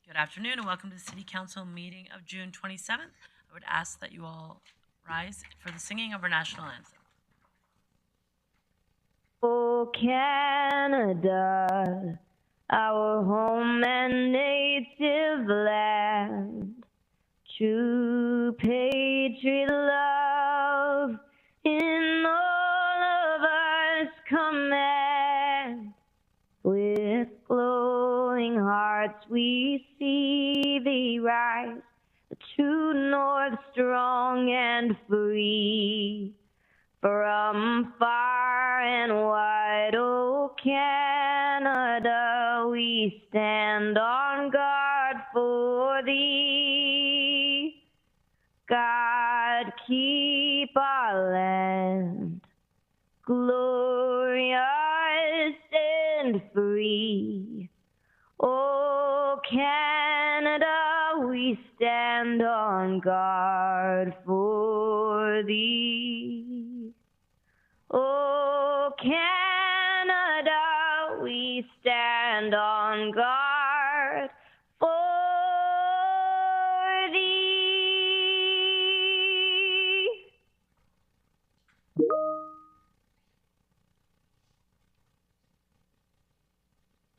Good afternoon and welcome to the City Council meeting of June 27th. I would ask that you all rise for the singing of our national anthem. Oh, Canada, our home and native land, true patriot love in all of us command. With glowing hearts we see thee rise, the true north strong and free. From far and wide, oh Canada, we stand on guard for thee. God, keep our land glorious and free. Oh Canada, we stand on guard for thee. Oh, Canada, we stand on guard for thee.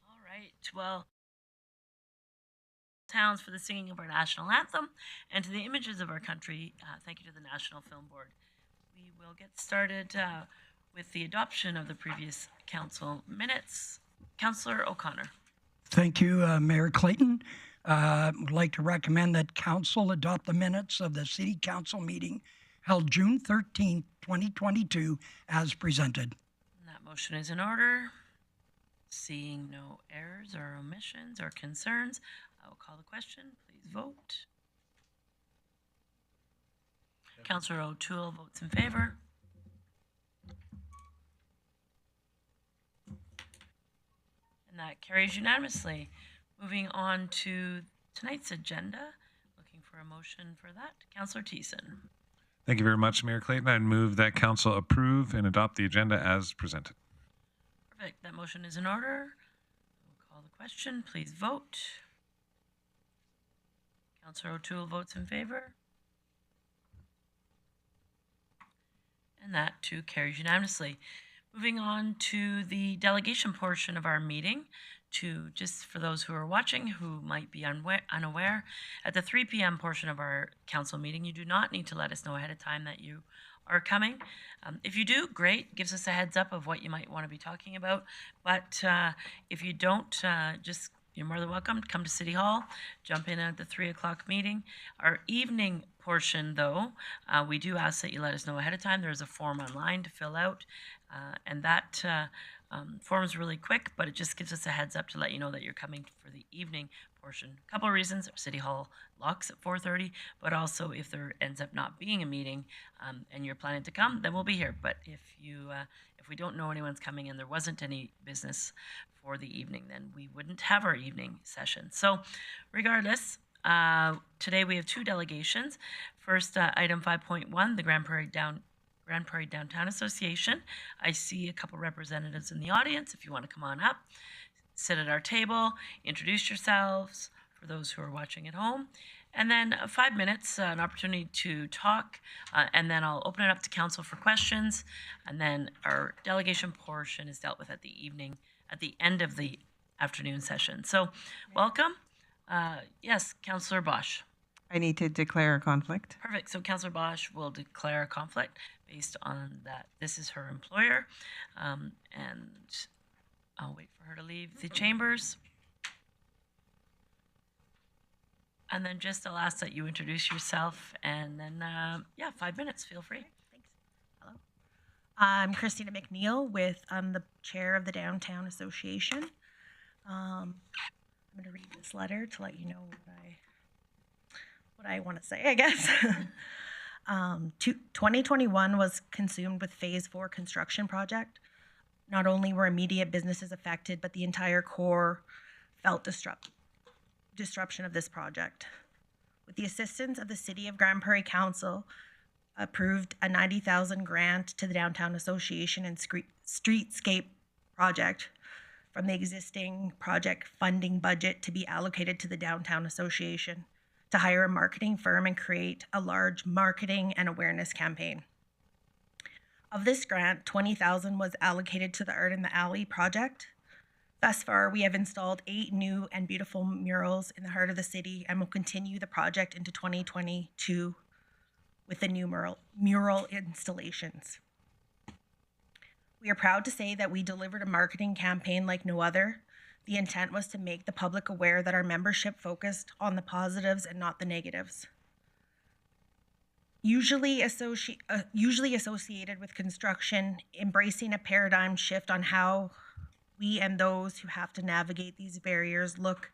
All right, well, towns for the singing of our national anthem and to the images of our country. Thank you to the National Film Board. We will get started with the adoption of the previous council minutes. Councillor O'Connor. Thank you, Mayor Clayton. Would like to recommend that council adopt the minutes of the City Council meeting held June 13, 2022, as presented. And that motion is in order. Seeing no errors or omissions or concerns, I will call the question. Please vote. Councillor O'Toole votes in favor. And that carries unanimously. Moving on to tonight's agenda, looking for a motion for that. Councillor Thiessen. Thank you very much, Mayor Clayton. I move that council approve and adopt the agenda as presented. Perfect. That motion is in order. We'll call the question. Please vote. Councillor O'Toole votes in favor. And that too carries unanimously. Moving on to the delegation portion of our meeting, just for those who are watching who might be unaware, at the 3 p.m. portion of our council meeting, you do not need to let us know ahead of time that you are coming. If you do, great, gives us a heads up of what you might want to be talking about. But if you don't, you're more than welcome to come to City Hall, jump in at the 3 o'clock meeting. Our evening portion, though, we do ask that you let us know ahead of time. There's a form online to fill out, and that form is really quick, but it just gives us a heads up to let you know that you're coming for the evening portion. A couple of reasons: our City Hall locks at 4:30, but also if there ends up not being a meeting and you're planning to come, then we'll be here. But if we don't know anyone's coming and there wasn't any business for the evening, then we wouldn't have our evening session. So regardless, today we have two delegations. First, item 5.1, the Grande Prairie Downtown Association. I see a couple representatives in the audience. If you want to come on up, sit at our table, introduce yourselves for those who are watching at home, and then 5 minutes, an opportunity to talk, and then I'll open it up to council for questions, and then our delegation portion is dealt with at the end of the afternoon session. So welcome. Yes, Councillor Bosch. I need to declare a conflict. Perfect. So Councillor Bosch will declare a conflict based on that. This is her employer, and I'll wait for her to leave the chambers. And then just I'll ask that you introduce yourself, and then, 5 minutes, feel free. Thanks. Hello. I'm Christina McNeil I'm the chair of the Downtown Association. I'm going to read this letter to let you know what I want to say, I guess. 2021 was consumed with Phase 4 construction project. Not only were immediate businesses affected, but the entire core felt disruption of this project. With the assistance of the City of Grande Prairie Council, approved a $90,000 grant to the Downtown Association and Streetscape project from the existing project funding budget to be allocated to the Downtown Association to hire a marketing firm and create a large marketing and awareness campaign. Of this grant, $20,000 was allocated to the Art in the Alley project. Thus far, we have installed 8 new and beautiful murals in the heart of the city and will continue the project into 2022 with the new mural installations. We are proud to say that we delivered a marketing campaign like no other. The intent was to make the public aware that our membership focused on the positives and not the negatives. Usually associated with construction, embracing a paradigm shift on how we and those who have to navigate these barriers look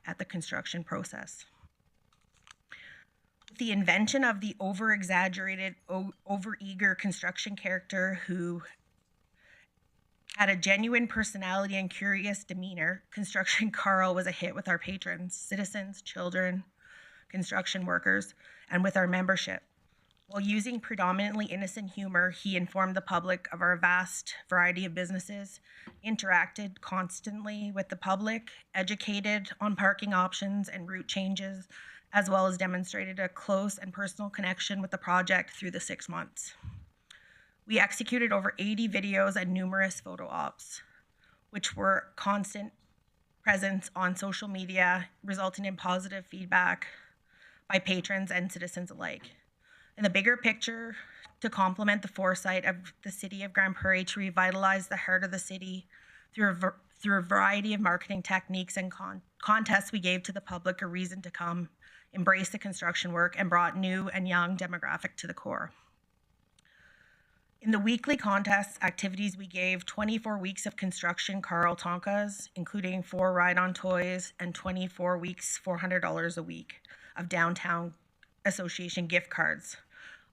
at the construction process. With the invention of the over-exaggerated, over-eager construction character who had a genuine personality and curious demeanor, Construction Carl was a hit with our patrons, citizens, children, construction workers, and with our membership. While using predominantly innocent humor, he informed the public of our vast variety of businesses, interacted constantly with the public, educated on parking options and route changes, as well as demonstrated a close and personal connection with the project through the 6 months. We executed over 80 videos and numerous photo ops, which were constant presence on social media, resulting in positive feedback by patrons and citizens alike. In the bigger picture, to complement the foresight of the city of Grande Prairie to revitalize the heart of the city through a variety of marketing techniques and contests, we gave to the public a reason to come, embrace the construction work, and brought new and young demographic to the core. In the weekly contest activities, we gave 24 weeks of construction Carl Tonkas, including 4 ride-on toys and 24 weeks, $400 a week of Downtown Association gift cards.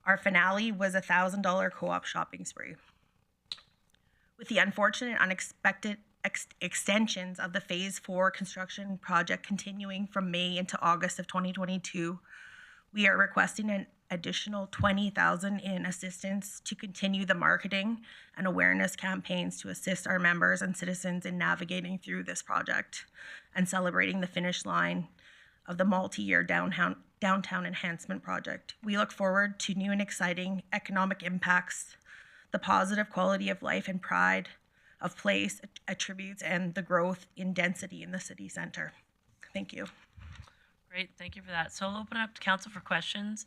Our finale was a $1,000 co-op shopping spree. With the unfortunate, unexpected extensions of the Phase 4 construction project continuing from May into August of 2022, we are requesting an additional $20,000 in assistance to continue the marketing and awareness campaigns to assist our members and citizens in navigating through this project and celebrating the finish line of the multi-year downtown enhancement project. We look forward to new and exciting economic impacts, the positive quality of life and pride of place attributes, and the growth in density in the city center. Thank you. Great, thank you for that. So I'll open up to council for questions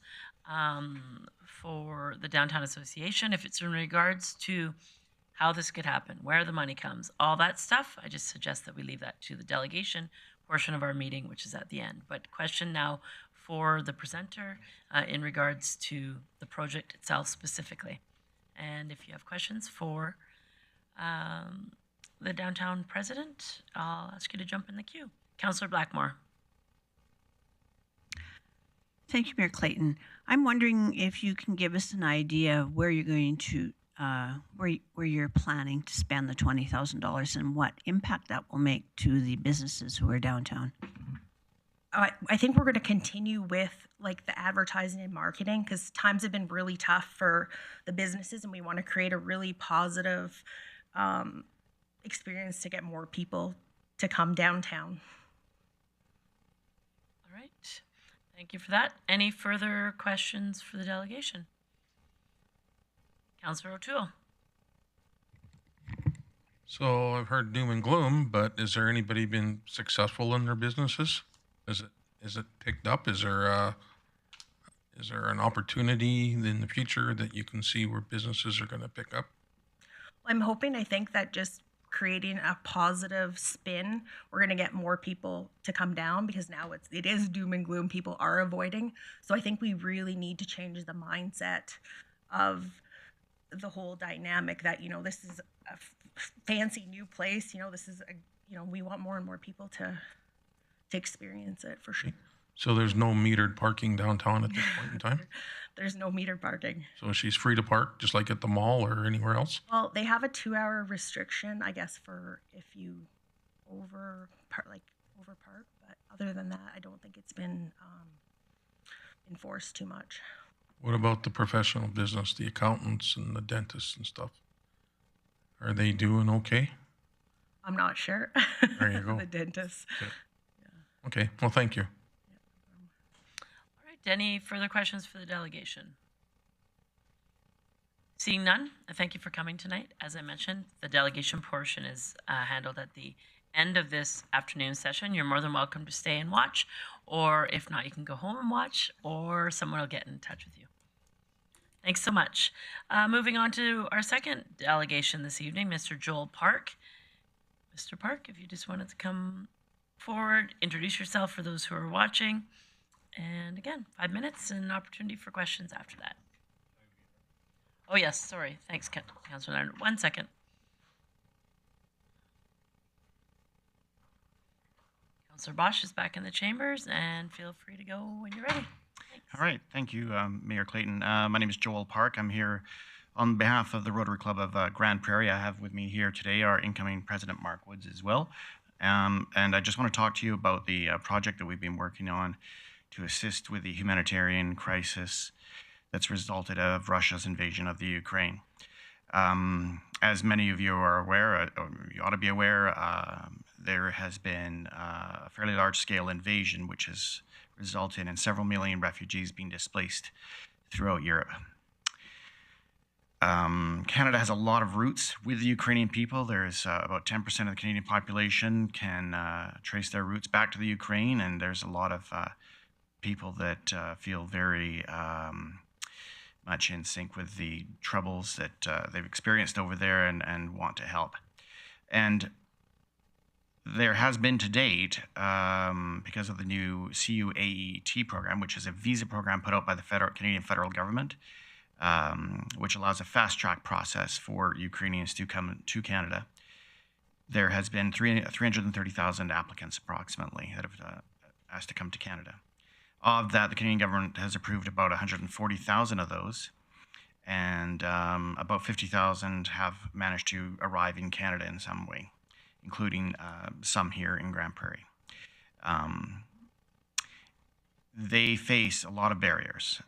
for the Downtown Association. If it's in regards to how this could happen, where the money comes, all that stuff, I just suggest that we leave that to the delegation portion of our meeting, which is at the end. But question now for the presenter in regards to the project itself specifically. And if you have questions for the downtown president, I'll ask you to jump in the queue. Councillor Blackmore. Thank you, Mayor Clayton. I'm wondering if you can give us an idea of where you're going to, where you're planning to spend the $20,000 and what impact that will make to the businesses who are downtown. I think we're going to continue with like the advertising and marketing because times have been really tough for the businesses, and we want to create a really positive experience to get more people to come downtown. All right. Thank you for that. Any further questions for the delegation? Councillor O'Toole. So I've heard doom and gloom, but is there anybody been successful in their businesses? Is it picked up? Is there an opportunity in the future that you can see where businesses are going to pick up? I'm hoping, I think that just creating a positive spin, we're going to get more people to come down because now it is doom and gloom. People are avoiding. So I think we really need to change the mindset of the whole dynamic that, this is a fancy new place. This is we want more and more people to experience it for sure. So there's no metered parking downtown at this point in time? There's no metered parking. So she's free to park just like at the mall or anywhere else? Well, they have a 2-hour restriction, I guess, for if you over park, but other than that, I don't think it's been enforced too much. What about the professional business, the accountants and the dentists and stuff? Are they doing okay? I'm not sure. There you go. The dentist. Okay, well, thank you. All right, any further questions for the delegation? Seeing none, I thank you for coming tonight. As I mentioned, the delegation portion is handled at the end of this afternoon session. You're more than welcome to stay and watch, or if not, you can go home and watch, or someone will get in touch with you. Thanks so much. Moving on to our second delegation this evening, Mr. Joel Park. Mr. Park, if you just wanted to come forward, introduce yourself for those who are watching, and again, 5 minutes and an opportunity for questions after that. Oh yes, sorry. Thanks, Councillor Leonard. 1 second. Councillor Bosch is back in the chambers, and feel free to go when you're ready. Thanks. All right, thank you, Mayor Clayton. My name is Joel Park. I'm here on behalf of the Rotary Club of Grande Prairie. I have with me here today our incoming president, Mark Woods, as well. And I just want to talk to you about the project that we've been working on to assist with the humanitarian crisis that's resulted of Russia's invasion of the Ukraine. As many of you are aware, or you ought to be aware, there has been a fairly large-scale invasion which has resulted in several million refugees being displaced throughout Europe. Canada has a lot of roots with the Ukrainian people. There's about 10% of the Canadian population can trace their roots back to the Ukraine, and there's a lot of people that feel very much in sync with the troubles that they've experienced over there and want to help. And there has been to date, because of the new CUAET program, which is a visa program put out by the Canadian federal government, which allows a fast-track process for Ukrainians to come to Canada. There has been 330,000 applicants approximately that have asked to come to Canada. Of that, the Canadian government has approved about 140,000 of those, and about 50,000 have managed to arrive in Canada in some way, including some here in Grande Prairie. They face a lot of barriers.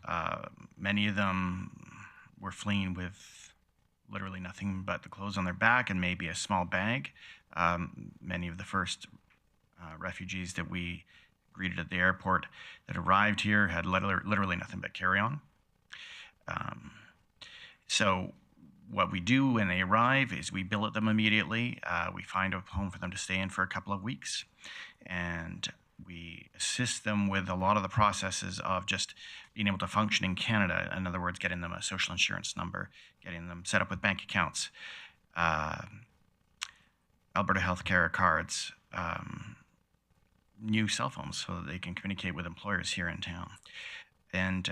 Many of them were fleeing with literally nothing but the clothes on their back and maybe a small bag. Many of the first refugees that we greeted at the airport that arrived here had literally nothing but carry-on. So what we do when they arrive is we billet them immediately. We find a home for them to stay in for a couple of weeks, and we assist them with a lot of the processes of just being able to function in Canada. In other words, getting them a social insurance number, getting them set up with bank accounts, Alberta Healthcare cards, new cell phones so that they can communicate with employers here in town. And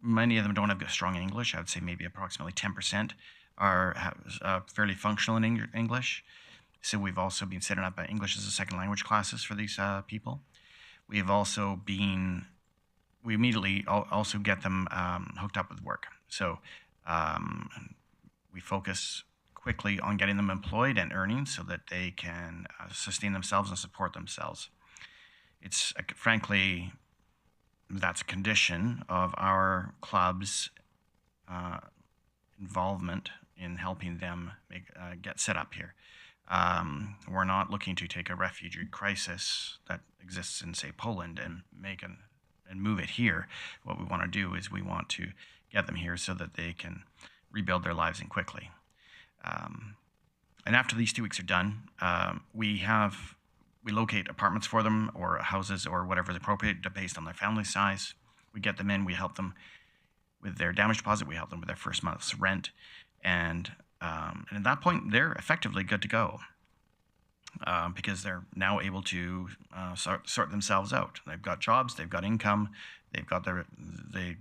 many of them don't have strong English. I would say maybe approximately 10% are fairly functional in English. So we've also been setting up English as a second language classes for these people. We have also we immediately also get them hooked up with work. So we focus quickly on getting them employed and earning so that they can sustain themselves and support themselves. It's frankly, that's a condition of our club's involvement in helping them get set up here. We're not looking to take a refugee crisis that exists in, say, Poland and move it here. What we want to do is we want to get them here so that they can rebuild their lives in quickly. And after these 2 weeks are done, we locate apartments for them or houses or whatever is appropriate based on their family size. We get them in, we help them with their damage deposit, we help them with their first month's rent, and at that point, they're effectively good to go because they're now able to sort themselves out. They've got jobs, they've got income, they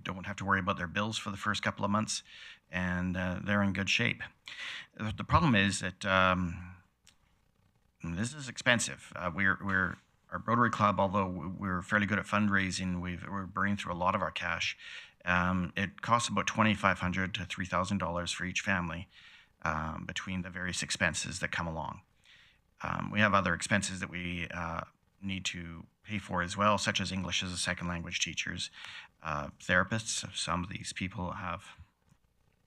don't have to worry about their bills for the first couple of months, and they're in good shape. The problem is that this is expensive. Our Rotary Club, although we're fairly good at fundraising, we're burning through a lot of our cash. It costs about $2,500 to $3,000 for each family between the various expenses that come along. We have other expenses that we need to pay for as well, such as English as a second language teachers, therapists. Some of these people have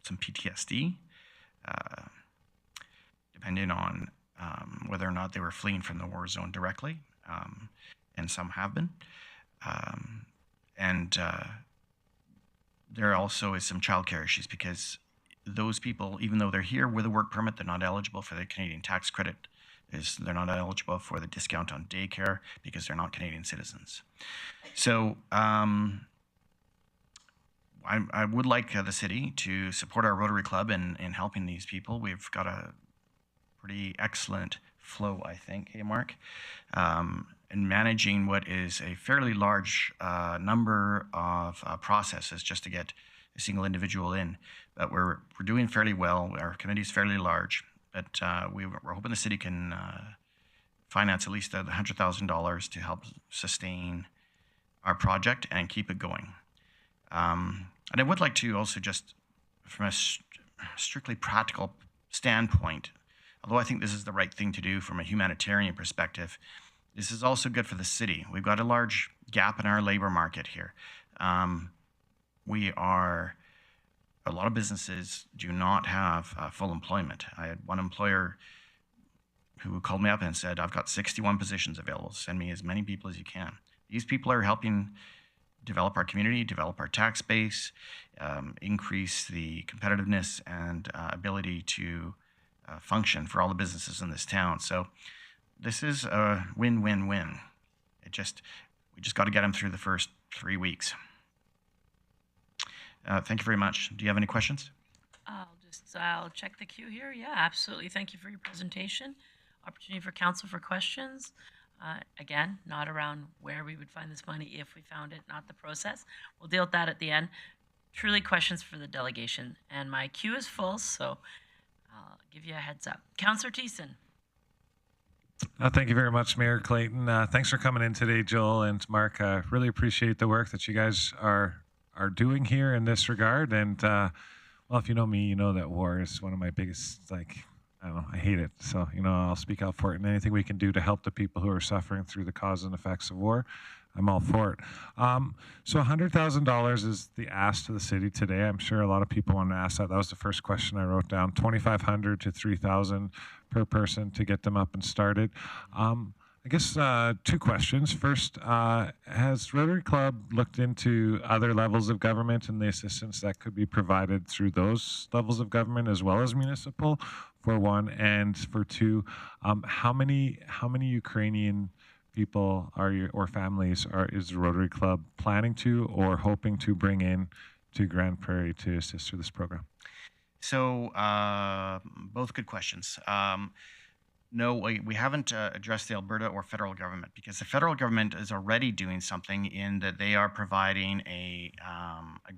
some PTSD, depending on whether or not they were fleeing from the war zone directly, and some have been. There also is some childcare issues because those people, even though they're here with a work permit, they're not eligible for the Canadian tax credit. They're not eligible for the discount on daycare because they're not Canadian citizens. So I would like the city to support our Rotary Club in helping these people. We've got a pretty excellent flow, I think, hey, Mark, in managing what is a fairly large number of processes just to get a single individual in. But we're doing fairly well. Our committee is fairly large, but we're hoping the city can finance at least $100,000 to help sustain our project and keep it going. And I would like to also just, from a strictly practical standpoint, although I think this is the right thing to do from a humanitarian perspective, this is also good for the city. We've got a large gap in our labor market here. A lot of businesses do not have full employment. I had one employer who called me up and said, I've got 61 positions available. Send me as many people as you can. These people are helping develop our community, develop our tax base, increase the competitiveness and ability to function for all the businesses in this town. So this is a win-win-win. We just got to get them through the first 3 weeks. Thank you very much. Do you have any questions? I'll check the queue here. Yeah, absolutely. Thank you for your presentation. Opportunity for council for questions. Again, not around where we would find this money if we found it, not the process. We'll deal with that at the end. Truly questions for the delegation. And my queue is full, so I'll give you a heads up. Councillor Thiessen. Thank you very much, Mayor Clayton. Thanks for coming in today, Joel and Mark. Really appreciate the work that you guys are doing here in this regard. And well, if you know me, you know that war is one of my biggest, I don't know, I hate it. So, I'll speak out for it. And anything we can do to help the people who are suffering through the causes and effects of war, I'm all for it. So $100,000 is the ask to the city today. I'm sure a lot of people want to ask that. That was the first question I wrote down. $2,500 to $3,000 per person to get them up and started. I guess two questions. First, has Rotary Club looked into other levels of government and the assistance that could be provided through those levels of government as well as municipal, for one? And for two, how many Ukrainian people or families is the Rotary Club planning to or hoping to bring in to Grande Prairie to assist through this program? So both good questions. No, we haven't addressed the Alberta or federal government because the federal government is already doing something in that they are providing a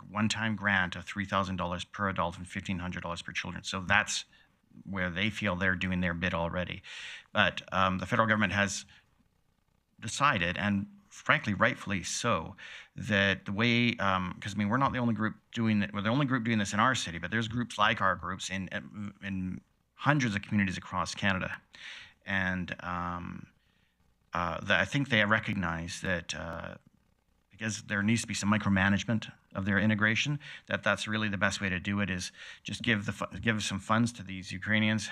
one-time grant of $3,000 per adult and $1,500 per children. So that's where they feel they're doing their bit already. But the federal government has decided, and frankly, rightfully so, that the way, because we're not the only group doing it. We're the only group doing this in our city, but there's groups like our groups in hundreds of communities across Canada. And I think they recognize that because there needs to be some micromanagement of their integration, that's really the best way to do it is just give some funds to these Ukrainians,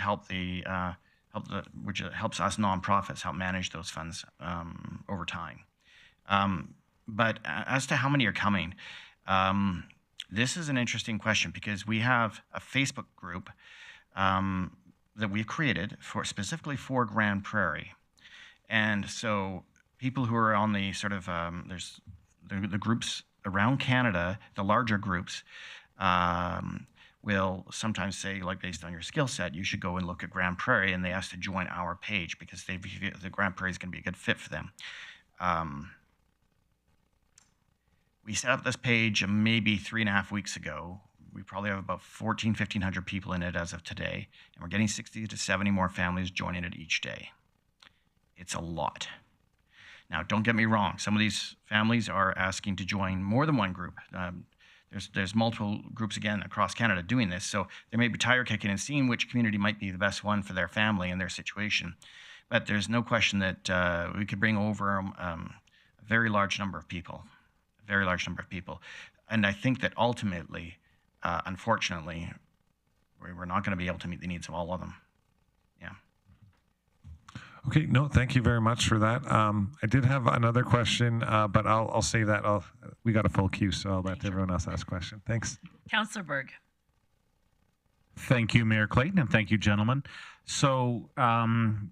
which helps us nonprofits help manage those funds over time. But as to how many are coming, this is an interesting question because we have a Facebook group that we've created specifically for Grande Prairie. And so people who are on the sort of, there's the groups around Canada, the larger groups, will sometimes say, based on your skill set, you should go and look at Grande Prairie, and they ask to join our page because the Grande Prairie is going to be a good fit for them. We set up this page maybe 3.5 weeks ago. We probably have about 1,500 people in it as of today, and we're getting 60 to 70 more families joining it each day. It's a lot. Now, don't get me wrong. Some of these families are asking to join more than one group. There's multiple groups, again, across Canada doing this, so they may be tire kicking and seeing which community might be the best one for their family and their situation. But there's no question that we could bring over a very large number of people, And I think that ultimately, unfortunately, we're not going to be able to meet the needs of all of them. Yeah. Okay, no, thank you very much for that. I did have another question, but I'll say that we got a full queue, so I'll let everyone else ask a question. Thanks. Councillor Berg. Thank you, Mayor Clayton, and thank you, gentlemen. So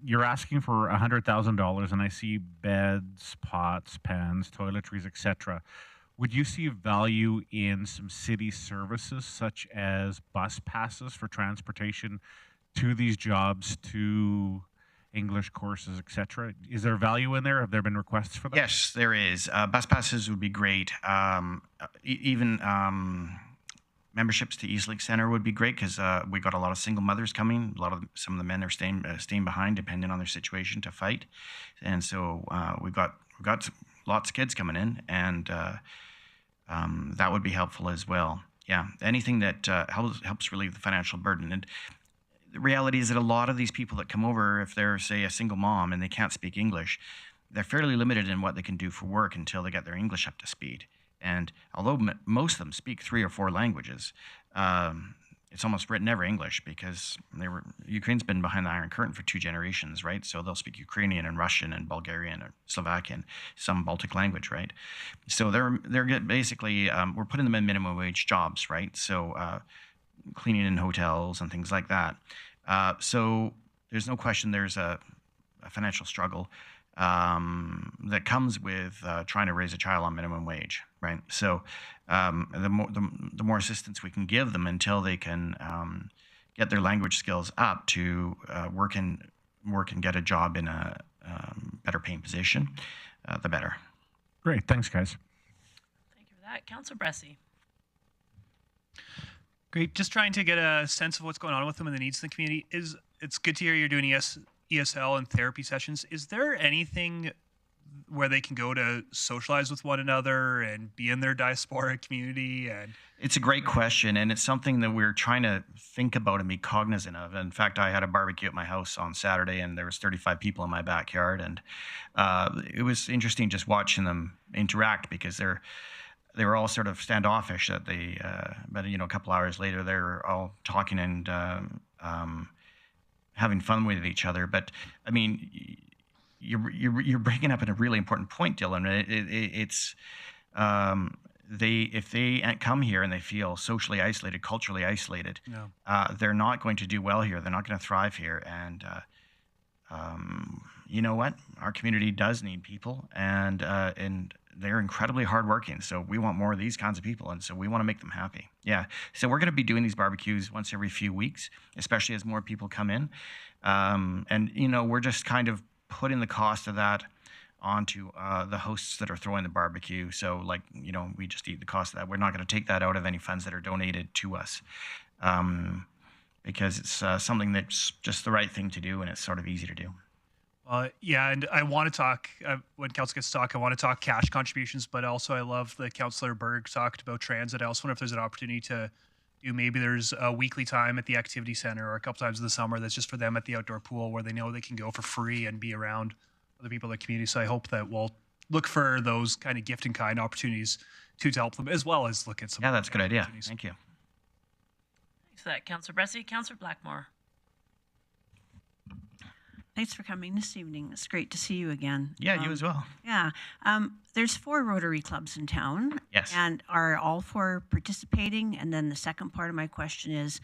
you're asking for $100,000, and I see beds, pots, pans, toiletries, etc. Would you see value in some city services such as bus passes for transportation to these jobs, to English courses, etc.? Is there value in there? Have there been requests for that? Yes, there is. Bus passes would be great. Even memberships to Eastlake Center would be great because we got a lot of single mothers coming. Some of the men are staying behind, depending on their situation, to fight, and so we've got lots of kids coming in, and that would be helpful as well. Yeah, anything that helps relieve the financial burden. And the reality is that a lot of these people that come over, if they're, say, a single mom and they can't speak English, they're fairly limited in what they can do for work until they get their English up to speed. And although most of them speak 3 or 4 languages, it's almost never English because Ukraine's been behind the Iron Curtain for 2 generations, right? So they'll speak Ukrainian and Russian and Bulgarian or Slovakian, some Baltic language, right? So they're basically, we're putting them in minimum wage jobs, right? So cleaning in hotels and things like that. So there's no question there's a financial struggle that comes with trying to raise a child on minimum wage, right? So the more assistance we can give them until they can get their language skills up to work and get a job in a better paying position, the better. Great, thanks, guys. Thank you for that. Councillor Bressie. Great. Just trying to get a sense of what's going on with them and the needs of the community. It's good to hear you're doing ESL and therapy sessions. Is there anything where they can go to socialize with one another and be in their diaspora community? And it's a great question, and it's something that we're trying to think about and be cognizant of. In fact, I had a barbecue at my house on Saturday, and there was 35 people in my backyard, and it was interesting just watching them interact because they were all sort of standoffish but a couple hours later they were all talking and having fun with each other. But I mean, you're bringing up a really important point, Dylan. It's if they come here and they feel socially isolated, culturally isolated, they're not going to do well here. They're not going to thrive here. And you know what? Our community does need people, and they're incredibly hardworking. So we want more of these kinds of people, and so we want to make them happy. Yeah. So we're going to be doing these barbecues once every few weeks, especially as more people come in. And we're just kind of putting the cost of that onto the hosts that are throwing the barbecue. So we just eat the cost of that. We're not going to take that out of any funds that are donated to us, because it's something that's just the right thing to do, and it's sort of easy to do. Yeah, and I want to talk, when council gets to talk, I want to talk cash contributions, but also I love that Councillor Berg talked about transit. I also wonder if there's an opportunity to do, maybe there's a weekly time at the activity center or a couple times in the summer that's just for them at the outdoor pool where they know they can go for free and be around other people in the community. So I hope that we'll look for those kind of gift and kind opportunities to help them, as well as look at some. Yeah, that's a good idea. Thank you. Thanks for that, Councillor Bressie. Councillor Blackmore. Thanks for coming this evening. It's great to see you again. Yeah, you as well. Yeah. There's 4 Rotary clubs in town. Yes. And are all 4 participating? And then the second part of my question is,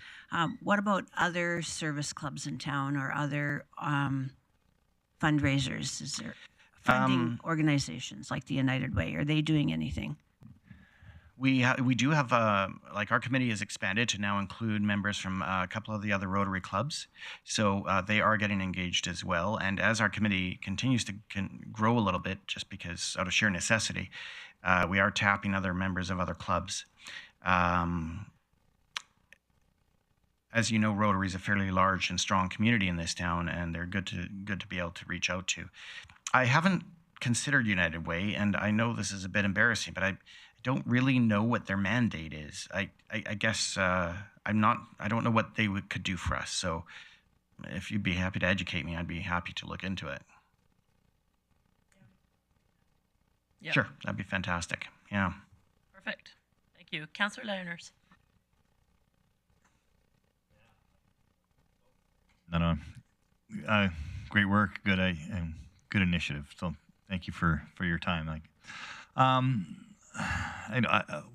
what about other service clubs in town or other fundraisers? Is there funding organizations like the United Way? Are they doing anything? We do have, our committee has expanded to now include members from a couple of the other Rotary clubs. So they are getting engaged as well. And as our committee continues to grow a little bit, just because out of sheer necessity, we are tapping other members of other clubs. As you know, Rotary is a fairly large and strong community in this town, and they're good to be able to reach out to. I haven't considered United Way, and I know this is a bit embarrassing, but I don't really know what their mandate is. I guess I don't know what they could do for us. So if you'd be happy to educate me, I'd be happy to look into it. Yep. Sure, that'd be fantastic. Yeah. Perfect. Thank you. Councillor Leoners. No. great work, and good initiative. So thank you for your time. Like,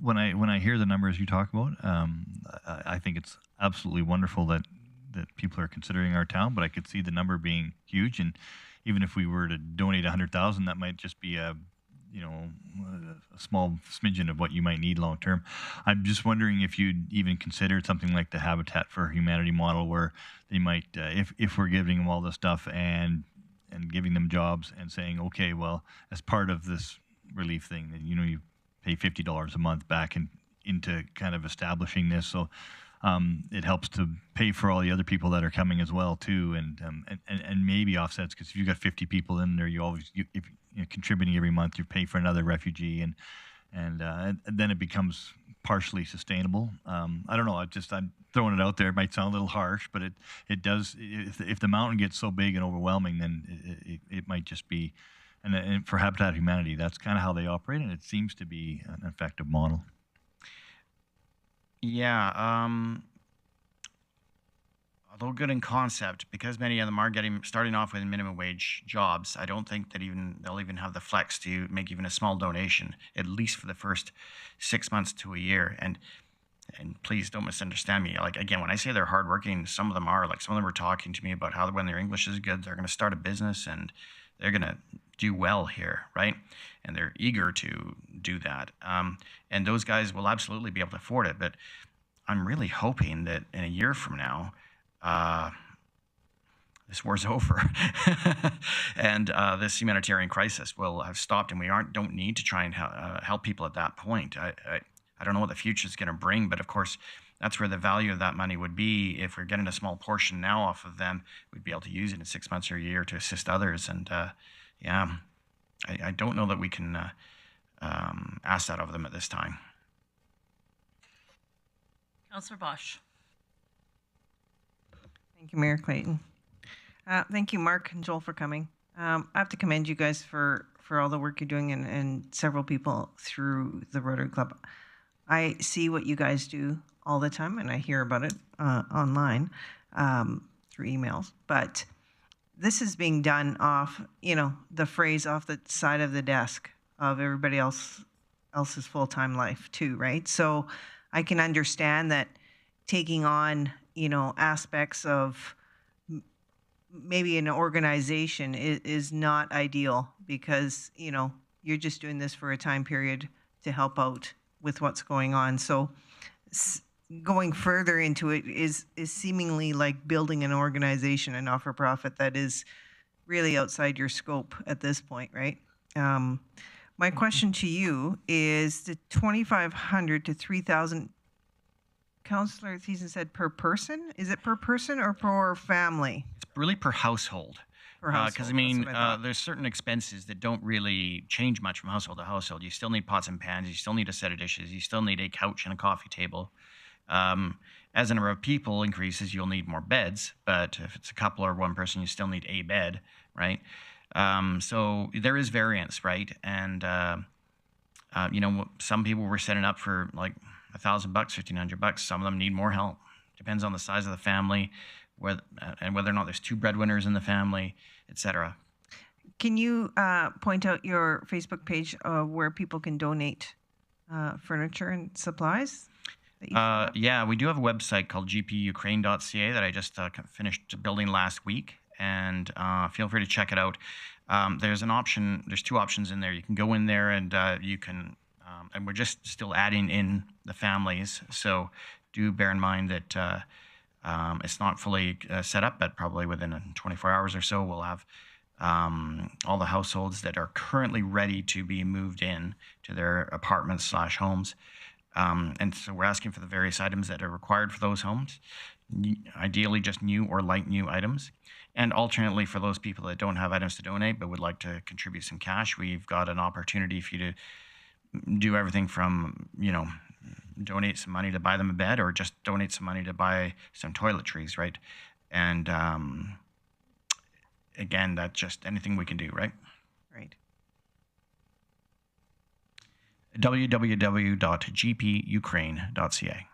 when I hear the numbers you talk about, I think it's absolutely wonderful that people are considering our town. But I could see the number being huge, and even if we were to donate 100,000, that might just be a small smidgen of what you might need long term. I'm just wondering if you'd even considered something like the Habitat for Humanity model, where they might, if we're giving them all this stuff and giving them jobs and saying, okay, well, as part of this relief thing, that you pay $50 a month back into kind of establishing this, so it helps to pay for all the other people that are coming as well too, and maybe offsets, because if you've got 50 people in there, if you're contributing every month, you pay for another refugee, and then it becomes partially sustainable. I don't know. I'm throwing it out there. It might sound a little harsh, but it does. If the mountain gets so big and overwhelming, then it might just be. And for Habitat for Humanity, that's kind of how they operate, and it seems to be an effective model. Yeah. Although good in concept, because many of them are starting off with minimum wage jobs, I don't think that they'll even have the flex to make even a small donation, at least for the first 6 months to a year. And please don't misunderstand me. Like, again, when I say they're hardworking, some of them are. Like, some of them were talking to me about how when their English is good, they're going to start a business and they're going to do well here, right? And they're eager to do that. And those guys will absolutely be able to afford it. But I'm really hoping that in a year from now, this war's over and this humanitarian crisis will have stopped, and we don't need to try and help people at that point. I don't know what the future is going to bring, but of course that's where the value of that money would be. If we're getting a small portion now off of them, we'd be able to use it in 6 months or a year to assist others. And I don't know that we can ask that of them at this time. Councillor Bosch. Thank you, Mayor Clayton. Thank you, Mark and Joel, for coming. I have to commend you guys for all the work you're doing, and several people through the Rotary Club. I see what you guys do all the time, and I hear about it online through emails. But this is being done off, the phrase off the side of the desk of everybody else's full-time life too, right? So I can understand that taking on aspects of maybe an organization is not ideal, because you're just doing this for a time period to help out with what's going on. So going further into it is seemingly like building an organization, a not-for-profit, that is really outside your scope at this point, right? My question to you is the $2,500 to $3,000. Councillor Thiessen said per person. Is it per person or per family? It's really per household. Per household. Because there's certain expenses that don't really change much from household to household. You still need pots and pans. You still need a set of dishes. You still need a couch and a coffee table. As the number of people increases, you'll need more beds. But if it's a couple or one person, you still need a bed, right? So there is variance, right? And some people were setting up for like $1,000, $1,500. Some of them need more help. Depends on the size of the family, and whether or not there's two breadwinners in the family, etc. Can you point out your Facebook page where people can donate furniture and supplies? Yeah, we do have a website called gpukraine.ca that I just finished building last week, and feel free to check it out. There's two options in there. You can go in there and you can, and we're just still adding in the families. So do bear in mind that it's not fully set up, but probably within 24 hours or so, we'll have all the households that are currently ready to be moved in to their apartments/homes. And so we're asking for the various items that are required for those homes, ideally just new or light new items. And alternately, for those people that don't have items to donate but would like to contribute some cash, we've got an opportunity for you to do everything from, donate some money to buy them a bed, or just donate some money to buy some toiletries, right? And again, that's just anything we can do, right? Right. www.gpukraine.ca.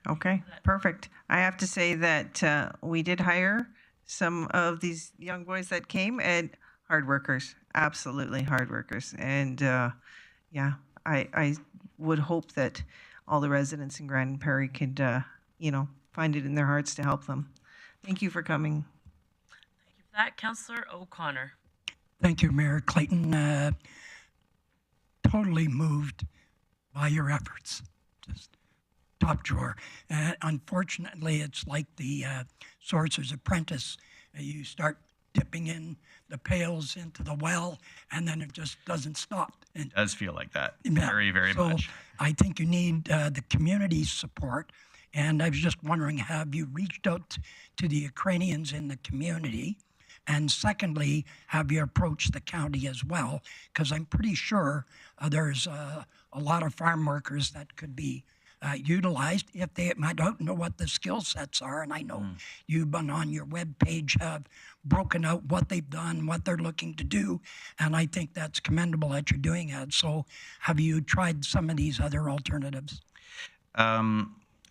Okay, perfect. I have to say that we did hire some of these young boys that came, and hard workers, absolutely hard workers. And yeah, I would hope that all the residents in Grande Prairie could, find it in their hearts to help them. Thank you for coming. Thank you for that. Councillor O'Connor. Thank you, Mayor Clayton. Totally moved by your efforts. Just top drawer. Unfortunately, it's like the sorcerer's apprentice. You start dipping in the pails into the well, and then it just doesn't stop. And It does feel like that. Yeah, Very, very so much. I think you need the community's support. And I was just wondering, have you reached out to the Ukrainians in the community? And secondly, have you approached the county as well? Because I'm pretty sure there's a lot of farm workers that could be utilized if they, I don't know what the skill sets are. And I know you've been on your webpage, have broken out what they've done, what they're looking to do. And I think that's commendable that you're doing that. So have you tried some of these other alternatives?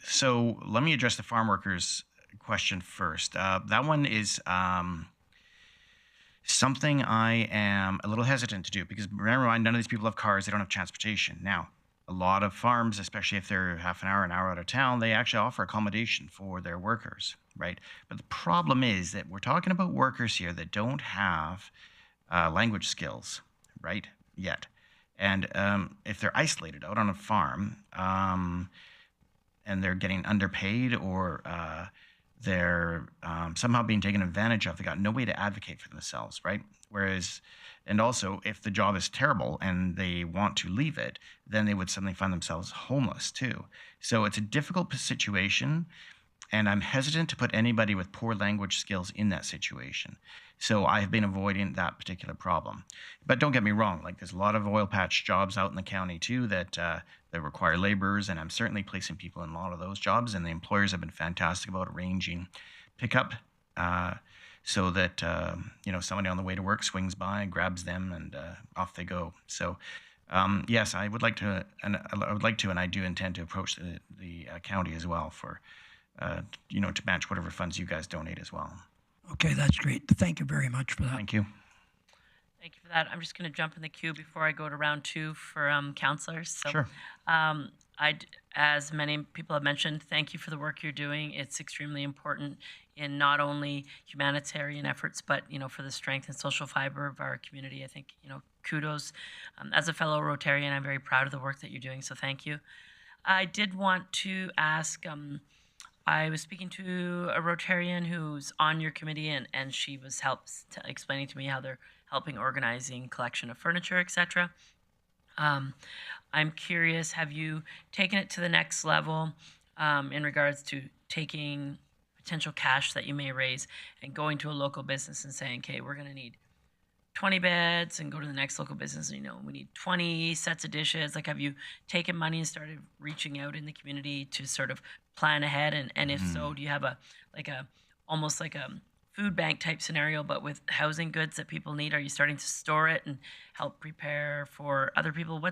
So let me address the farm workers question first. That one is something I am a little hesitant to do because remember, none of these people have cars. They don't have transportation. Now, a lot of farms, especially if they're half an hour out of town, they actually offer accommodation for their workers, right? But the problem is that we're talking about workers here that don't have language skills, right, yet. And if they're isolated out on a farm, and they're getting underpaid or they're somehow being taken advantage of. They got no way to advocate for themselves, right? Whereas, and also, if the job is terrible and they want to leave it, then they would suddenly find themselves homeless too. So it's a difficult situation, and I'm hesitant to put anybody with poor language skills in that situation. So I have been avoiding that particular problem. But don't get me wrong, like there's a lot of oil patch jobs out in the county too that require laborers, and I'm certainly placing people in a lot of those jobs, and the employers have been fantastic about arranging pickup so that somebody on the way to work swings by, grabs them, and off they go. So yes, I would like to, and I do intend to approach the county as well for to match whatever funds you guys donate as well. Okay, that's great. Thank you very much for that. Thank you. Thank you for that. I'm just going to jump in the queue before I go to round two for councillors. So, Sure. As many people have mentioned, thank you for the work you're doing. It's extremely important in not only humanitarian efforts, but for the strength and social fiber of our community. I think kudos. As a fellow Rotarian, I'm very proud of the work that you're doing. So thank you. I did want to ask. I was speaking to a Rotarian who's on your committee, and she was explaining to me how they're helping organizing collection of furniture, etc. I'm curious, have you taken it to the next level in regards to taking potential cash that you may raise and going to a local business and saying, okay, we're going to need 20 beds, and go to the next local business, we need 20 sets of dishes. Like, have you taken money and started reaching out in the community to sort of plan ahead? And if so, do you have almost like a food bank type scenario, but with housing goods that people need? Are you starting to store it and help prepare for other people?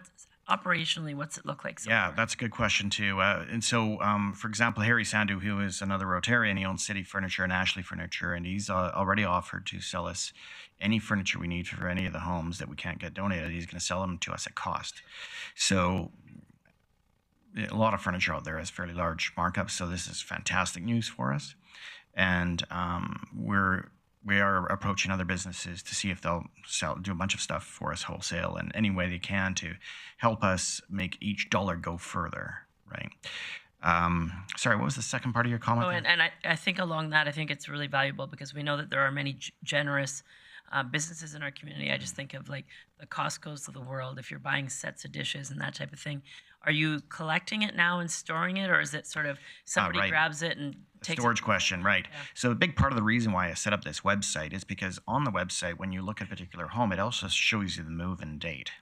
Operationally, what's it look like? Yeah, that's a good question too. And so, for example, Harry Sandu, who is another Rotarian, he owns City Furniture and Ashley Furniture, and he's already offered to sell us any furniture we need for any of the homes that we can't get donated. He's going to sell them to us at cost. So a lot of furniture out there has fairly large markups, so this is fantastic news for us. And we are approaching other businesses to see if they'll do a bunch of stuff for us wholesale in any way they can to help us make each dollar go further, right? Sorry, what was the second part of your comment? Oh, and I think along that, I think it's really valuable because we know that there are many generous businesses in our community. I just think of like the Costco's of the world. If you're buying sets of dishes and that type of thing, are you collecting it now and storing it, or is it sort of somebody right. grabs it and takes storage it? question, right? Yeah. So a big part of the reason why I set up this website is because on the website, when you look at a particular home, it also shows you the move-in date.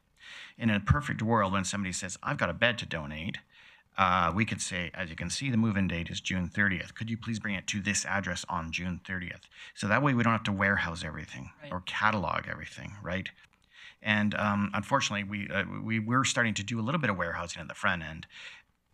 In a perfect world, when somebody says, "I've got a bed to donate," we could say, as you can see, the move-in date is June 30th. Could you please bring it to this address on June 30th? So that way we don't have to warehouse everything or catalog everything, right? And unfortunately, we were starting to do a little bit of warehousing at the front end,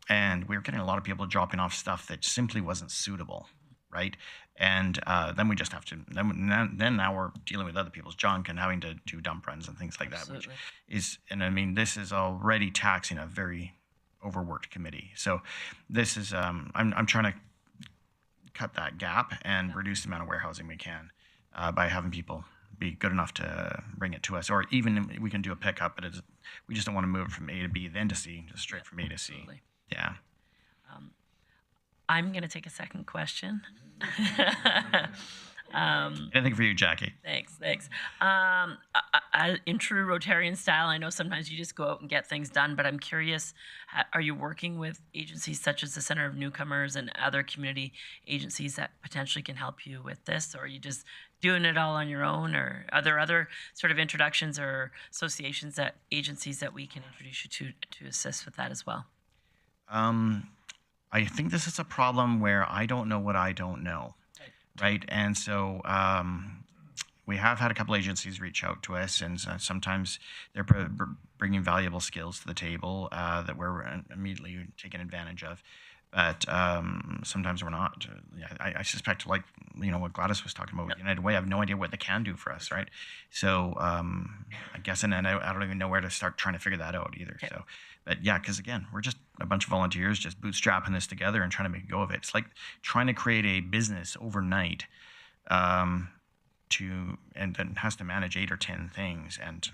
and we were getting a lot of people dropping off stuff that simply wasn't suitable, right? And then we just have to, then now we're dealing with other people's junk and having to do dump runs and things like that, which is, and I mean, this is already taxing a very overworked committee. So this is, I'm trying to cut that gap and reduce the amount of warehousing we can by having people be good enough to bring it to us, or even we can do a pickup, but we just don't want to move it from A to B, then to C, just straight from A to C. Absolutely. Yeah. I'm going to take a second question. Anything for you, Jackie? Thanks. In true Rotarian style, I know sometimes you just go out and get things done, but I'm curious, are you working with agencies such as the Center of Newcomers and other community agencies that potentially can help you with this, or are you just doing it all on your own, or are there other sort of introductions or associations, that agencies that we can introduce you to assist with that as well? I think this is a problem where I don't know what I don't know, right? And so we have had a couple agencies reach out to us, and sometimes they're bringing valuable skills to the table that we're immediately taking advantage of. But sometimes we're not. I suspect, like, what Gladys was talking about with United Way, I have no idea what they can do for us, right? So I guess, and I don't even know where to start trying to figure that out either. Okay. So, but yeah, because again, we're just a bunch of volunteers just bootstrapping this together and trying to make a go of it. It's like trying to create a business overnight, and then has to manage 8 or 10 things and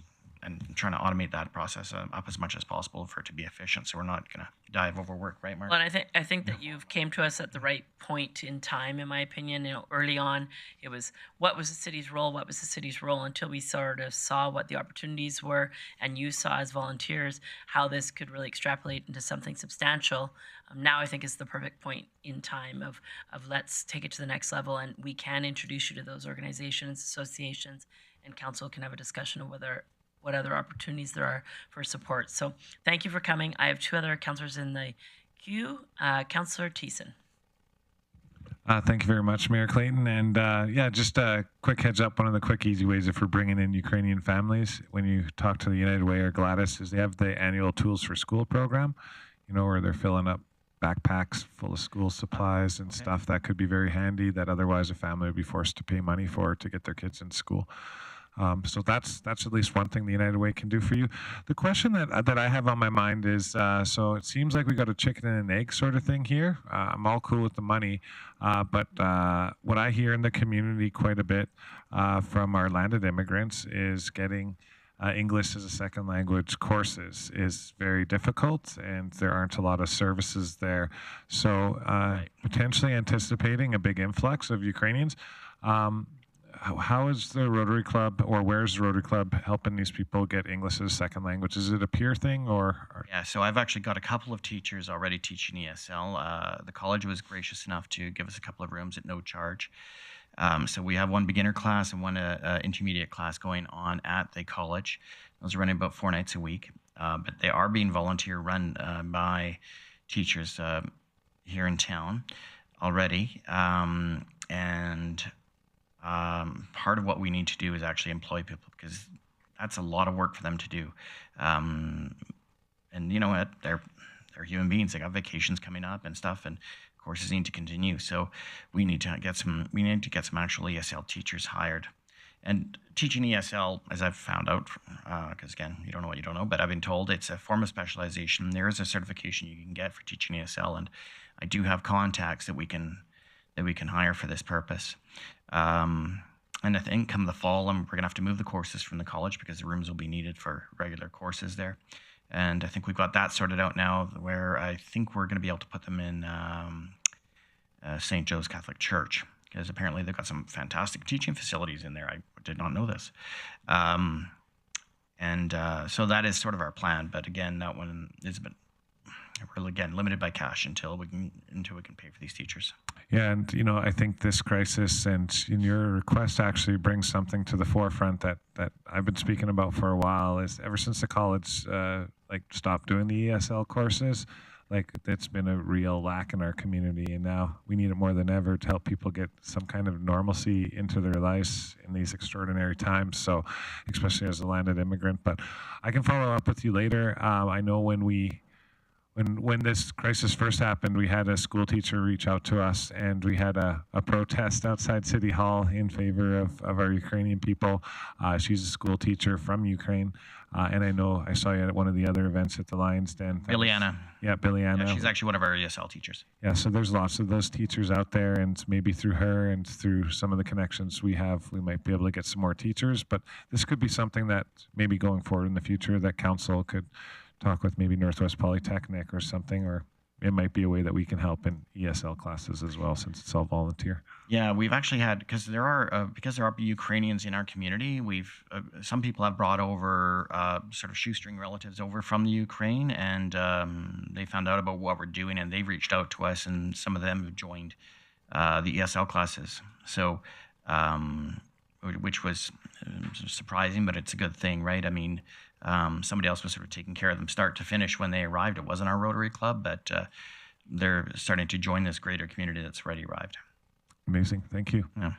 trying to automate that process up as much as possible for it to be efficient. So we're not going to die of overwork, right, Mark? Well, and I think that you've came to us at the right point in time, in my opinion. Early on, it was what was the city's role, until we sort of saw what the opportunities were, and you saw as volunteers how this could really extrapolate into something substantial. Now I think is the perfect point in time of let's take it to the next level, and we can introduce you to those organizations, associations, and council can have a discussion of what other opportunities there are for support. So thank you for coming. I have 2 other councillors in the queue. Councillor Thiessen. Thank you very much, Mayor Clayton. And just a quick heads up, one of the quick, easy ways if we're bringing in Ukrainian families, when you talk to the United Way or Gladys, is they have the annual Tools for School program, where they're filling up backpacks full of school supplies and stuff that could be very handy that otherwise a family would be forced to pay money for to get their kids in school. So that's at least one thing the United Way can do for you. The question that I have on my mind is, so it seems like we got a chicken and an egg sort of thing here. I'm all cool with the money, but what I hear in the community quite a bit from our landed immigrants is getting English as a second language courses is very difficult, and there aren't a lot of services there. So potentially anticipating a big influx of Ukrainians. How is the Rotary Club, or where's the Rotary Club helping these people get English as a second language? Is it a peer thing, or? Yeah, so I've actually got a couple of teachers already teaching ESL. The college was gracious enough to give us a couple of rooms at no charge. So we have one beginner class and one intermediate class going on at the college. Those are running about 4 nights a week, but they are being volunteer run by teachers here in town already. Part of what we need to do is actually employ people, because that's a lot of work for them to do. And you know what? They're human beings. They got vacations coming up and stuff, and courses need to continue. So we need to get some actual ESL teachers hired. And teaching ESL, as I've found out, because again, you don't know what you don't know, but I've been told it's a form of specialization. There is a certification you can get for teaching ESL, and I do have contacts that we can hire for this purpose. And I think come the fall, we're going to have to move the courses from the college because the rooms will be needed for regular courses there. And I think we've got that sorted out now, where I think we're going to be able to put them in St. Joe's Catholic Church, because apparently they've got some fantastic teaching facilities in there. I did not know this. So that is sort of our plan. But again, that one is we're again limited by cash until we can pay for these teachers. Yeah, and I think this crisis and in your request actually brings something to the forefront that I've been speaking about for a while. Is ever since the college stopped doing the ESL courses, it's been a real lack in our community, and now we need it more than ever to help people get some kind of normalcy into their lives in these extraordinary times. So, especially as a landed immigrant. But I can follow up with you later. I know when when this crisis first happened, we had a school teacher reach out to us, and we had a protest outside City Hall in favor of our Ukrainian people. She's a school teacher from Ukraine, and I know I saw you at one of the other events at the Lions Den. Billiana. Yeah, Billiana. Yeah, she's actually one of our ESL teachers. Yeah, so there's lots of those teachers out there, and maybe through her and through some of the connections we have, we might be able to get some more teachers. But this could be something that maybe going forward in the future that council could talk with maybe Northwest Polytechnic or something, or it might be a way that we can help in ESL classes as well, since it's all volunteer. Yeah, we've actually had, because there are Ukrainians in our community. We've some people have brought over sort of shoestring relatives over from the Ukraine, and they found out about what we're doing, and they've reached out to us, and some of them have joined the ESL classes. So, which was surprising, but it's a good thing, right? I mean, somebody else was sort of taking care of them start to finish when they arrived. It wasn't our Rotary Club, but they're starting to join this greater community that's already arrived. Amazing. Thank you. Yeah.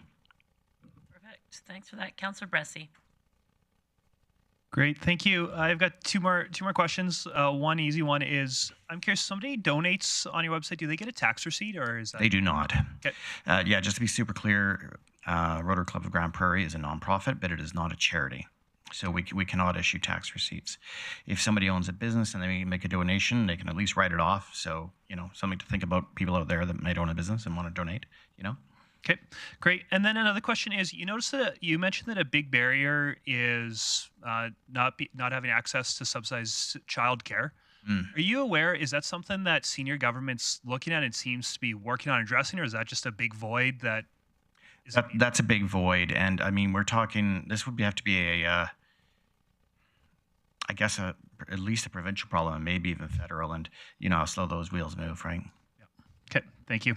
Perfect. Thanks for that, Councillor Bressie. Great, thank you. I've got two more questions. One easy one is, I'm curious, somebody donates on your website, do they get a tax receipt, or is that? They do not. Okay. Yeah, just to be super clear, Rotary Club of Grande Prairie is a nonprofit, but it is not a charity. So we cannot issue tax receipts. If somebody owns a business and they make a donation, they can at least write it off. So, something to think about, people out there that might own a business and want to donate, Okay, great. And then another question is, you mentioned that a big barrier is not having access to subsidized childcare. Are you aware, is that something that senior government's looking at and seems to be working on addressing, or is that just a big void that is that's a big void. And I mean, we're talking, this would have to be I guess at least a provincial problem, and maybe even federal, and how slow those wheels move, right? Yeah. Okay, thank you.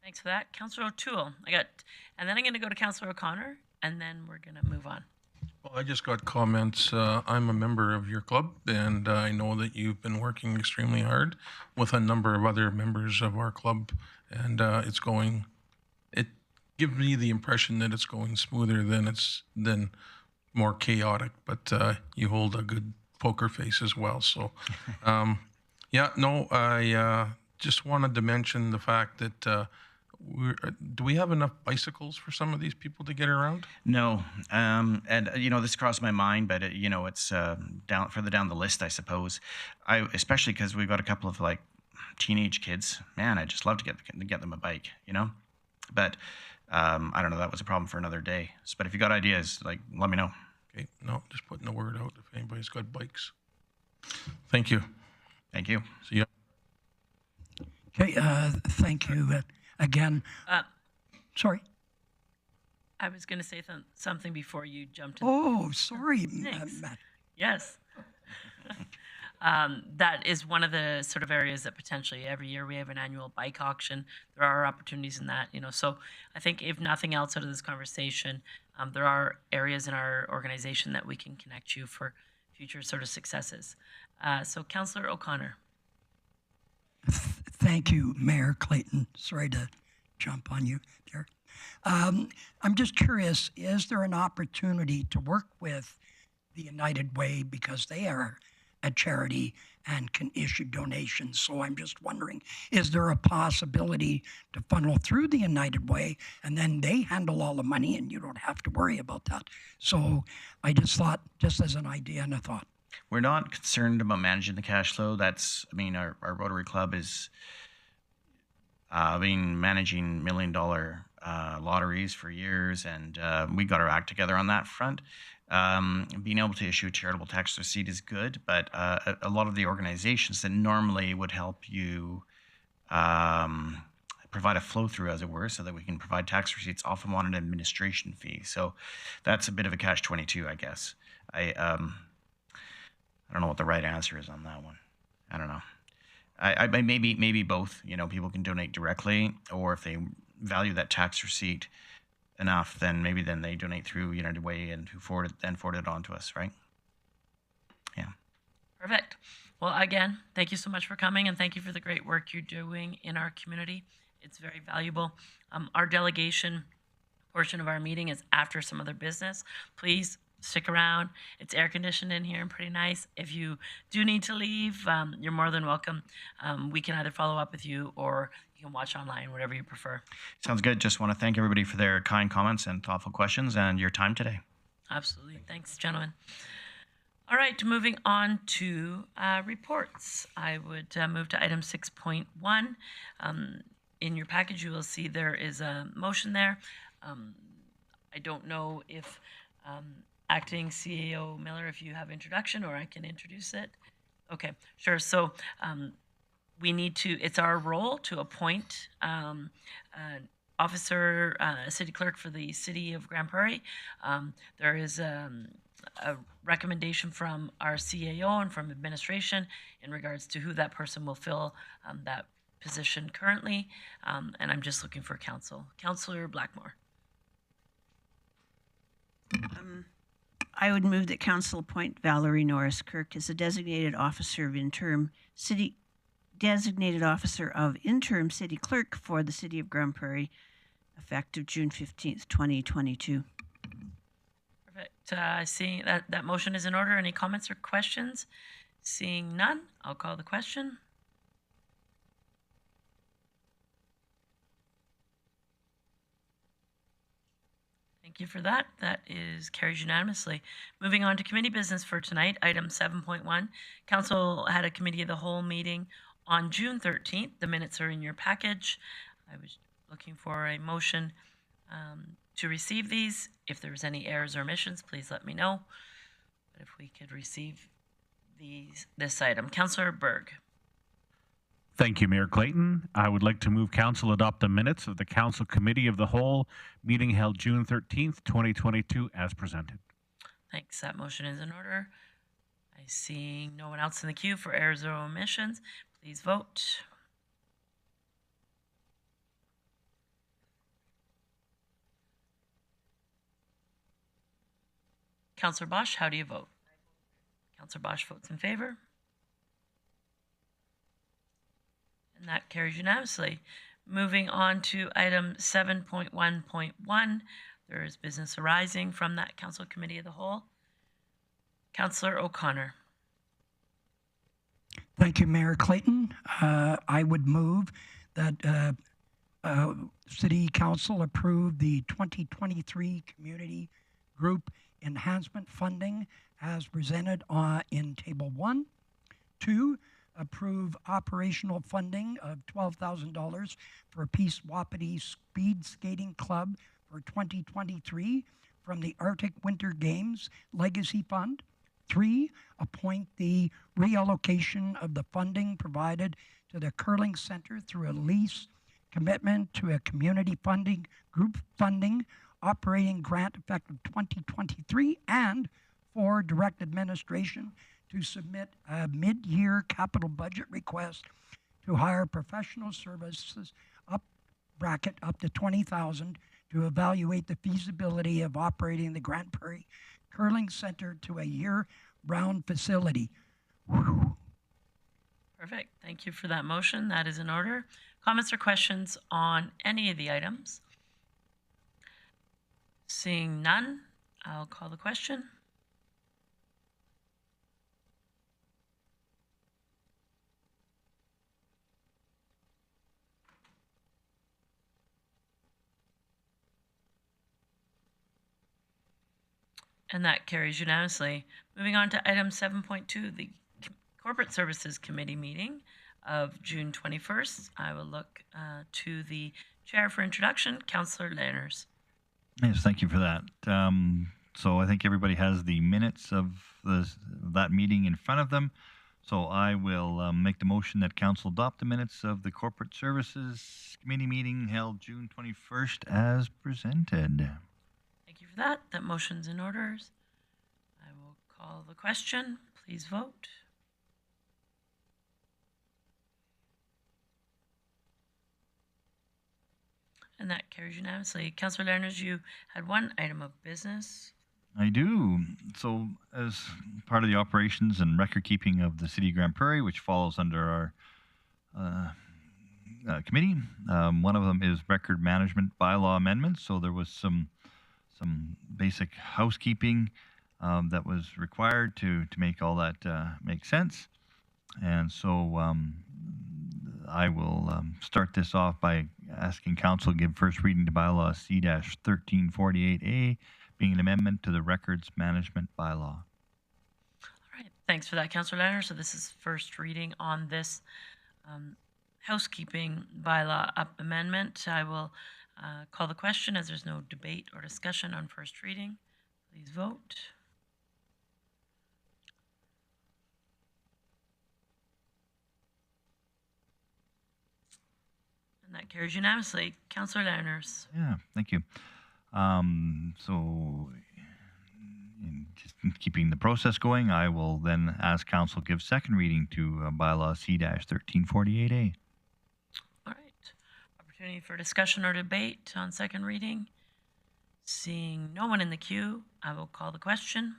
Thanks for that. Councillor O'Toole. And then I'm going to go to Councillor O'Connor, and then we're going to move on. Well, I just got comments. I'm a member of your club, and I know that you've been working extremely hard with a number of other members of our club, and it gives me the impression that it's going smoother than more chaotic, but you hold a good poker face as well. So, I just wanted to mention the fact that do we have enough bicycles for some of these people to get around? No, and this crossed my mind, but it's further down the list, I suppose. Especially because we've got a couple of teenage kids. Man, I just love to get them a bike, But I don't know. That was a problem for another day. But if you got ideas, let me know. Okay, no, just putting the word out if anybody's got bikes. Thank you. Thank you. See ya. Okay, thank you again. Sorry. I was going to say something before you jumped in. Oh, sorry, Thanks. Matt. Yes. That is one of the sort of areas that potentially every year we have an annual bike auction. There are opportunities in that, So I think if nothing else out of this conversation, there are areas in our organization that we can connect you for future sort of successes. So Councillor O'Connor. Thank you, Mayor Clayton. Sorry to jump on you there. I'm just curious, is there an opportunity to work with the United Way, because they are a charity and can issue donations? So I'm just wondering, is there a possibility to funnel through the United Way and then they handle all the money and you don't have to worry about that? So I just thought, just as an idea and a thought. We're not concerned about managing the cash flow. Our Rotary Club is managing $1 million lotteries for years, and we got our act together on that front. Being able to issue a charitable tax receipt is good, but a lot of the organizations that normally would help you provide a flow through, as it were, so that we can provide tax receipts, often want an administration fee. So that's a bit of a catch-22, I guess. I don't know what the right answer is on that one. I don't know. I maybe both. People can donate directly, or if they value that tax receipt enough, then they donate through United Way and forward it on to us, right? Yeah. Perfect. Well, again, thank you so much for coming, and thank you for the great work you're doing in our community. It's very valuable. Our delegation portion of our meeting is after some other business. Please stick around. It's air conditioned in here and pretty nice. If you do need to leave, you're more than welcome. We can either follow up with you or you can watch online, whatever you prefer. Sounds good. Just want to thank everybody for their kind comments and thoughtful questions and your time today. Absolutely. Thanks, gentlemen. All right, moving on to reports. I would move to item 6.1. In your package, you will see there is a motion there. I don't know if Acting CAO Miller, if you have introduction, or I can introduce it. Okay, sure. So we need to, it's our role to appoint an officer, city clerk for the city of Grande Prairie. There is a recommendation from our CAO and from administration in regards to who that person will fill that position currently. And I'm just looking for counsel. Councillor Blackmore. I would move that council appoint Valerie Norris Kirk as a designated officer of interim city clerk for the city of Grande Prairie, effective June 15th, 2022. Perfect. Seeing that motion is in order. Any comments or questions? Seeing none, I'll call the question. Thank you for that. That is carries unanimously. Moving on to committee business for tonight, item 7.1. Council had a committee of the whole meeting on June 13th. The minutes are in your package. I was looking for a motion to receive these. If there's any errors or omissions, please let me know. But if we could receive this item. Councillor Berg. Thank you, Mayor Clayton. I would like to move council adopt the minutes of the council committee of the whole meeting held June 13th, 2022 as presented. Thanks. That motion is in order. I see no one else in the queue for errors or omissions. Please vote. Councillor Bosch, how do you vote? Councillor Bosch votes in favor. And that carries unanimously. Moving on to item 7.1.1, there is business arising from that council committee of the whole. Councillor O'Connor. Thank you, Mayor Clayton. I would move that City Council approve the 2023 Community Group Enhancement Funding as presented in Table 1. 2, approve operational funding of $12,000 for Peace Wapiti Speed Skating Club for 2023 from the Arctic Winter Games Legacy Fund. 3, appoint the reallocation of the funding provided to the Curling Center through a lease commitment to a community funding group funding operating grant effective 2023, and 4, direct administration to submit a mid-year capital budget request to hire professional services up to $20,000 to evaluate the feasibility of operating the Grande Prairie Curling Center to a year-round facility. Whew. Perfect. Thank you for that motion. That is in order. Comments or questions on any of the items? Seeing none, I'll call the question. And that carries unanimously. Moving on to item 7.2, the Corporate Services Committee meeting of June 21st. I will look to the chair for introduction, Councillor Lanners. Yes, thank you for that. So I think everybody has the minutes of that meeting in front of them. So I will make the motion that council adopt the minutes of the Corporate Services Committee meeting held June 21st as presented. Thank you for that. That motion's in order. I will call the question. Please vote. And that carries unanimously. Councillor Lerners, you had one item of business. I do. So as part of the operations and record keeping of the City of Grande Prairie, which falls under our committee, one of them is record management bylaw amendments. So there was some basic housekeeping that was required to make all that make sense. And so I will start this off by asking council to give first reading to bylaw C-1348A, being an amendment to the records management bylaw. All right, thanks for that, Councillor Leonard. So this is first reading on this housekeeping bylaw amendment. I will call the question as there's no debate or discussion on first reading. Please vote. And that carries unanimously. Councillor Leonard. Yeah, thank you. So, just in keeping the process going, I will then ask council to give second reading to bylaw C-1348A. All right. Opportunity for discussion or debate on second reading. Seeing no one in the queue, I will call the question.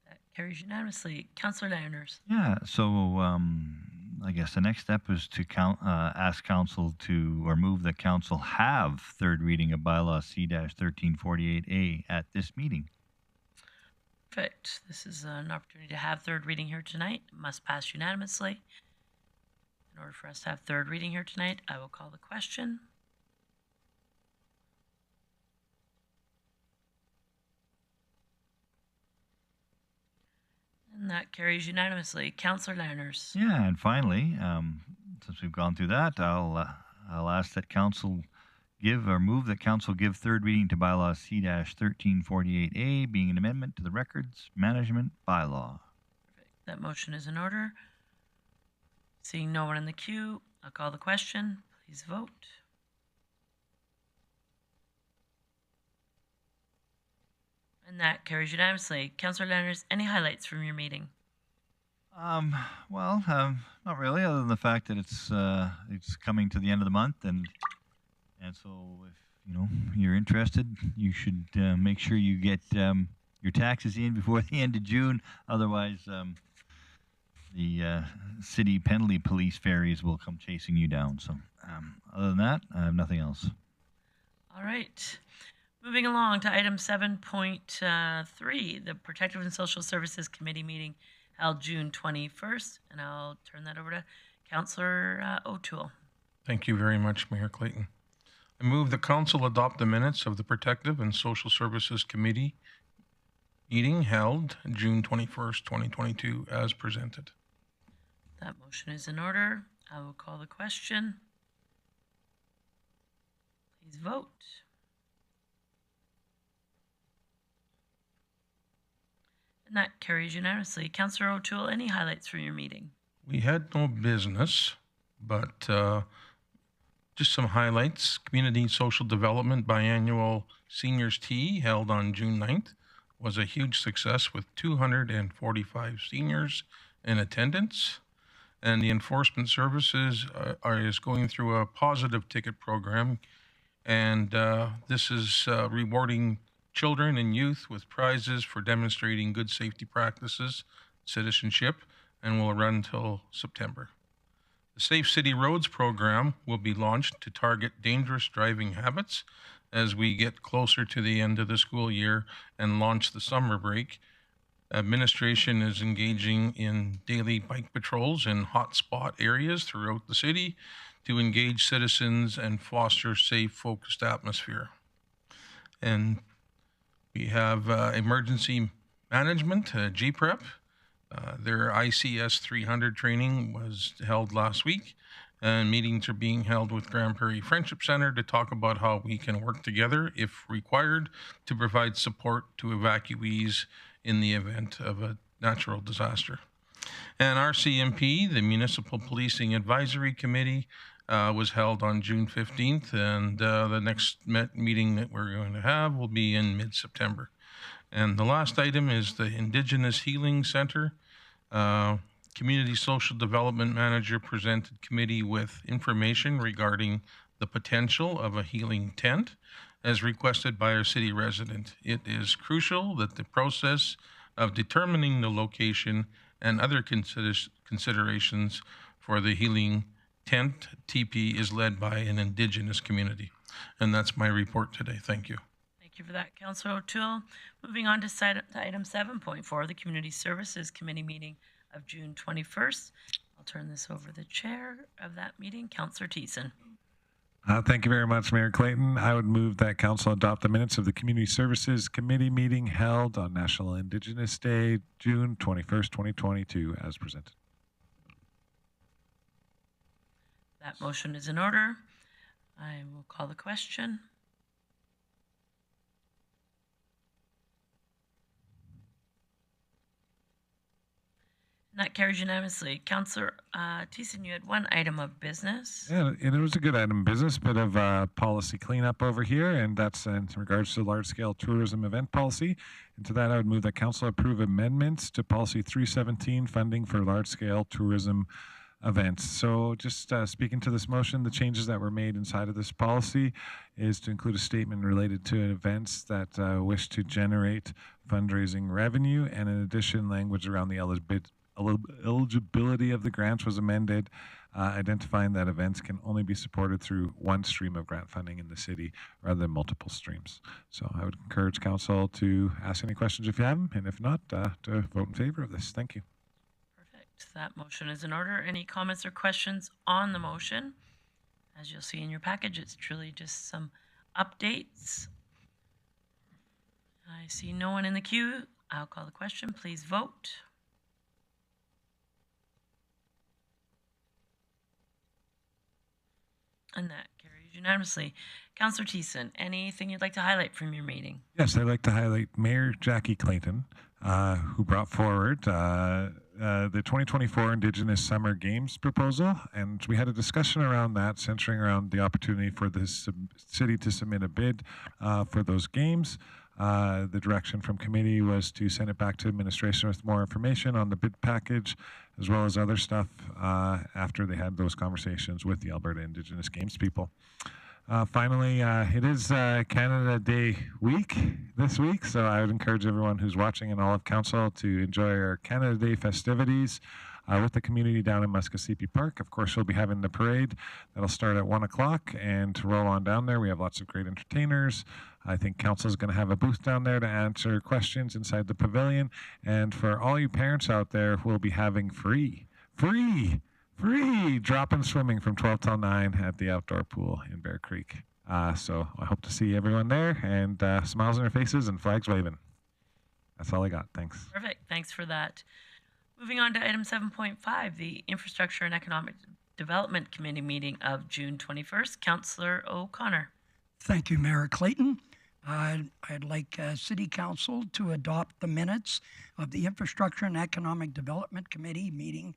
That carries unanimously. Councillor Leonard. Yeah, so I guess the next step is to ask council to, or move that council have third reading of bylaw C-1348A at this meeting. Perfect. This is an opportunity to have third reading here tonight. It must pass unanimously. In order for us to have third reading here tonight, I will call the question. And that carries unanimously. Councillor Leonard. Yeah, and finally, since we've gone through that, I'll ask that council give or move that council give third reading to bylaw C-1348A, being an amendment to the records management bylaw. Perfect. That motion is in order. Seeing no one in the queue, I'll call the question. Please vote. And that carries unanimously. Councillor Leonard, any highlights from your meeting? Well, not really, other than the fact that it's coming to the end of the month, and so if you're interested, you should make sure you get your taxes in before the end of June. Otherwise, the city penalty police ferries will come chasing you down. So, other than that, I have nothing else. All right. Moving along to item 7.3, the Protective and Social Services Committee meeting held June 21st, and I'll turn that over to Councillor O'Toole. Thank you very much, Mayor Clayton. I move the council adopt the minutes of the Protective and Social Services Committee meeting held June 21st, 2022, as presented. That motion is in order. I will call the question. Please vote. And that carries unanimously. Councillor O'Toole, any highlights from your meeting? We had no business, but just some highlights. Community Social Development Biannual Seniors Tea held on June 9th was a huge success with 245 seniors in attendance. And the Enforcement Services is going through a positive ticket program. And this is rewarding children and youth with prizes for demonstrating good safety practices, citizenship, and will run until September. The Safe City Roads program will be launched to target dangerous driving habits as we get closer to the end of the school year and launch the summer break. Administration is engaging in daily bike patrols in hotspot areas throughout the city to engage citizens and foster safe, focused atmosphere. And we have emergency management, GPREP. Their ICS 300 training was held last week, and meetings are being held with Grande Prairie Friendship Center to talk about how we can work together, if required, to provide support to evacuees in the event of a natural disaster. And RCMP, the Municipal Policing Advisory Committee, was held on June 15th, and the next meeting that we're going to have will be in mid-September. And the last item is the Indigenous Healing Center. Community Social Development Manager presented committee with information regarding the potential of a healing tent as requested by our city resident. It is crucial that the process of determining the location and other considerations for the healing tent, TP, is led by an Indigenous community. And that's my report today. Thank you. Thank you for that, Councillor O'Toole. Moving on to item 7.4, the Community Services Committee meeting of June 21st. I'll turn this over to the chair of that meeting, Councillor Thiessen. Thank you very much, Mayor Clayton. I would move that council adopt the minutes of the Community Services Committee meeting held on National Indigenous Day, June 21st, 2022, as presented. That motion is in order. I will call the question. And that carries unanimously. Councillor Thiessen, you had one item of business. Yeah, and it was a good item of business, bit of policy cleanup over here, and that's in regards to large-scale tourism event policy. And to that, I would move that council approve amendments to policy 317, funding for large-scale tourism events. So just speaking to this motion, the changes that were made inside of this policy is to include a statement related to events that wish to generate fundraising revenue, and in addition, language around the eligibility of the grants was amended, identifying that events can only be supported through one stream of grant funding in the city rather than multiple streams. So I would encourage council to ask any questions if you have them, and if not, to vote in favor of this. Thank you. Perfect. That motion is in order. Any comments or questions on the motion? As you'll see in your package, it's truly just some updates. I see no one in the queue. I'll call the question. Please vote. And that carries unanimously. Councillor Thiessen, anything you'd like to highlight from your meeting? Yes, I'd like to highlight Mayor Jackie Clayton, who brought forward the 2024 Indigenous Summer Games proposal, and we had a discussion around that, centering around the opportunity for the city to submit a bid for those games. The direction from committee was to send it back to administration with more information on the bid package, as well as other stuff after they had those conversations with the Alberta Indigenous Games people. Finally, it is Canada Day week this week, so I would encourage everyone who's watching and all of council to enjoy our Canada Day festivities with the community down in Muskosipi Park. Of course, we'll be having the parade that'll start at 1 o'clock, and to roll on down there, we have lots of great entertainers. I think council is going to have a booth down there to answer questions inside the pavilion, and for all you parents out there, we'll be having free drop-in swimming from 12 till 9 at the outdoor pool in Bear Creek. So I hope to see everyone there, and smiles on their faces and flags waving. That's all I got. Thanks. Perfect. Thanks for that. Moving on to item 7.5, the Infrastructure and Economic Development Committee meeting of June 21st. Councillor O'Connor. Thank you, Mayor Clayton. I'd like City Council to adopt the minutes of the Infrastructure and Economic Development Committee meeting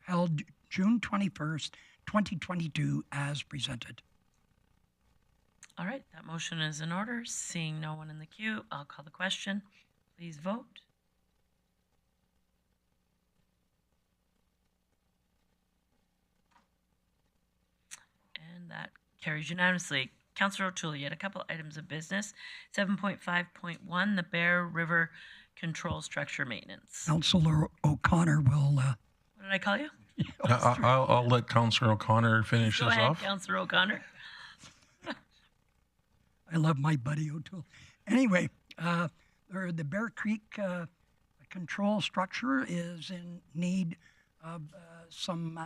held June 21st, 2022, as presented. All right, that motion is in order. Seeing no one in the queue, I'll call the question. Please vote. And that carries unanimously. Councillor O'Toole, you had a couple items of business. 7.5.1, the Bear River Control Structure Maintenance. Councillor O'Connor will... What did I call you? I'll let Councillor O'Connor finish Go this ahead, off. Councillor O'Connor. I love my buddy O'Toole. Anyway, the Bear Creek control structure is in need of some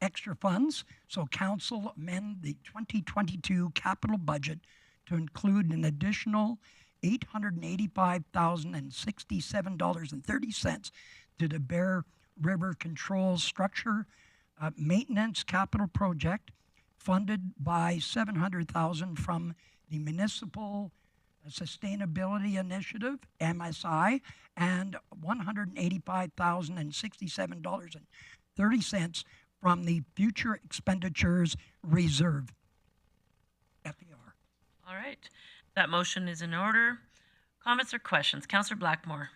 extra funds. So council amend the 2022 capital budget to include an additional $885,067.30 to the Bear River Control Structure Maintenance Capital Project, funded by $700,000 from the Municipal Sustainability Initiative, MSI, and $185,067.30 from the Future Expenditures Reserve, FER. All right, that motion is in order. Comments or questions? Councillor Blackmore.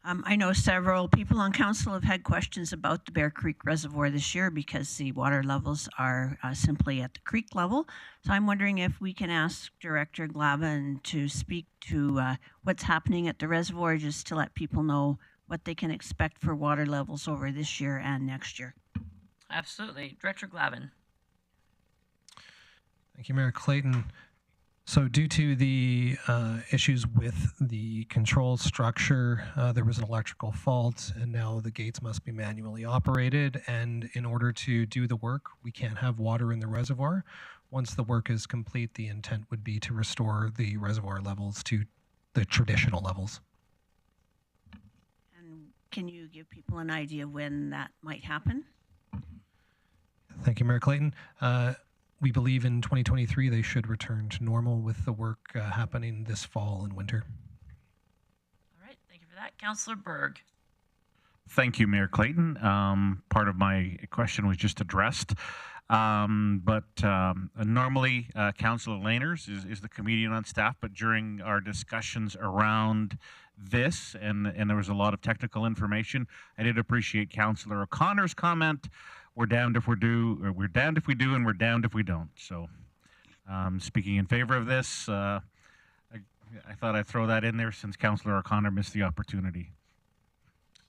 I know several people on council have had questions about the Bear Creek Reservoir this year because the water levels are simply at the creek level. So I'm wondering if we can ask Director Glavin to speak to what's happening at the reservoir, just to let people know what they can expect for water levels over this year and next year. Absolutely. Director Glavin. Thank you, Mayor Clayton. So due to the issues with the control structure, there was an electrical fault, and now the gates must be manually operated. And in order to do the work, we can't have water in the reservoir. Once the work is complete, the intent would be to restore the reservoir levels to the traditional levels. And can you give people an idea when that might happen? Thank you, Mayor Clayton. We believe in 2023 they should return to normal with the work happening this fall and winter. All right, thank you for that. Councillor Berg. Thank you, Mayor Clayton. Part of my question was just addressed. But normally, Councillor Laners is the comedian on staff, but during our discussions around this, and there was a lot of technical information, I did appreciate Councillor O'Connor's comment. We're damned if we do, or we're damned if we do, and we're damned if we don't. So, speaking in favor of this, I thought I'd throw that in there since Councillor O'Connor missed the opportunity.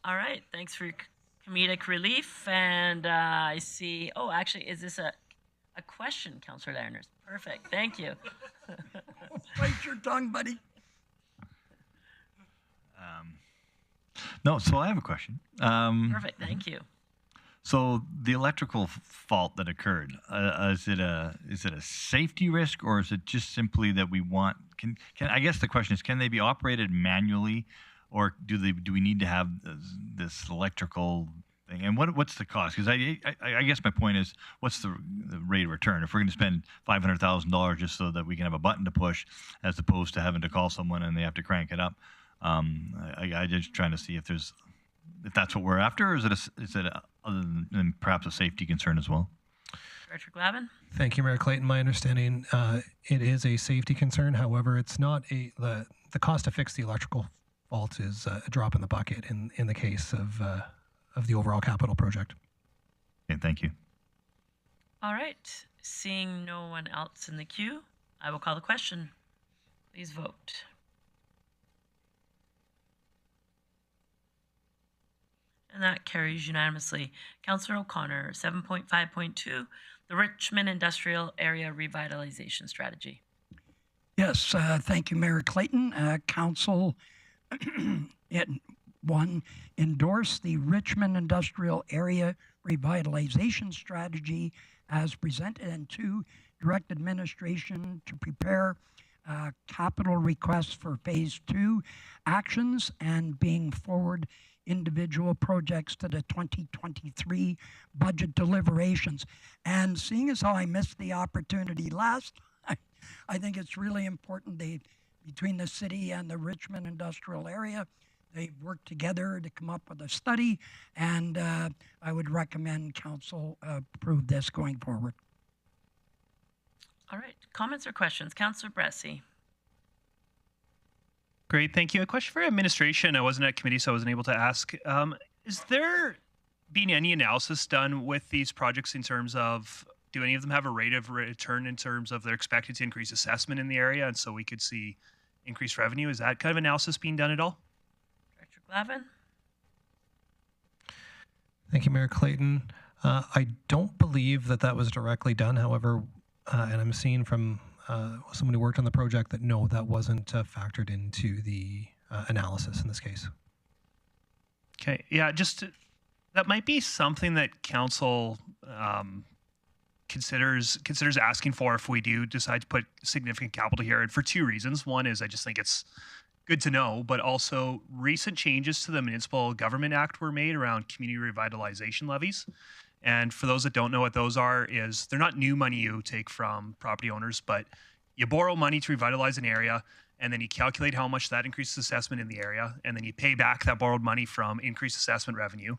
All right, thanks for your comedic relief. And I see, oh, actually, is this a question, Councillor Landers? Perfect, thank you. Bite your tongue, buddy. No, so I have a question. Perfect, thank you. So the electrical fault that occurred, is it a safety risk, or is it just simply that we want? Can I guess the question is, can they be operated manually, or do we need to have this electrical thing? And what's the cost? Because I guess my point is, what's the rate of return? If we're going to spend $500,000 just so that we can have a button to push, as opposed to having to call someone and they have to crank it up, I just trying to see if that's what we're after, or is it other than perhaps a safety concern as well? Director Glavin. Thank you, Mayor Clayton. My understanding, it is a safety concern. However, it's not the cost to fix the electrical fault is a drop in the bucket in the case of the overall capital project. Okay, thank you. All right, seeing no one else in the queue, I will call the question. Please vote. And that carries unanimously. Councillor O'Connor, 7.5.2, the Richmond Industrial Area Revitalization Strategy. Yes, thank you, Mayor Clayton. Council endorsed the Richmond Industrial Area Revitalization Strategy as presented, and 2, direct administration to prepare capital requests for Phase 2 actions and being forward individual projects to the 2023 budget deliberations. And seeing as how I missed the opportunity last time, I think it's really important between the city and the Richmond industrial area, they've worked together to come up with a study, and I would recommend council approve this going forward. All right, comments or questions? Councillor Bressie. Great, thank you. A question for administration. I wasn't at committee, so I wasn't able to ask. Is there been any analysis done with these projects in terms of, do any of them have a rate of return in terms of they're expected to increase assessment in the area, and so we could see increased revenue? Is that kind of analysis being done at all? Director Glavin. Thank you, Mayor Clayton. I don't believe that was directly done. However, and I'm seeing from someone who worked on the project that no, that wasn't factored into the analysis in this case. Okay, yeah, that might be something that council considers asking for if we do decide to put significant capital here, and for 2 reasons. One is I just think it's good to know, but also recent changes to the Municipal Government Act were made around community revitalization levies. And for those that don't know what those are, is they're not new money you take from property owners, but you borrow money to revitalize an area, and then you calculate how much that increases assessment in the area, and then you pay back that borrowed money from increased assessment revenue.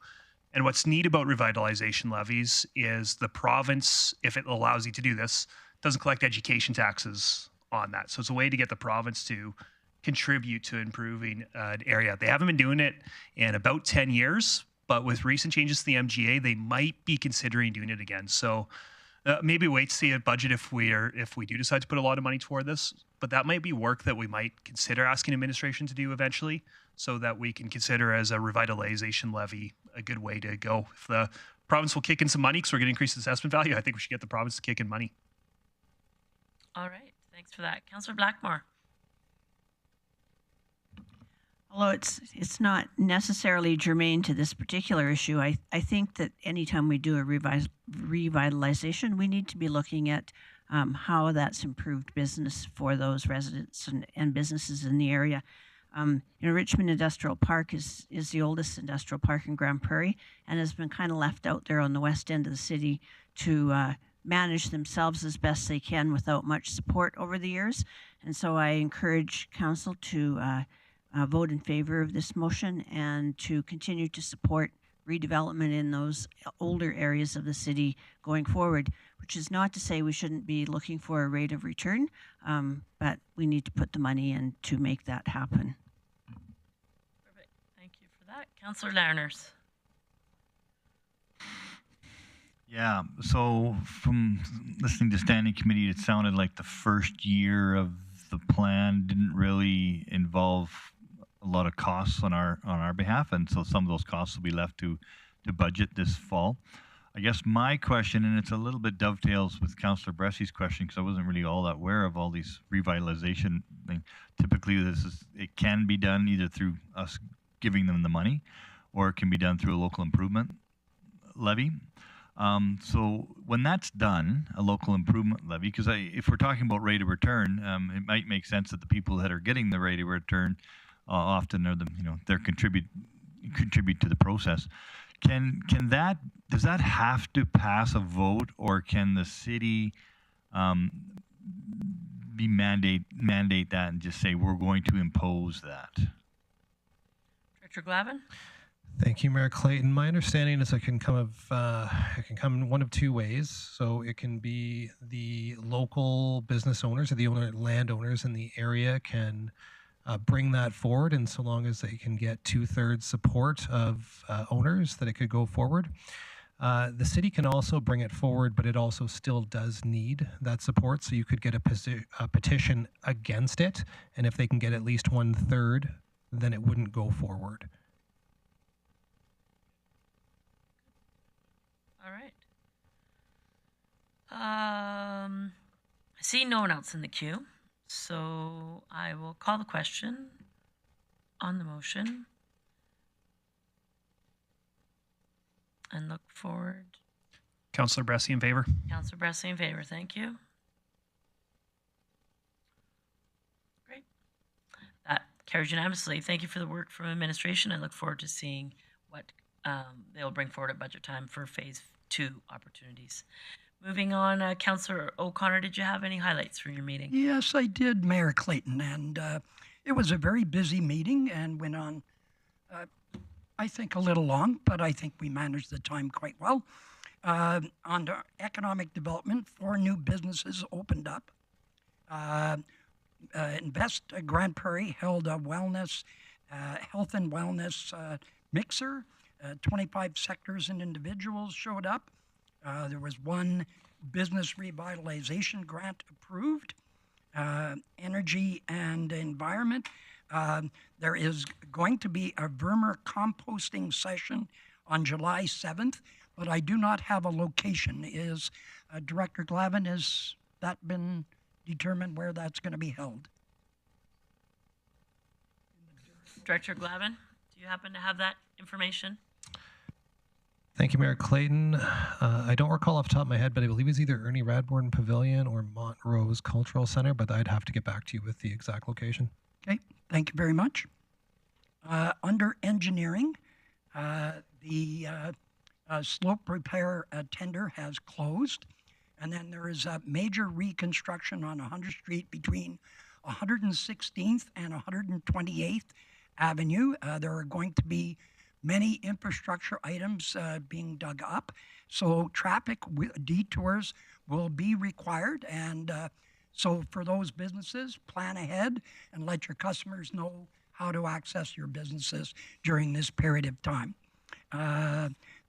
And what's neat about revitalization levies is the province, if it allows you to do this, doesn't collect education taxes on that. So it's a way to get the province to contribute to improving an area. They haven't been doing it in about 10 years, but with recent changes to the MGA, they might be considering doing it again. So maybe wait to see a budget if we do decide to put a lot of money toward this. But that might be work that we might consider asking administration to do eventually, so that we can consider as a revitalization levy a good way to go. If the province will kick in some money because we're going to increase the assessment value, I think we should get the province to kick in money. All right. Thanks for that. Councillor Blackmore. Although it's not necessarily germane to this particular issue, I think that anytime we do a revitalization, we need to be looking at how that's improved business for those residents and businesses in the area. Enrichment Industrial Park is the oldest industrial park in Grande Prairie and has been kind of left out there on the west end of the city to manage themselves as best they can without much support over the years. And so I encourage council to vote in favor of this motion and to continue to support redevelopment in those older areas of the city going forward, which is not to say we shouldn't be looking for a rate of return, but we need to put the money in to make that happen. Perfect. Thank you for that. Councillor Larners. Yeah, so from listening to Standing Committee, it sounded like the first year of the plan didn't really involve a lot of costs on our behalf, and so some of those costs will be left to budget this fall. I guess my question, and it's a little bit dovetails with Councillor Bressy's question because I wasn't really all that aware of all these revitalization things. Typically, it can be done either through us giving them the money, or it can be done through a local improvement levy. So when that's done, a local improvement levy, because if we're talking about rate of return, it might make sense that the people that are getting the rate of return often are they're contribute to the process. Does that have to pass a vote, or can the city mandate that and just say we're going to impose that? Director Glavin. Thank you, Mayor Clayton. My understanding is it can come in one of two ways. So it can be the local business owners or the landowners in the area can bring that forward, and so long as they can get 2/3 support of owners, that it could go forward. The city can also bring it forward, but it also still does need that support. So you could get a petition against it, and if they can get at least 1/3, then it wouldn't go forward. All right. I see no one else in the queue, so I will call the question on the motion and look forward. Councillor Bressy in favor. Councillor Bressy in favor. Thank you. Great. That carries unanimously. Thank you for the work from administration. I look forward to seeing what they'll bring forward at budget time for phase 2 opportunities. Moving on, Councillor O'Connor, did you have any highlights from your meeting? Yes, I did, Mayor Clayton, and it was a very busy meeting and went on, I think, a little long, but I think we managed the time quite well. On economic development, 4 new businesses opened up. Invest Grande Prairie held a wellness, health and wellness mixer. 25 sectors and individuals showed up. There was 1 business revitalization grant approved. Energy and environment. There is going to be a Vermeer composting session on July 7th, but I do not have a location. Is Director Glavin, has that been determined where that's going to be held? Director Glavin, do you happen to have that information? Thank you, Mayor Clayton. I don't recall off the top of my head, but I believe it's either Ernie Radbourne Pavilion or Montrose Cultural Center, but I'd have to get back to you with the exact location. Okay, thank you very much. Under engineering, the slope repair tender has closed, and then there is a major reconstruction on 100th Street between 116th and 128th Avenue. There are going to be many infrastructure items being dug up, so traffic detours will be required, and so for those businesses, plan ahead and let your customers know how to access your businesses during this period of time.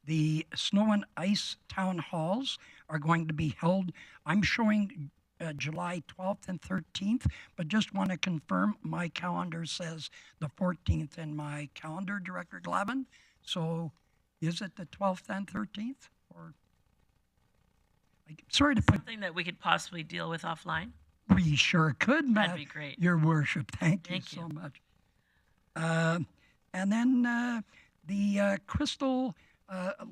The snow and ice town halls are going to be held. I'm showing July 12th and 13th, but just want to confirm my calendar says the 14th in my calendar, Director Glavin. So is it the 12th and 13th? Or sorry to put something that we could possibly deal with offline? We sure could, That'd be great. Your Worship. Thank you Thank so much. And then the Crystal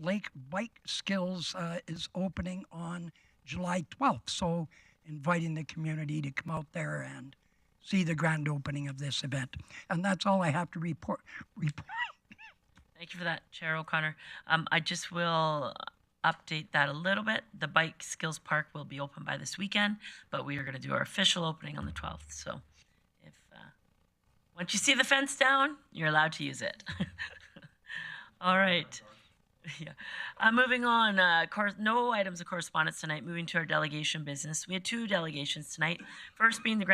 Lake Bike Skills is opening on July 12th. So inviting the community to come out there and see the grand opening of this event. And that's all I have to report. Thank you for that, Chair O'Connor. I just will update that a little bit. The Bike Skills Park will be open by this weekend, but we are going to do our official opening on the 12th. So if once you see the fence down, you're allowed to use it. All right. Yeah. Moving on, no items of correspondence tonight. Moving to our delegation business. We had 2 delegations tonight. First being the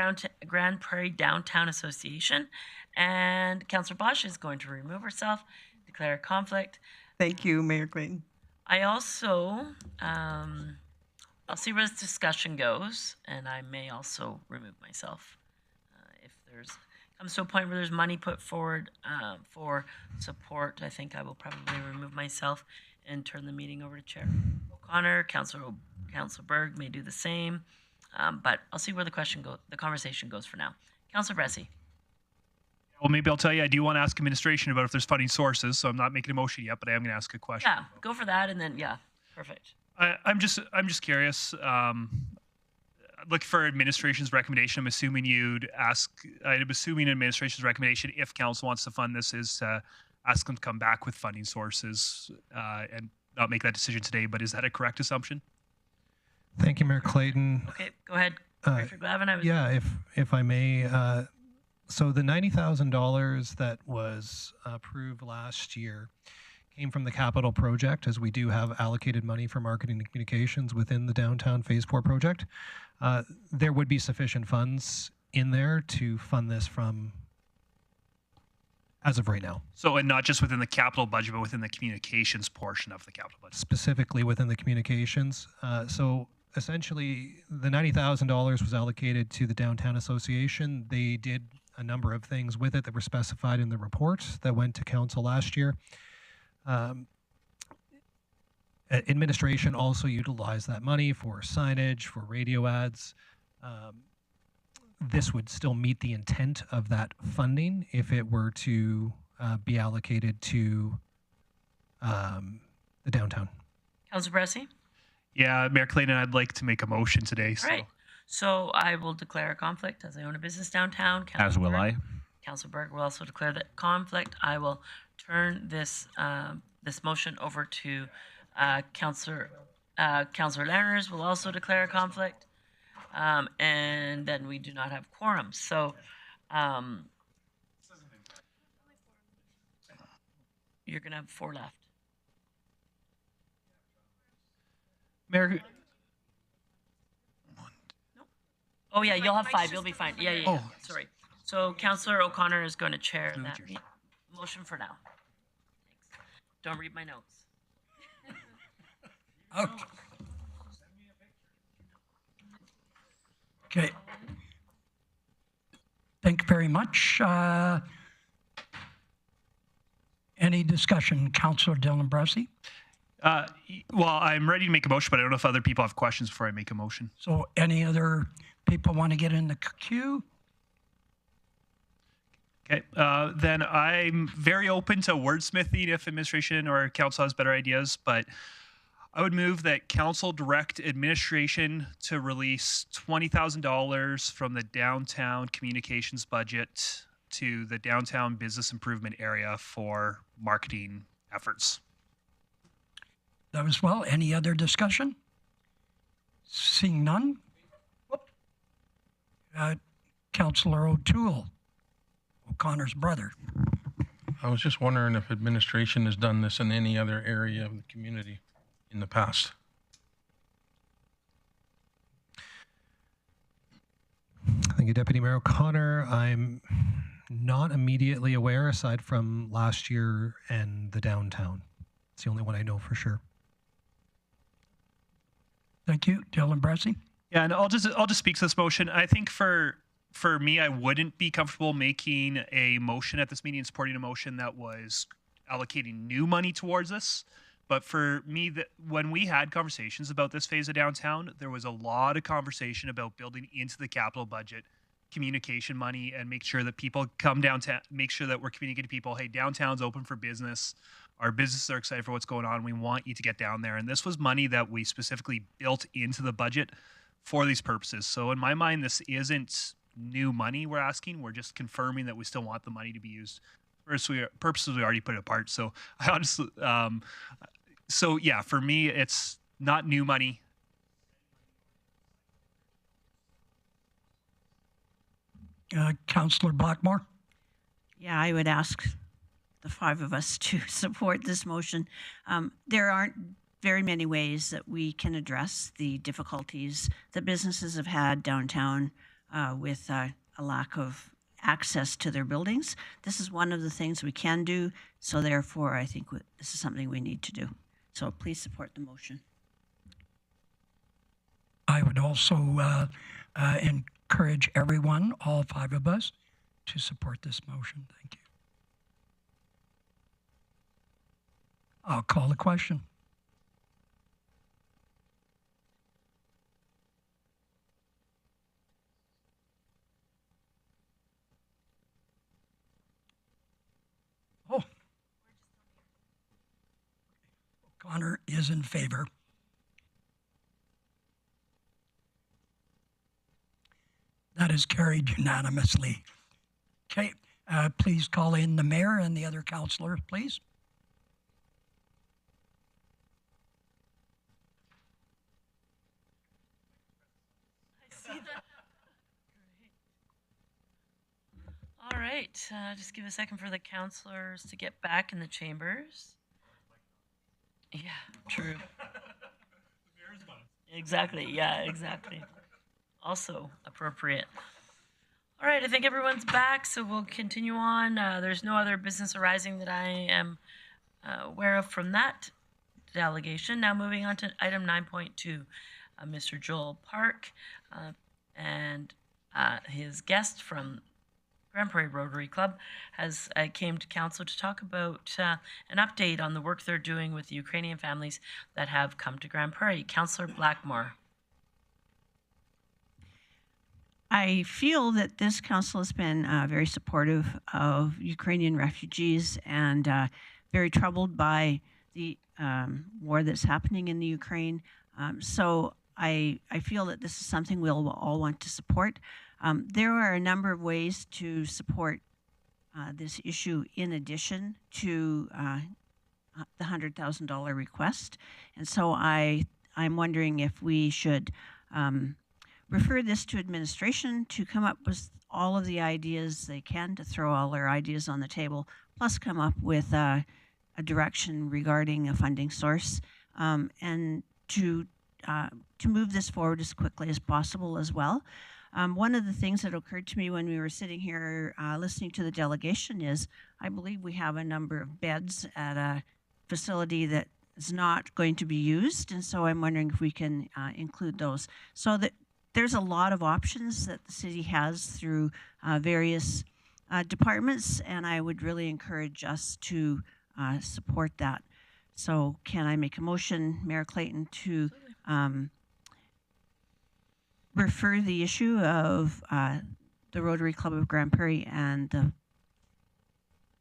Grande Prairie Downtown Association. And Councillor Bosch is going to remove herself, declare a conflict. Thank you, Mayor Clayton. I also, I'll see where this discussion goes, and I may also remove myself. If there's comes to a point where there's money put forward for support, I think I will probably remove myself and turn the meeting over to Chair O'Connor. Councillor Berg may do the same, but I'll see where the conversation goes for now. Councillor Bressie. Well, maybe I'll tell you, I do want to ask administration about if there's funding sources, so I'm not making a motion yet, but I am going to ask a question. Yeah, go for that, and then, yeah, perfect. I'm just curious. Look for administration's recommendation. I'm assuming administration's recommendation, if council wants to fund this, is ask them to come back with funding sources and not make that decision today. But is that a correct assumption? Thank you, Mayor Clayton. Okay, go ahead, Director Glavin. Yeah, if I may. So the $90,000 that was approved last year came from the capital project, as we do have allocated money for marketing and communications within the downtown Phase 4 project. There would be sufficient funds in there to fund this from as of right now. So, and not just within the capital budget, but within the communications portion of the capital budget. Specifically within the communications. So essentially, the $90,000 was allocated to the Downtown Association. They did a number of things with it that were specified in the report that went to council last year. Administration also utilized that money for signage, for radio ads. This would still meet the intent of that funding if it were to be allocated to the downtown. Councillor Bressie? Yeah, Mayor Clayton, I'd like to make a motion today. So. All right. So I will declare a conflict as I own a business downtown. As will I. Councillor Berg will also declare that conflict. I will turn this this motion over to Councillor Lanners will also declare a conflict. And then we do not have quorum. So you're going to have 4 left. Mayor. Oh, yeah, you'll have 5. You'll be fine. Yeah. Oh. Sorry. So Councillor O'Connor is going to chair that motion for now. Thanks. Don't read my notes. Okay. Thank you very much. Any discussion, Councillor Dylan Bressie? Well, I'm ready to make a motion, but I don't know if other people have questions before I make a motion. So any other people want to get in the queue? Okay, then I'm very open to wordsmithing if administration or council has better ideas, but I would move that council direct administration to release $20,000 from the downtown communications budget to the downtown business improvement area for marketing efforts. That was well. Any other discussion? Seeing none. Councillor O'Toole, O'Connor's brother. I was just wondering if administration has done this in any other area of the community in the past. Thank you, Deputy Mayor O'Connor. I'm not immediately aware, aside from last year and the downtown. It's the only one I know for sure. Thank you, Dylan Bressie. Yeah, and I'll just speak to this motion. I think for me, I wouldn't be comfortable making a motion at this meeting, supporting a motion that was allocating new money towards this. But for me, when we had conversations about this phase of downtown, there was a lot of conversation about building into the capital budget communication money and make sure that people come downtown, make sure that we're communicating to people, hey, downtown's open for business. Our businesses are excited for what's going on. We want you to get down there. And this was money that we specifically built into the budget for these purposes. So in my mind, this isn't new money we're asking. We're just confirming that we still want the money to be used for purposes we already put apart. So I honestly, so yeah, for me, it's not new money. Councillor Blackmore? Yeah, I would ask the five of us to support this motion. There aren't very many ways that we can address the difficulties that businesses have had downtown with a lack of access to their buildings. This is one of the things we can do, so therefore I think this is something we need to do. So please support the motion. I would also encourage everyone, all five of us, to support this motion. Thank you. I'll call the question. Oh. Connor is in favor. That is carried unanimously. Okay, please call in the mayor and the other councillor, please. I see that. All right, just give a second for the councillors to get back in the chambers. Yeah, true. Exactly, yeah, exactly. Also appropriate. All right, I think everyone's back, so we'll continue on. There's no other business arising that I am aware of from that delegation. Now moving on to item 9.2, Mr. Joel Park and his guest from Grande Prairie Rotary Club has came to council to talk about an update on the work they're doing with the Ukrainian families that have come to Grande Prairie. Councillor Blackmore. I feel that this council has been very supportive of Ukrainian refugees and very troubled by the war that's happening in the Ukraine. So I feel that this is something we'll all want to support. There are a number of ways to support this issue in addition to the $100,000 request. And so I'm wondering if we should refer this to administration to come up with all of the ideas they can, to throw all their ideas on the table, plus come up with a direction regarding a funding source, and to move this forward as quickly as possible as well. One of the things that occurred to me when we were sitting here listening to the delegation is I believe we have a number of beds at a facility that is not going to be used, and so I'm wondering if we can include those. So that there's a lot of options that the city has through various departments, and I would really encourage us to support that. So can I make a motion, Mayor Clayton, to refer the issue of the Rotary Club of Grande Prairie and the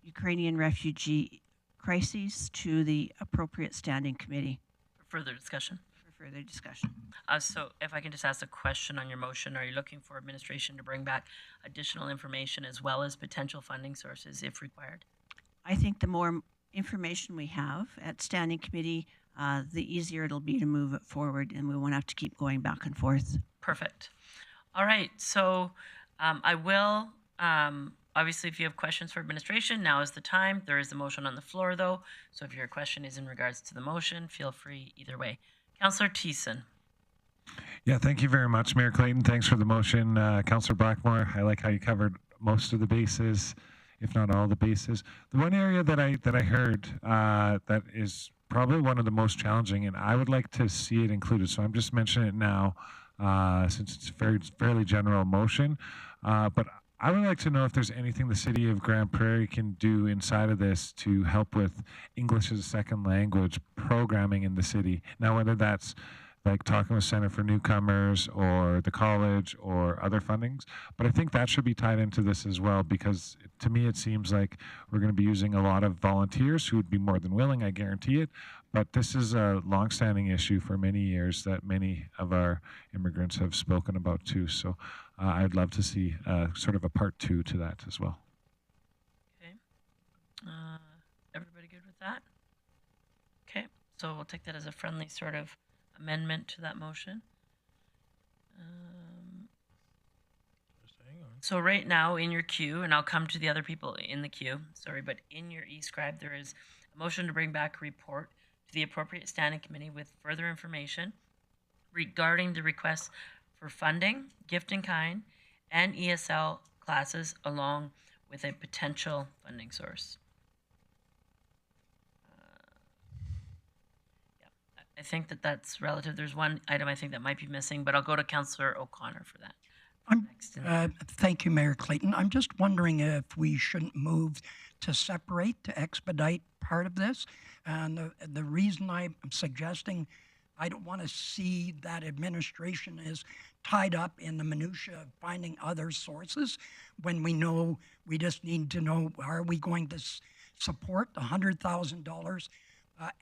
Ukrainian refugee crises to the appropriate standing committee? For further discussion. For further discussion. So if I can just ask a question on your motion, are you looking for administration to bring back additional information as well as potential funding sources if required? I think the more information we have at standing committee, the easier it'll be to move it forward, and we won't have to keep going back and forth. Perfect. All right, so I will, obviously if you have questions for administration, now is the time. There is a motion on the floor though, so if your question is in regards to the motion, feel free either way. Councillor Thiessen. Yeah, thank you very much, Mayor Clayton. Thanks for the motion. Councillor Blackmore, I like how you covered most of the bases, if not all the bases. The one area that I heard that is probably one of the most challenging, and I would like to see it included, so I'm just mentioning it now since it's a fairly general motion, but I would like to know if there's anything the city of Grande Prairie can do inside of this to help with English as a second language programming in the city. Now, whether that's like talking with Center for Newcomers or the college or other fundings, but I think that should be tied into this as well, because to me it seems like we're going to be using a lot of volunteers who would be more than willing, I guarantee it, but this is a longstanding issue for many years that many of our immigrants have spoken about too. So I'd love to see sort of a part 2 to that as well. Okay. Everybody good with that? Okay, so we'll take that as a friendly sort of amendment to that motion. Just hang on. So right now in your queue, and I'll come to the other people in the queue, sorry, but in your e-scribe there is a motion to bring back a report to the appropriate standing committee with further information regarding the request for funding, gift in kind, and ESL classes along with a potential funding source. I think that that's relative. There's one item I think that might be missing, but I'll go to Councillor O'Connor for that. Thank you, Mayor Clayton. I'm just wondering if we shouldn't move to separate, to expedite part of this. And the reason I'm suggesting I don't want to see that administration is tied up in the minutia of finding other sources when we know we just need to know, are we going to support the $100,000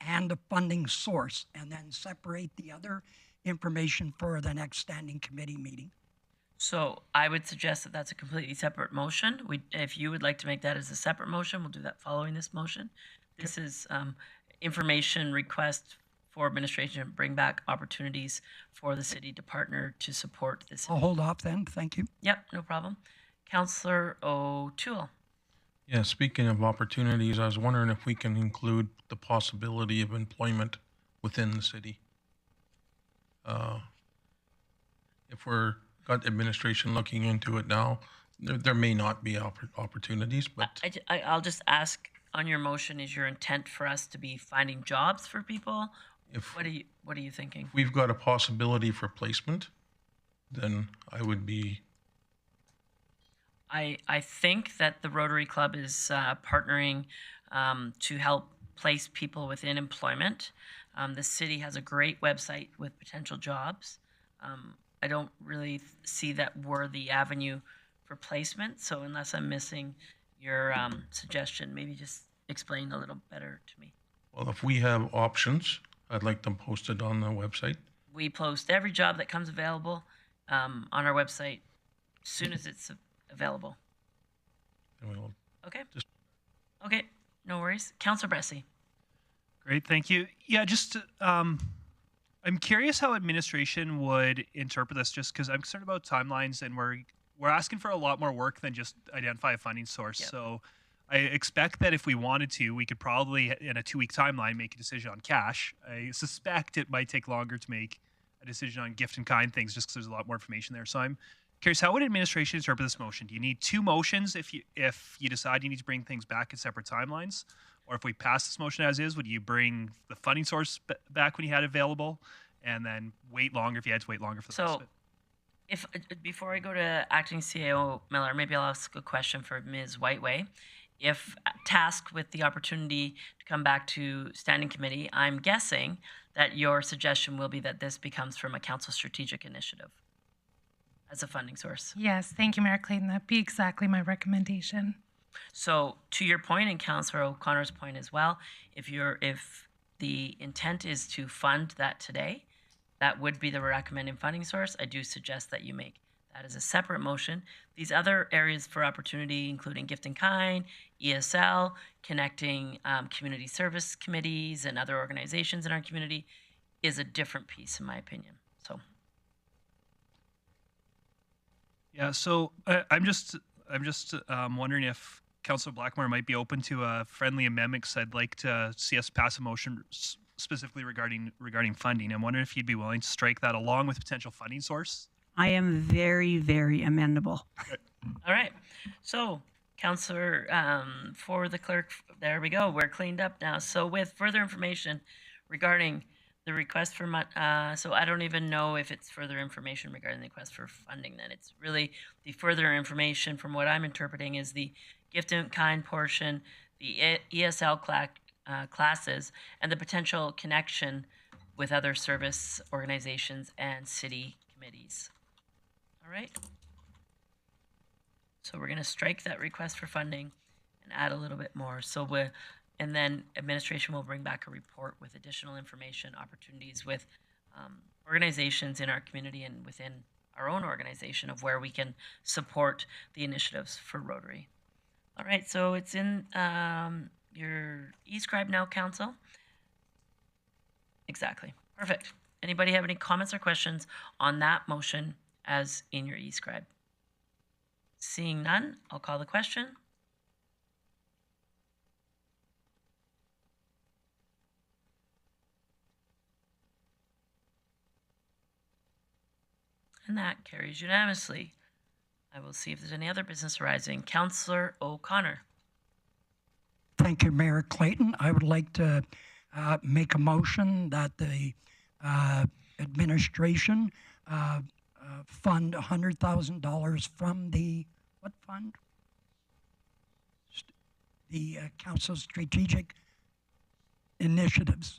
and the funding source, and then separate the other information for the next standing committee meeting? So I would suggest that that's a completely separate motion. If you would like to make that as a separate motion, we'll do that following this motion. This is information request for administration to bring back opportunities for the city to partner to support this. I'll hold off then. Thank you. Yep, no problem. Councillor O'Toole. Yeah, speaking of opportunities, I was wondering if we can include the possibility of employment within the city. If we're got administration looking into it now, there may not be opportunities, but I'll just ask on your motion, is your intent for us to be finding jobs for people? What are you thinking? if we've got a possibility for placement, then I would be. I think that the Rotary Club is partnering to help place people within employment. The city has a great website with potential jobs. I don't really see that we're the avenue for placement. So unless I'm missing your suggestion, maybe just explain a little better to me. Well, if we have options, I'd like them posted on the website. We post every job that comes available on our website as soon as it's available. And we'll Okay. Okay, no worries. Councillor Bressie. Great, thank you. Yeah, just I'm curious how administration would interpret this, just because I'm concerned about timelines, and we're asking for a lot more work than just identify a funding source. Yep. So I expect that if we wanted to, we could probably, in a 2-week timeline, make a decision on cash. I suspect it might take longer to make a decision on gift and kind things, just because there's a lot more information there. So I'm curious, how would administration interpret this motion? Do you need 2 motions if you decide you need to bring things back in separate timelines? Or if we pass this motion as is, would you bring the funding source back when you had it available, and then wait longer if you had to wait longer for the rest of it? Before I go to Acting CAO Miller, maybe I'll ask a question for Ms. Whiteway. If tasked with the opportunity to come back to standing committee, I'm guessing that your suggestion will be that this becomes from a council strategic initiative as a funding source. Yes, thank you, Mayor Clayton. That'd be exactly my recommendation. So to your point, and Councillor O'Connor's point as well, if the intent is to fund that today, that would be the recommended funding source. I do suggest that you make that as a separate motion. These other areas for opportunity, including gift in kind, ESL, connecting community service committees and other organizations in our community, is a different piece, in my opinion. So. Yeah, so I'm just wondering if Councillor Blackmore might be open to a friendly amendment, because I'd like to see us pass a motion specifically regarding funding. I'm wondering if you'd be willing to strike that along with potential funding source. I am very, very amendable. All right. So, Councillor, for the clerk, there we go. We're cleaned up now. So with further information regarding The request for so I don't even know if it's further information regarding the request for funding. Then it's really the further information from what I'm interpreting is the gift in kind portion, the ESL classes, and the potential connection with other service organizations and city committees. All right. So we're going to strike that request for funding and add a little bit more. And then administration will bring back a report with additional information, opportunities with organizations in our community and within our own organization of where we can support the initiatives for Rotary. All right, so it's in your eScribe now, Council. Exactly, perfect. Anybody have any comments or questions on that motion as in your eScribe? Seeing none, I'll call the question. And that carries unanimously. I will see if there's any other business arising. Councillor O'Connor. Thank you, Mayor Clayton. I would like to make a motion that the administration fund $100,000 from the, what fund? The Council Strategic Initiatives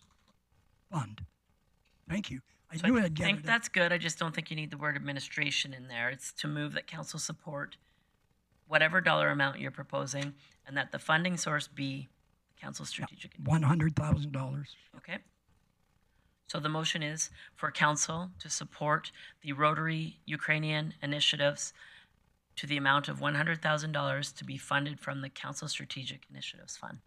Fund. Thank you. I knew I'd get it. I think that's good. I just don't think you need the word administration in there. It's to move that council support whatever dollar amount you're proposing and that the funding source be the council strategic. $100,000. Okay. So the motion is for council to support the Rotary Ukrainian initiatives to the amount of $100,000 to be funded from the Council Strategic Initiatives Fund.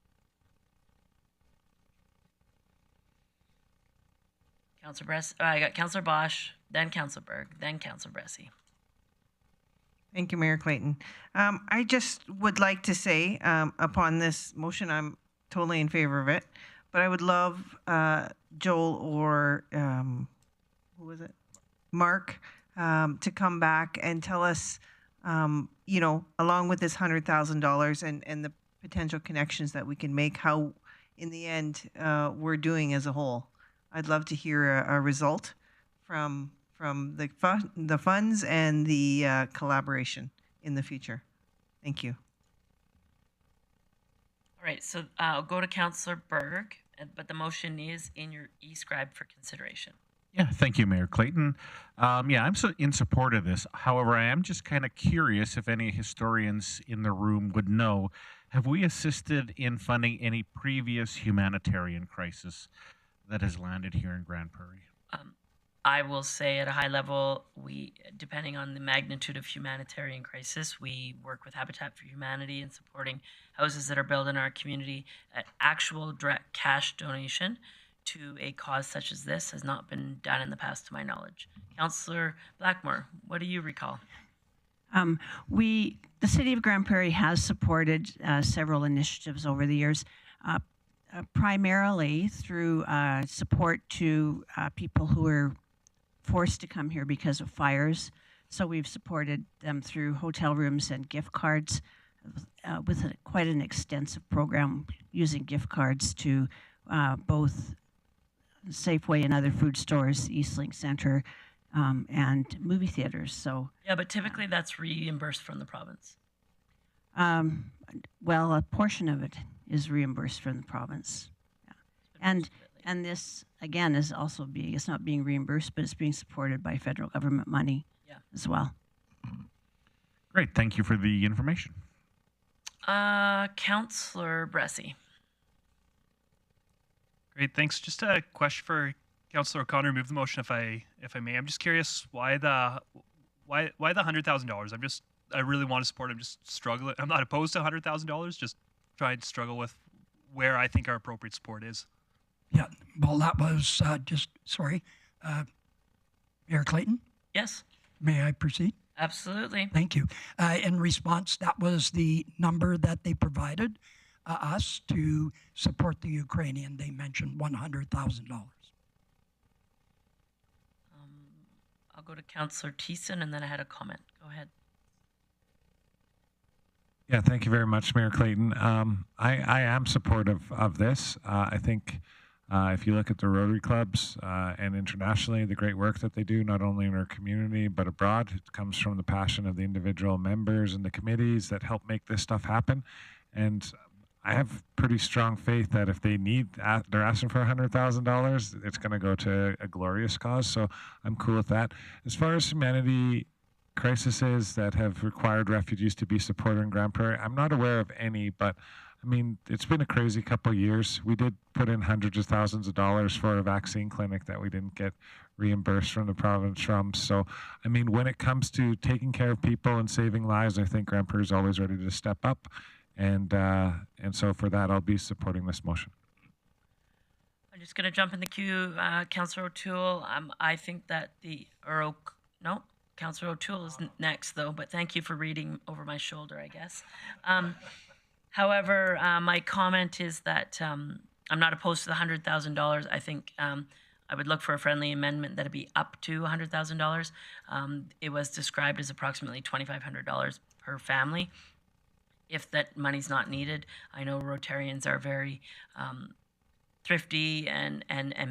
Councillor I got Councillor Bosch, then Councillor Berg, then Councillor Bressie. Thank you, Mayor Clayton. I just would like to say, upon this motion, I'm totally in favor of it, but I would love Joel or who was it, Mark, to come back and tell us, you know, along with this $100,000 and the potential connections that we can make, how in the end we're doing as a whole. I'd love to hear a result from the funds and the collaboration in the future. Thank you. All right, so I'll go to Councillor Berg, but the motion is in your eScribe for consideration. Yeah, thank you, Mayor Clayton. Yeah, I'm in support of this. However, I am just kind of curious if any historians in the room would know, have we assisted in funding any previous humanitarian crisis that has landed here in Grande Prairie? I will say at a high level, depending on the magnitude of humanitarian crisis, we work with Habitat for Humanity in supporting houses that are built in our community. Actual direct cash donation to a cause such as this has not been done in the past, to my knowledge. Councillor Blackmore, what do you recall? The City of Grande Prairie has supported several initiatives over the years. Primarily through support to people who are forced to come here because of fires. So we've supported them through hotel rooms and gift cards with quite an extensive program using gift cards to both Safeway and other food stores, Eastlink Center, and movie theaters. So yeah, but typically that's reimbursed from the province. Well, a portion of it is reimbursed from the province. Yeah. And this, again, is also it's not being reimbursed, but it's being supported by federal government money as well. Great, thank you for the information. Councillor Bressie. Great, thanks. Just a question for Councillor O'Connor. Move the motion if I may. I'm just curious why the $100,000. I really want to support. I'm just struggling. I'm not opposed to $100,000. Just trying to struggle with where I think our appropriate support is. Yeah, well, that was Mayor Clayton? Yes. May I proceed? Absolutely. Thank you. In response, that was the number that they provided us to support the Ukrainian. They mentioned $100,000. I'll go to Councillor Thiessen, and then I had a comment. Go ahead. Yeah, thank you very much, Mayor Clayton. I am supportive of this. I think If you look at the Rotary clubs and internationally, the great work that they do, not only in our community but abroad, it comes from the passion of the individual members and the committees that help make this stuff happen. And I have pretty strong faith that if they they're asking for $100,000, it's going to go to a glorious cause. So I'm cool with that. As far as humanity crises that have required refugees to be supported in Grande Prairie, I'm not aware of any, but I mean, it's been a crazy couple of years. We did put in hundreds of thousands of dollars for a vaccine clinic that we didn't get reimbursed from the province from. So, I mean, when it comes to taking care of people and saving lives, I think Grande Prairie is always ready to step up. And so for that, I'll be supporting this motion. I'm just going to jump in the queue. Councillor O'Toole, I think that Councillor O'Toole is next, though, but thank you for reading over my shoulder, I guess. However, my comment is that I'm not opposed to the $100,000. I think I would look for a friendly amendment that would be up to $100,000. It was described as approximately $2,500 per family. If that money's not needed, I know Rotarians are very thrifty and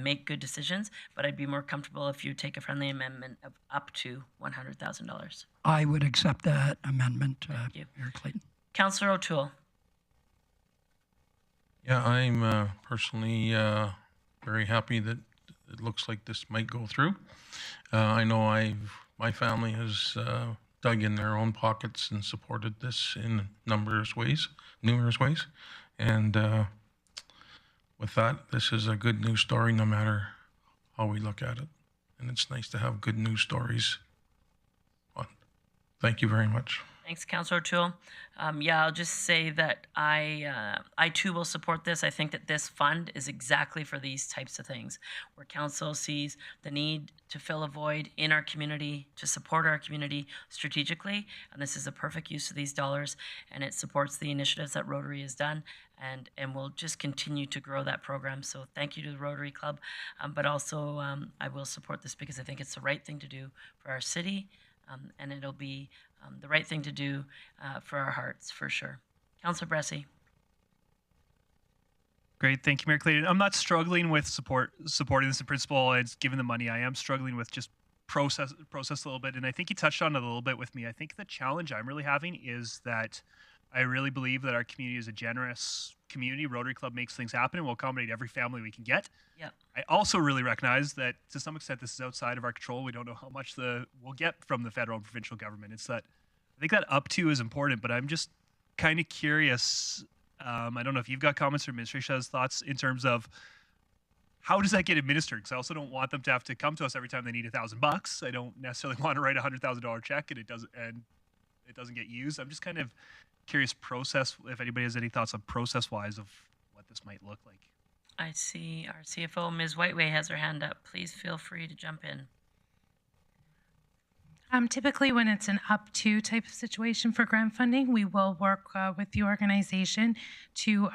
make good decisions, but I'd be more comfortable if you take a friendly amendment of up to $100,000. I would accept that amendment, Thank you. Mayor Clayton. Councillor O'Toole. Yeah, I'm personally very happy that it looks like this might go through. I know my family has dug in their own pockets and supported this in numerous ways. And with that, this is a good news story no matter how we look at it. And it's nice to have good news stories. Thank you very much. Thanks, Councillor O'Toole. I'll just say that I too will support this. I think that this fund is exactly for these types of things, where council sees the need to fill a void in our community, to support our community strategically, and this is a perfect use of these dollars, and it supports the initiatives that Rotary has done, and will just continue to grow that program. So thank you to the Rotary Club, but also I will support this because I think it's the right thing to do for our city, and it'll be the right thing to do for our hearts, for sure. Councillor Bressie. Great, thank you, Mayor Clayton. I'm not struggling with supporting this in principle and giving the money. I am struggling with just process a little bit, and I think you touched on it a little bit with me. I think the challenge I'm really having is that I really believe that our community is a generous community. Rotary Club makes things happen and will accommodate every family we can get. Yeah. I also really recognize that to some extent this is outside of our control. We don't know how much we'll get from the federal and provincial government. It's that I think that up to is important, but I'm just kind of curious. I don't know if you've got comments or administration has thoughts in terms of how does that get administered? Because I also don't want them to have to come to us every time they need $1,000. I don't necessarily want to write a $100,000 check and it doesn't get used. I'm just kind of curious if anybody has any thoughts on process-wise of what this might look like. I see our CFO, Ms. Whiteway, has her hand up. Please feel free to jump in. Typically, when it's an up to type of situation for grant funding, we will work with the organization to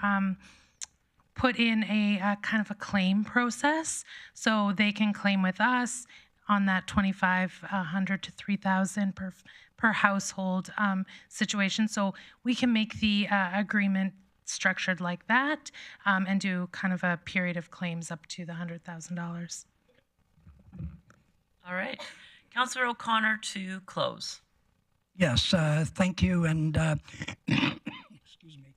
put in a kind of a claim process, so they can claim with us on that $2,500 to $3,000 per household situation. So we can make the agreement structured like that and do kind of a period of claims up to the $100,000. All right. Councillor O'Connor to close. Yes, thank you. And excuse me.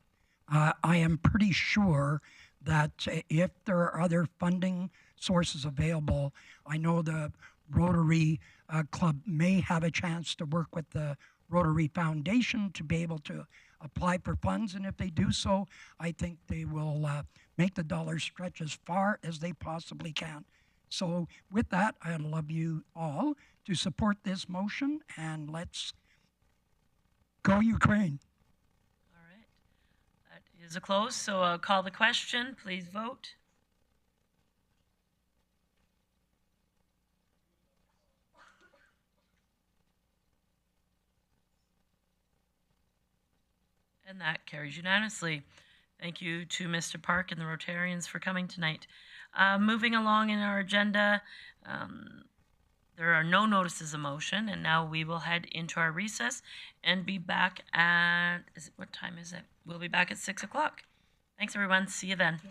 I am pretty sure that if there are other funding sources available, I know the Rotary Club may have a chance to work with the Rotary Foundation to be able to apply for funds. And if they do so, I think they will make the dollars stretch as far as they possibly can. So with that, I'd love you all to support this motion, and let's go Ukraine. All right. That is a close, so I'll call the question. Please vote. And that carries unanimously. Thank you to Mr. Park and the Rotarians for coming tonight. Moving along in our agenda, there are no notices of motion, and now we will head into our recess and be back at, what time is it? We'll be back at 6 o'clock. Thanks, everyone. See you then.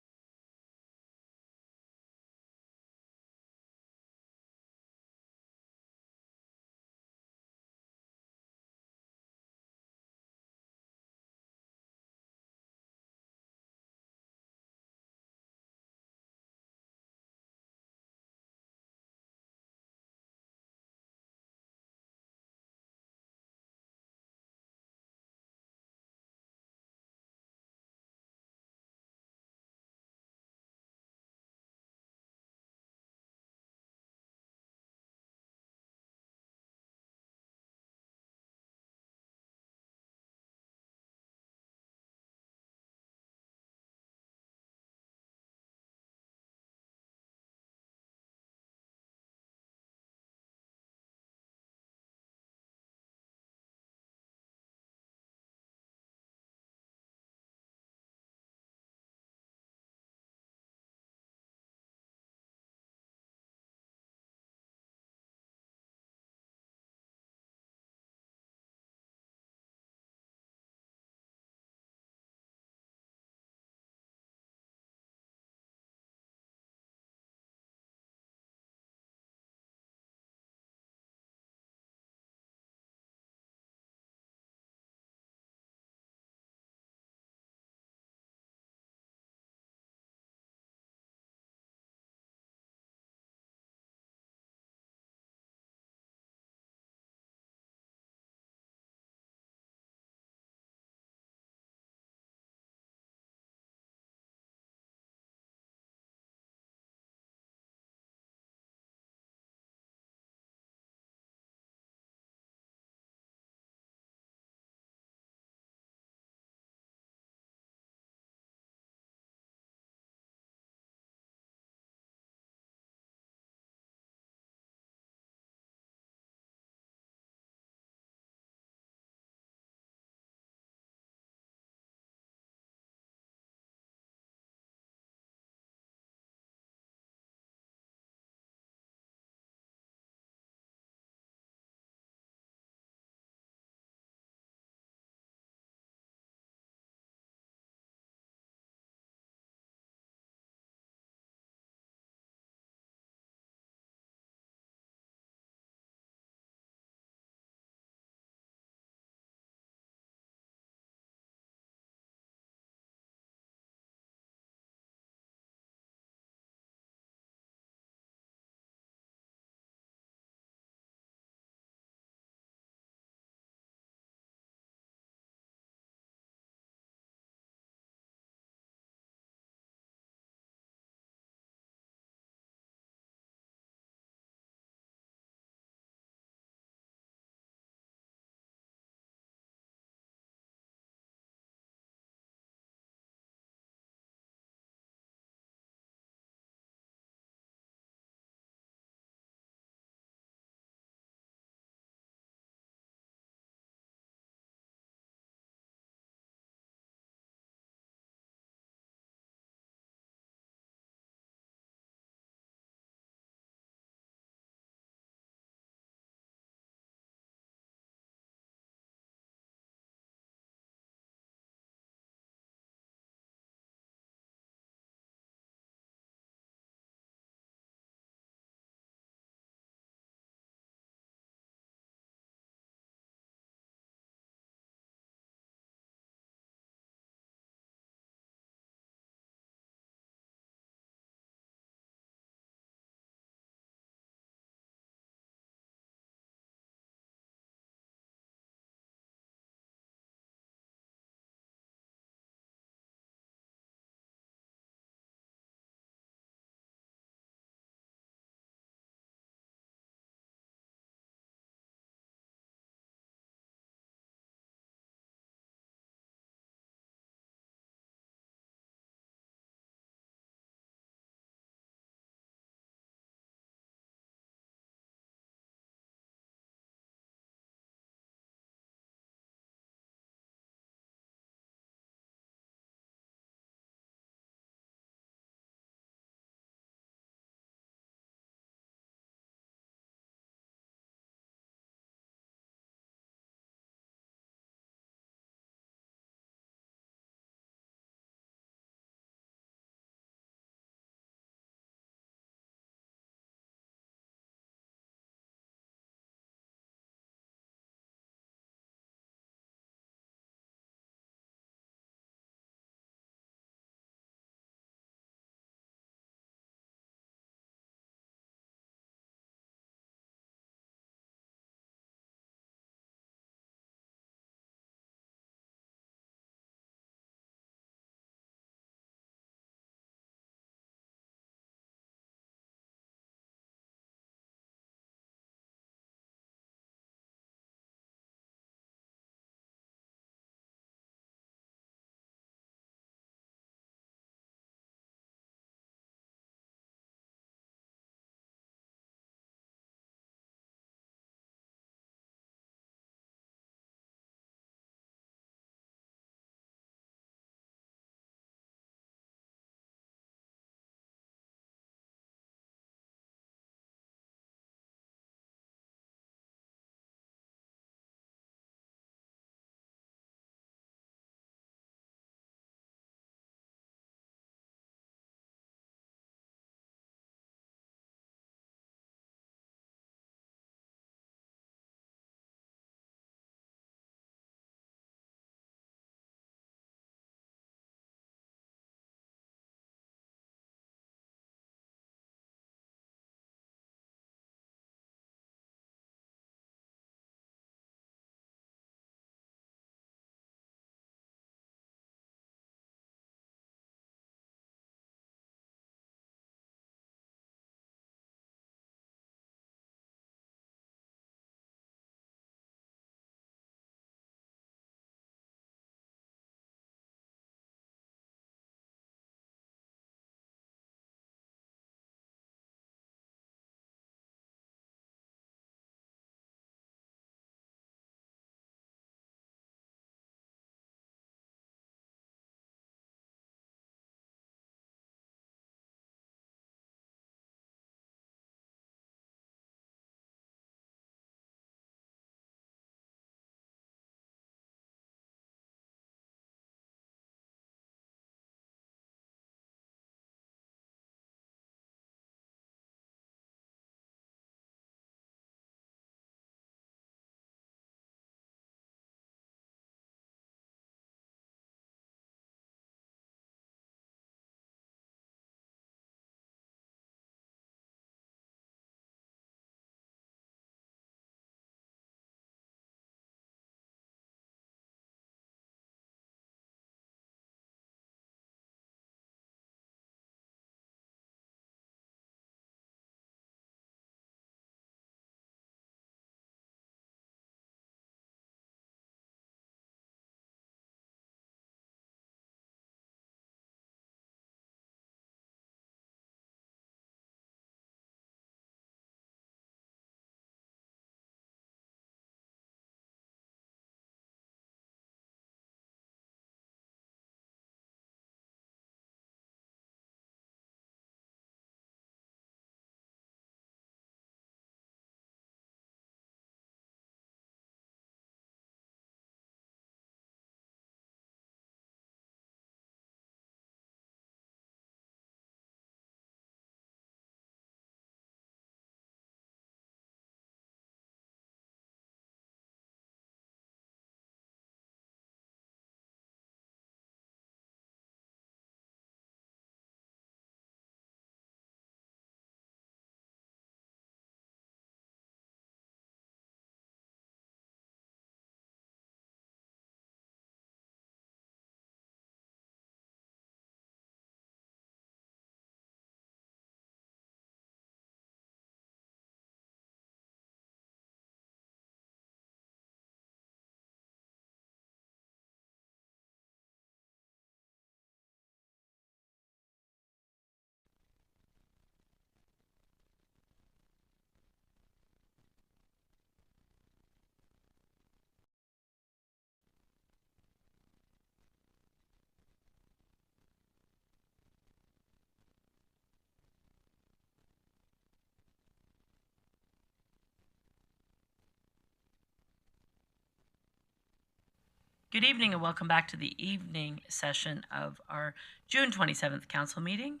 Good evening and welcome back to the evening session of our June 27th council meeting.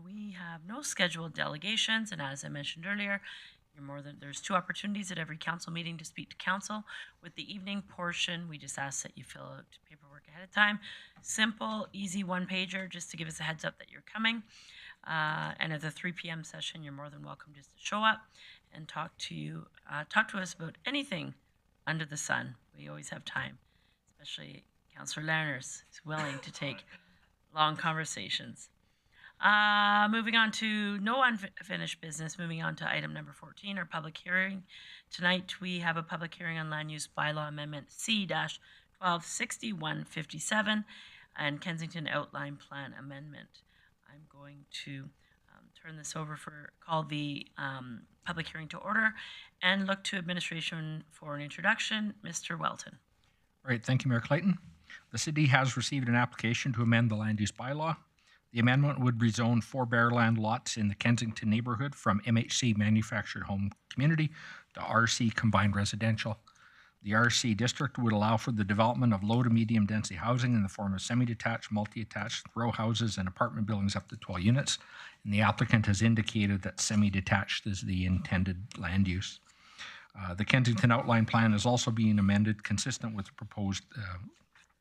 We have no scheduled delegations, and as I mentioned earlier, there's 2 opportunities at every council meeting to speak to council. With the evening portion, we just ask that you fill out paperwork ahead of time. Simple, easy 1-pager just to give us a heads up that you're coming. And at the 3 p.m. session, you're more than welcome just to show up and talk to us about anything under the sun. We always have time, especially Councillor Lerners is willing to take long conversations. Moving on to no unfinished business, moving on to item number 14, our public hearing. Tonight we have a public hearing on Land Use Bylaw Amendment C-126157 and Kensington Outline Plan Amendment. I'm going to turn this over call the public hearing to order and look to administration for an introduction. Mr. Welton. Right, thank you, Mayor Clayton. The city has received an application to amend the land use bylaw. The amendment would rezone 4 Bearland lots in the Kensington neighborhood from MHC manufactured home community to RC combined residential. The RC district would allow for the development of low to medium density housing in the form of semi-detached, multi-attached row houses and apartment buildings up to 12 units. And the applicant has indicated that semi-detached is the intended land use. The Kensington Outline Plan is also being amended consistent with the proposed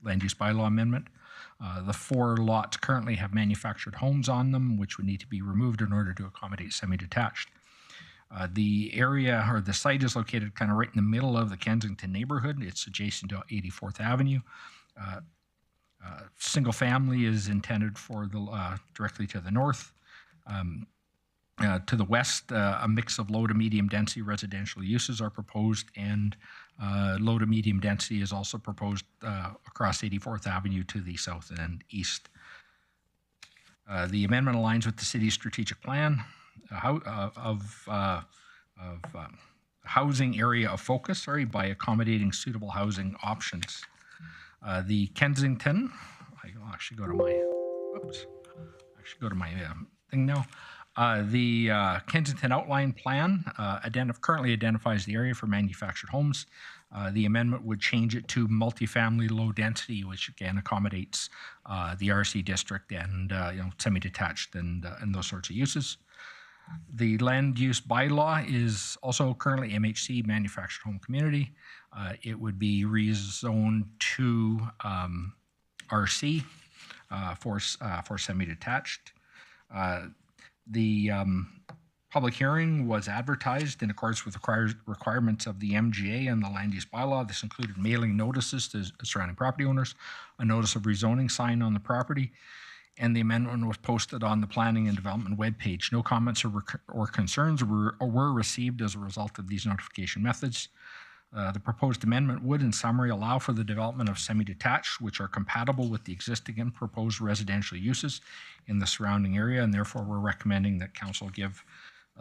land use bylaw amendment. The 4 lots currently have manufactured homes on them, which would need to be removed in order to accommodate semi-detached. The area or the site is located kind of right in the middle of the Kensington neighborhood. It's adjacent to 84th Avenue. Single family is intended for the directly to the north. To the west, a mix of low to medium density residential uses are proposed, and low to medium density is also proposed across 84th Avenue to the south and east. The amendment aligns with the city's strategic plan of housing area of focus, by accommodating suitable housing options. The Kensington, I'll actually go to my thing now. The Kensington Outline Plan currently identifies the area for manufactured homes. The amendment would change it to multifamily low density, which again accommodates the RC district and semi-detached and those sorts of uses. The land use bylaw is also currently MHC manufactured home community. It would be rezoned to RC for semi-detached. The public hearing was advertised in accordance with requirements of the MGA and the land use bylaw. This included mailing notices to surrounding property owners, a notice of rezoning sign on the property, and the amendment was posted on the planning and development webpage. No comments or concerns were received as a result of these notification methods. The proposed amendment would, in summary, allow for the development of semi-detached, which are compatible with the existing and proposed residential uses in the surrounding area, and therefore we're recommending that council give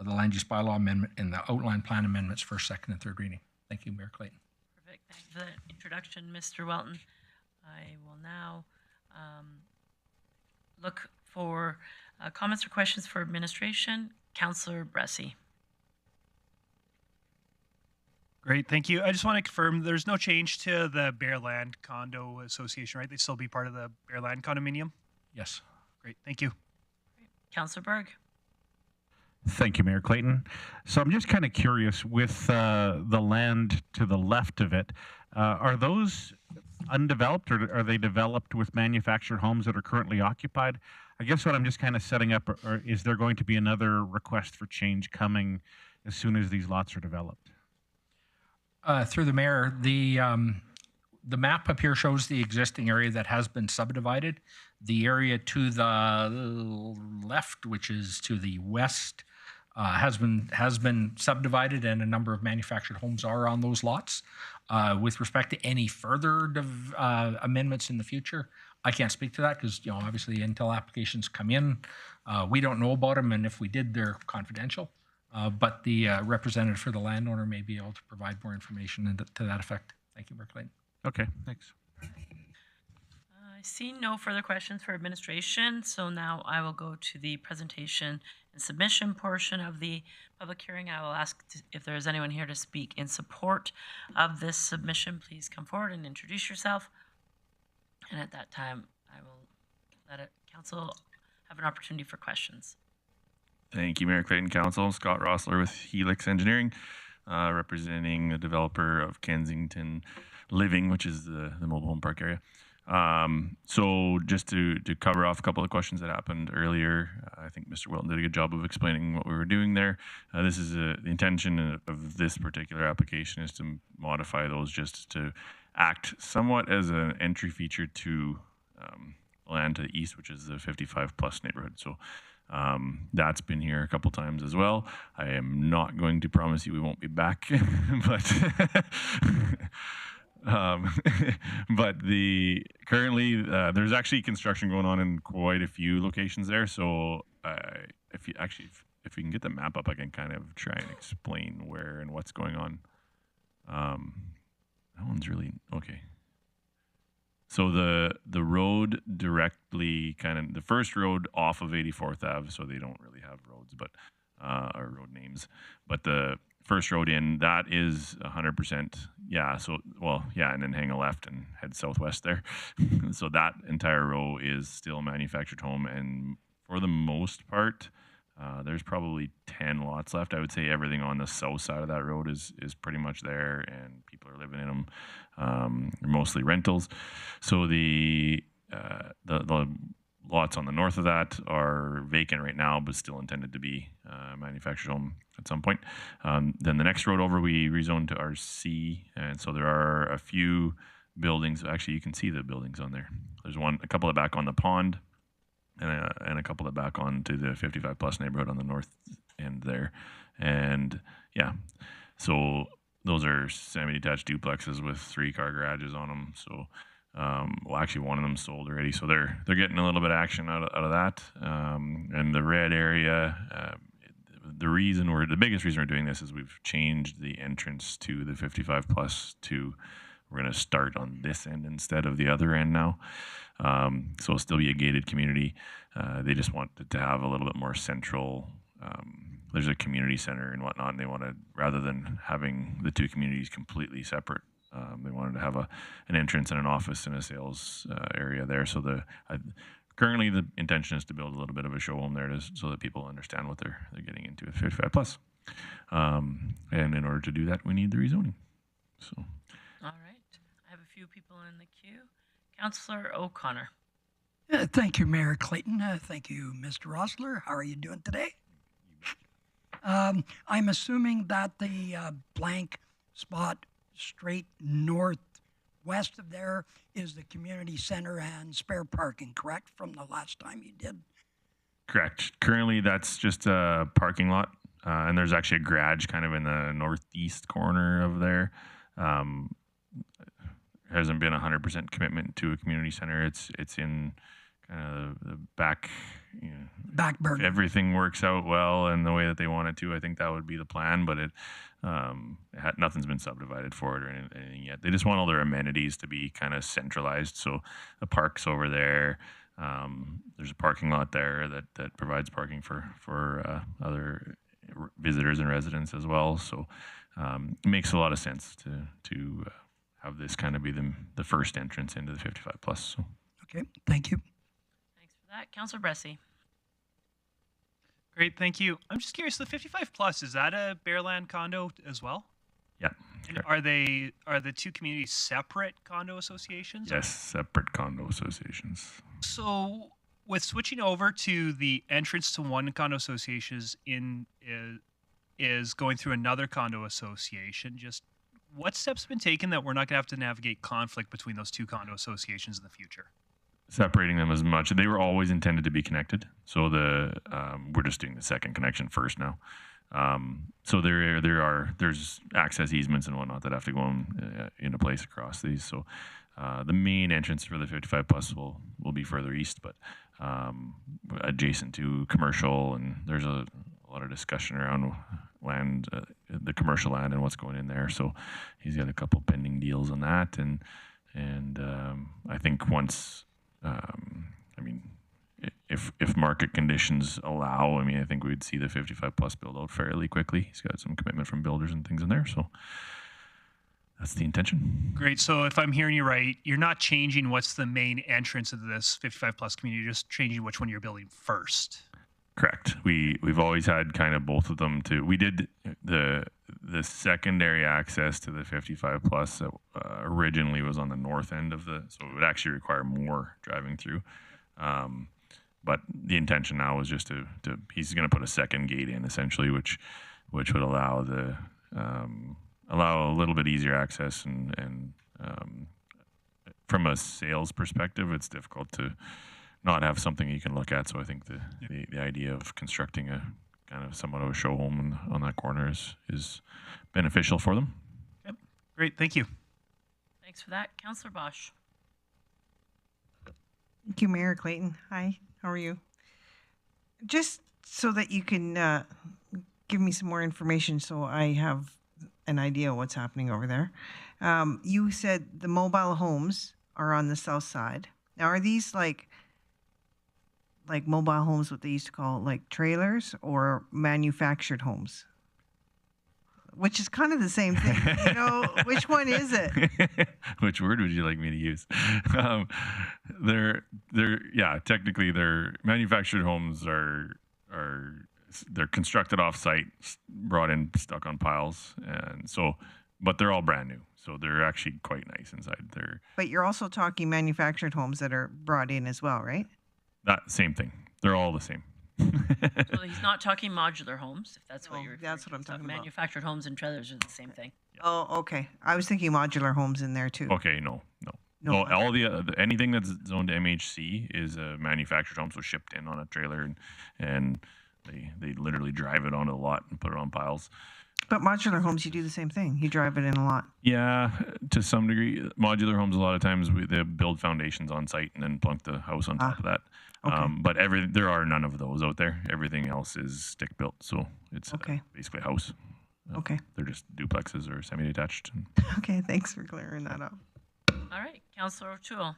the land use bylaw amendment and the outline plan amendments first, second, and third reading. Thank you, Mayor Clayton. Perfect. Thank you for that introduction, Mr. Welton. I will now look for comments or questions for administration. Councillor Bressie. Great, thank you. I just want to confirm there's no change to the Bearland Condo Association, right? They'd still be part of the Bearland condominium? Yes. Great, thank you. Councillor Berg. Thank you, Mayor Clayton. So I'm just kind of curious with the land to the left of it, are those undeveloped or are they developed with manufactured homes that are currently occupied? I guess what I'm just kind of setting up, or is there going to be another request for change coming as soon as these lots are developed? Through the mayor, the map up here shows the existing area that has been subdivided. The area to the left, which is to the west, has been subdivided, and a number of manufactured homes are on those lots. With respect to any further amendments in the future, I can't speak to that because obviously until applications come in, we don't know about them, and if we did, they're confidential. But the representative for the landowner may be able to provide more information to that effect. Thank you, Mayor Clayton. Okay, thanks. I see no further questions for administration, so now I will go to the presentation and submission portion of the public hearing. I will ask if there is anyone here to speak in support of this submission. Please come forward and introduce yourself. And at that time, I will let council have an opportunity for questions. Thank you, Mayor Clayton Council. Scott Rossler with Helix Engineering, representing the developer of Kensington Living, which is the mobile home park area. So just to cover off a couple of questions that happened earlier, I think Mr. Wilton did a good job of explaining what we were doing there. This is the intention of this particular application is to modify those just to act somewhat as an entry feature to land to the east, which is the 55 plus neighborhood. So that's been here a couple times as well. I am not going to promise you we won't be back, but but currently there's actually construction going on in quite a few locations there. So if we can get the map up, I can kind of try and explain where and what's going on. That one's really okay. So the road directly, kind of the first road off of 84th Ave, so they don't really have roads, but or road names, but the first road in, that is 100%, yeah, so, well, yeah, and then hang a left and head southwest there. So that entire row is still manufactured home, and for the most part, there's probably 10 lots left. I would say everything on the south side of that road is pretty much there, and people are living in them, mostly rentals. So the lots on the north of that are vacant right now, but still intended to be manufactured home at some point. Then the next road over, we rezoned to RC, and so there are a few buildings. Actually, you can see the buildings on there. There's a couple of back on the pond, and a couple of back onto the 55 plus neighborhood on the north end there. And yeah, so those are semi-detached duplexes with 3-car garages on them. So well, actually one of them sold already, so they're getting a little bit of action out of that. And the red area, the biggest reason we're doing this is we've changed the entrance to the 55 plus to, we're going to start on this end instead of the other end now. So it'll still be a gated community. They just want it to have a little bit more central. There's a community center and whatnot, and they wanted, rather than having the two communities completely separate, they wanted to have an entrance and an office and a sales area there. So currently the intention is to build a little bit of a show home there so that people understand what they're getting into at 55 plus. And in order to do that, we need the rezoning. So. All right. I have a few people in the queue. Councillor O'Connor. Thank you, Mayor Clayton. Thank you, Mr. Rossler. How are you doing today? I'm assuming that the blank spot straight northwest of there is the community center and spare parking, correct, from the last time you did? Correct. Currently, that's just a parking lot, and there's actually a garage kind of in the northeast corner of there. Hasn't been 100% commitment to a community center. It's in kind of the back, back burner. If everything works out well and the way that they want it to, I think that would be the plan, but nothing's been subdivided for it or anything yet. They just want all their amenities to be kind of centralized. So the park's over there. There's a parking lot there that provides parking for other visitors and residents as well. So it makes a lot of sense to have this kind of be the first entrance into the 55 plus. So. Okay, thank you. Thanks for that. Councillor Bressie. Great, thank you. I'm just curious, the 55 plus, is that a Bearland condo as well? Yeah. And are the two communities separate condo associations? Yes, separate condo associations. So with switching over to the entrance to one condo association is going through another condo association, just what steps have been taken that we're not going to have to navigate conflict between those two condo associations in the future? Separating them as much. They were always intended to be connected. So we're just doing the second connection first now. So there's access easements and whatnot that have to go into place across these. So the main entrance for the 55 plus will be further east, but adjacent to commercial, and there's a lot of discussion around land, the commercial land and what's going in there. So he's got a couple pending deals on that, and I think once I mean, if market conditions allow, I mean, I think we'd see the 55 plus build out fairly quickly. He's got some commitment from builders and things in there, so that's the intention. Great. So if I'm hearing you right, you're not changing what's the main entrance of this 55 plus community, you're just changing which one you're building first. Correct. We've always had kind of both of them too. We did the secondary access to the 55 plus that originally was on the north end of so it would actually require more driving through. But the intention now is just to he's going to put a second gate in essentially, which would allow allow a little bit easier access and from a sales perspective, it's difficult to not have something you can look at. So I think the idea of constructing a kind of somewhat of a show home on that corner is beneficial for them. Yep. Great. Thank you. Thanks for that. Councillor Bosch. Thank you, Mayor Clayton. Hi, how are you? Just so that you can give me some more information so I have an idea of what's happening over there. You said the mobile homes are on the south side. Now, are these like mobile homes, what they used to call like trailers, or manufactured homes? Which is kind of the same thing. You know, which one is it? Which word would you like me to use? Technically they're manufactured homes they're constructed off site, brought in, stuck on piles, and so, but they're all brand new. So they're actually quite nice inside. But you're also talking manufactured homes that are brought in as well, right? That same thing. They're all the same. So he's not talking modular homes, if that's what you're referring That's what I'm talking about. Manufactured homes and trailers are the same thing. Oh, okay. I was thinking modular homes in there too. Okay, no. All anything that's zoned to MHC is a manufactured home, so shipped in on a trailer, and they literally drive it onto the lot and put it on piles. But modular homes, you do the same thing. You drive it in a lot. Yeah, to some degree. Modular homes, a lot of times they build foundations on site and then plunk the house on top of that. Okay. But there are none of those out there. Everything else is stick built, so it's basically a house. Okay. They're just duplexes or semi-detached. Okay, thanks for clearing that up. All right, Councillor O'Toole.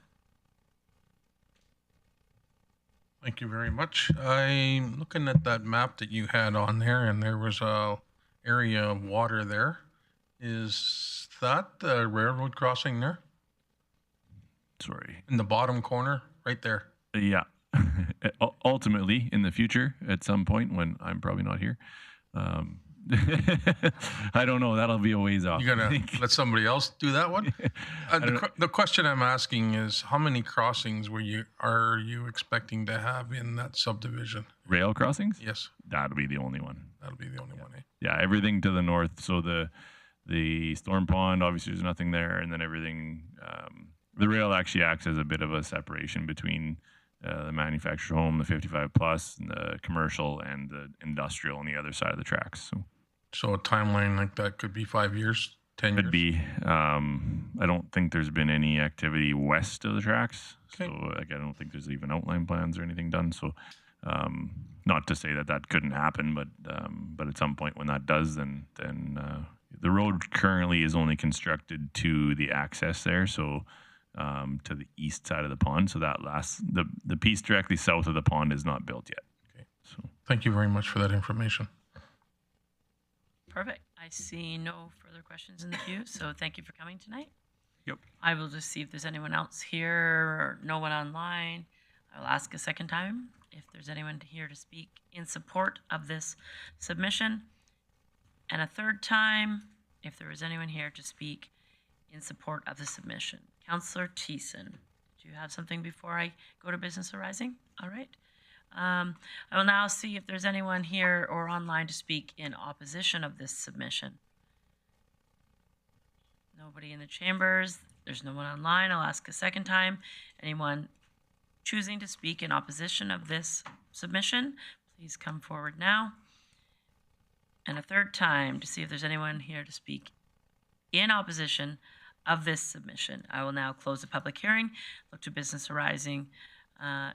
Thank you very much. I'm looking at that map that you had on there, and there was a area of water there. Is that the railroad crossing there? Sorry. In the bottom corner, right there. Yeah. Ultimately, in the future, at some point when I'm probably not here, I don't know. That'll be a ways off. You're going to let somebody else do that one? The question I'm asking is, how many crossings are you expecting to have in that subdivision? Rail crossings? Yes. That'll be the only one. That'll be the only one, eh? Yeah, everything to the north. So the storm pond, obviously there's nothing there, and then everything. The rail actually acts as a bit of a separation between the manufactured home, the 55 plus, and the commercial, and the industrial on the other side of the tracks. So a timeline like that could be 5 years, 10 years? Could be. I don't think there's been any activity west of the tracks. Okay. So I don't think there's even outline plans or anything done. So not to say that couldn't happen, but at some point when that does, then the road currently is only constructed to the access there. So to the east side of the pond. So that the piece directly south of the pond is not built yet. Okay. So thank you very much for that information. Perfect. I see no further questions in the queue, so thank you for coming tonight. Yep. I will just see if there's anyone else here or no one online. I'll ask a second time if there's anyone here to speak in support of this submission. And a third time, if there is anyone here to speak in support of the submission. Councillor Thiessen, do you have something before I go to business arising? All right. I will now see if there's anyone here or online to speak in opposition of this submission. Nobody in the chambers. There's no one online. I'll ask a second time. Anyone choosing to speak in opposition of this submission, please come forward now. And a third time to see if there's anyone here to speak in opposition of this submission. I will now close the public hearing, look to business arising,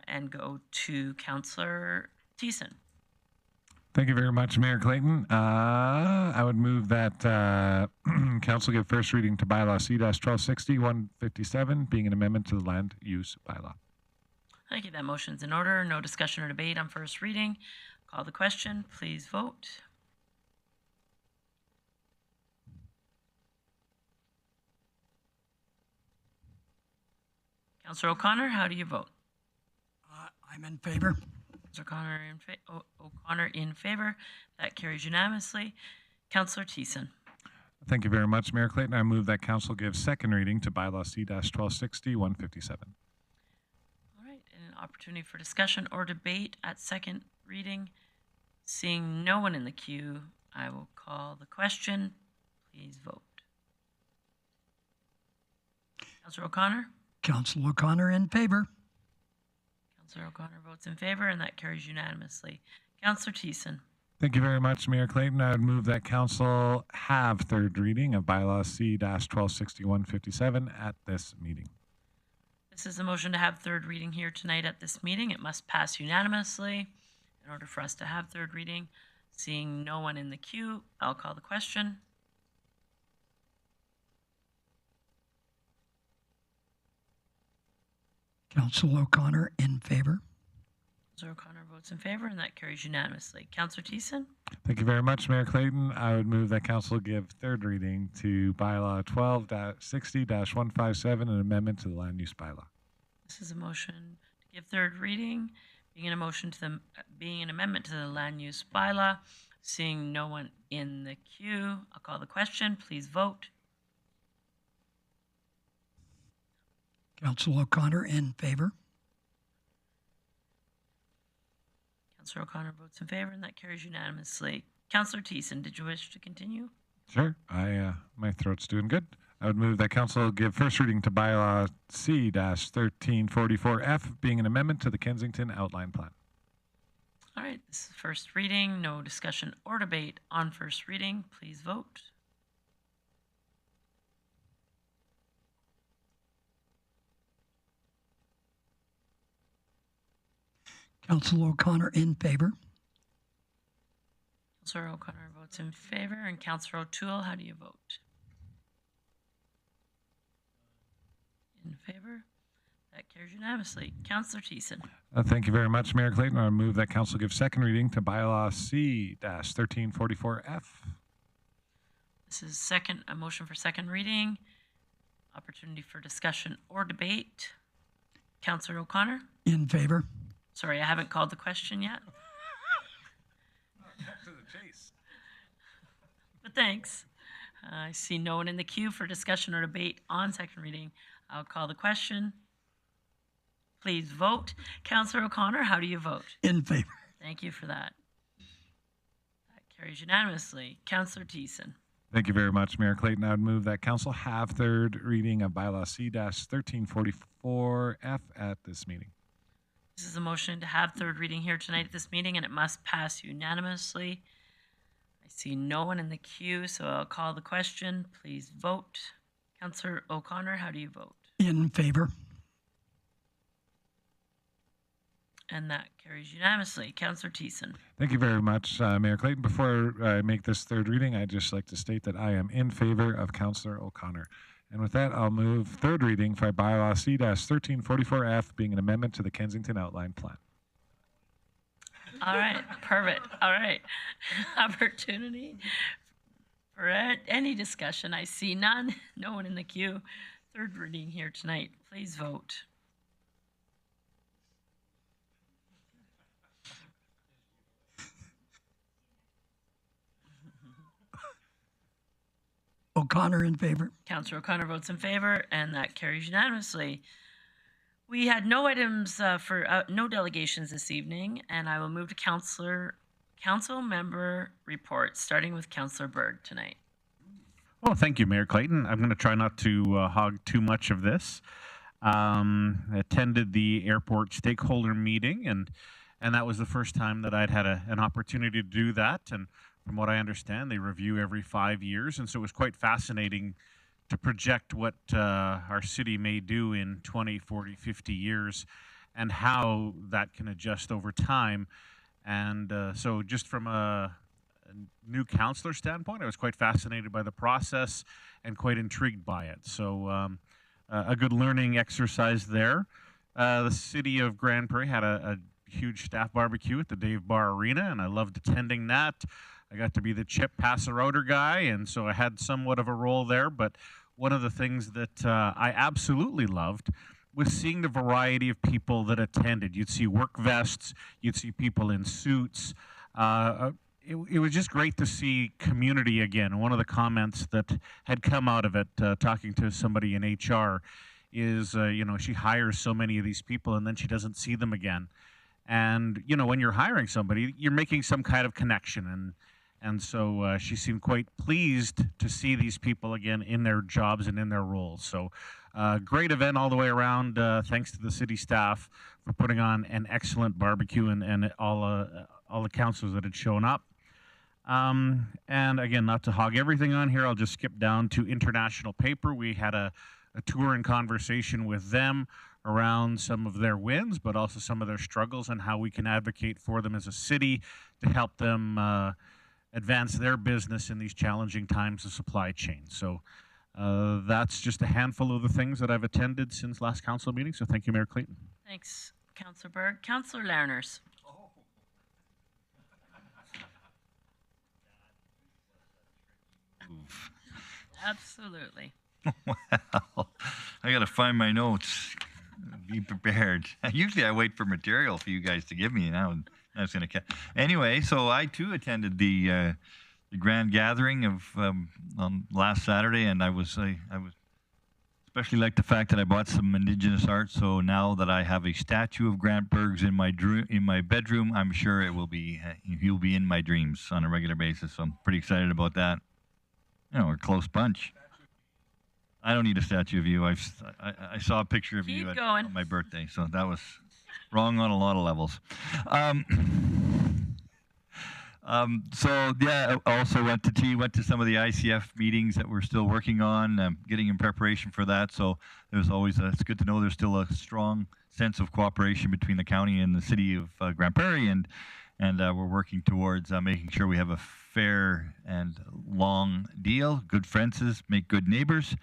and go to Councillor Thiessen. Thank you very much, Mayor Clayton. I would move that Council give first reading to Bylaw C-1260-157, being an amendment to the Land Use Bylaw. Thank you. That motion's in order. No discussion or debate on first reading. Call the question. Please vote. Councillor O'Connor, how do you vote? I'm in favor. Councillor O'Connor in favor. That carries unanimously. Councillor Thiessen. Thank you very much, Mayor Clayton. I move that council give second reading to Bylaw C-1260-157. All right, and an opportunity for discussion or debate at second reading. Seeing no one in the queue, I will call the question. Please vote. Councillor O'Connor? Councillor O'Connor in favor. Councillor O'Connor votes in favor, and that carries unanimously. Councillor Thiessen. Thank you very much, Mayor Clayton. I would move that council have third reading of Bylaw C-1260-157 at this meeting. This is a motion to have third reading here tonight at this meeting. It must pass unanimously in order for us to have third reading. Seeing no one in the queue, I'll call the question. Councillor O'Connor in favor. Councillor O'Connor votes in favor, and that carries unanimously. Councillor Thiessen. Thank you very much, Mayor Clayton. I would move that council give third reading to Bylaw 12-60-157, an amendment to the land use bylaw. This is a motion to give third reading, being an amendment to the land use bylaw. Seeing no one in the queue, I'll call the question. Please vote. Councillor O'Connor in favor. Councillor O'Connor votes in favor, and that carries unanimously. Councillor Thiessen, did you wish to continue? Sure. My throat's doing good. I would move that council give first reading to Bylaw C-1344F, being an amendment to the Kensington Outline Plan. All right, this is first reading. No discussion or debate on first reading. Please vote. Councillor O'Connor in favor. Councillor O'Connor votes in favor, and Councillor O'Toole, how do you vote? In favor? That carries unanimously. Councillor Thiessen. Thank you very much, Mayor Clayton. I move that council give second reading to Bylaw C-1344F. This is a motion for second reading. Opportunity for discussion or debate. Councillor O'Connor. In favor. Sorry, I haven't called the question yet. Back to the chase. But thanks. I see no one in the queue for discussion or debate on second reading. I'll call the question. Please vote. Councillor O'Connor, how do you vote? In favor. Thank you for that. That carries unanimously. Councillor Thiessen. Thank you very much, Mayor Clayton. I would move that council have third reading of Bylaw C-1344F at this meeting. This is a motion to have third reading here tonight at this meeting, and it must pass unanimously. I see no one in the queue, so I'll call the question. Please vote. Councillor O'Connor, how do you vote? In favor. And that carries unanimously. Councillor Thiessen. Thank you very much, Mayor Clayton. Before I make this third reading, I'd just like to state that I am in favor of Councillor O'Connor. And with that, I'll move third reading for Bylaw C-1344F, being an amendment to the Kensington Outline Plan. All right, perfect. All right. Opportunity for any discussion. I see none. No one in the queue. Third reading here tonight. Please vote. O'Connor in favor. Councillor O'Connor votes in favor, and that carries unanimously. We had no items no delegations this evening, and I will move to council member reports, starting with Councillor Berg tonight. Well, thank you, Mayor Clayton. I'm going to try not to hog too much of this. Attended the airport stakeholder meeting, and that was the first time that I'd had an opportunity to do that. And from what I understand, they review every 5 years, and so it was quite fascinating to project what our city may do in 20, 40, 50 years and how that can adjust over time. And so just from a new councillor standpoint, I was quite fascinated by the process and quite intrigued by it. So a good learning exercise there. The city of Grande Prairie had a huge staff barbecue at the Dave Bar Arena, and I loved attending that. I got to be the chip passer-outer guy, and so I had somewhat of a role there. But one of the things that I absolutely loved was seeing the variety of people that attended. You'd see work vests, you'd see people in suits. It was just great to see community again. And one of the comments that had come out of it, talking to somebody in HR, is, she hires so many of these people and then she doesn't see them again. And, when you're hiring somebody, you're making some kind of connection. And so she seemed quite pleased to see these people again in their jobs and in their roles. So great event all the way around. Thanks to the city staff for putting on an excellent barbecue and all the councilors that had shown up. And again, not to hog everything on here, I'll just skip down to International Paper. We had a tour and conversation with them around some of their wins, but also some of their struggles and how we can advocate for them as a city to help them advance their business in these challenging times of supply chain. So that's just a handful of the things that I've attended since last council meeting. So thank you, Mayor Clayton. Thanks, Councillor Berg. Councillor Lerners. Absolutely. Well, I got to find my notes. Be prepared. Usually I wait for material for you guys to give me. Now I was going to. Anyway, so I too attended the grand gathering of on last Saturday, and I was especially like the fact that I bought some Indigenous art. So now that I have a statue of Grant Bergs in my bedroom, I'm sure it will be he'll be in my dreams on a regular basis. So I'm pretty excited about that. We're a close bunch. I don't need a statue of you. I saw a picture of you on my birthday, so that was wrong on a lot of levels. So yeah, I also went to some of the ICF meetings that we're still working on, getting in preparation for that. So there's always it's good to know there's still a strong sense of cooperation between the county and the city of Grande Prairie, and we're working towards making sure we have a fair and long deal. Good fences make good neighbors.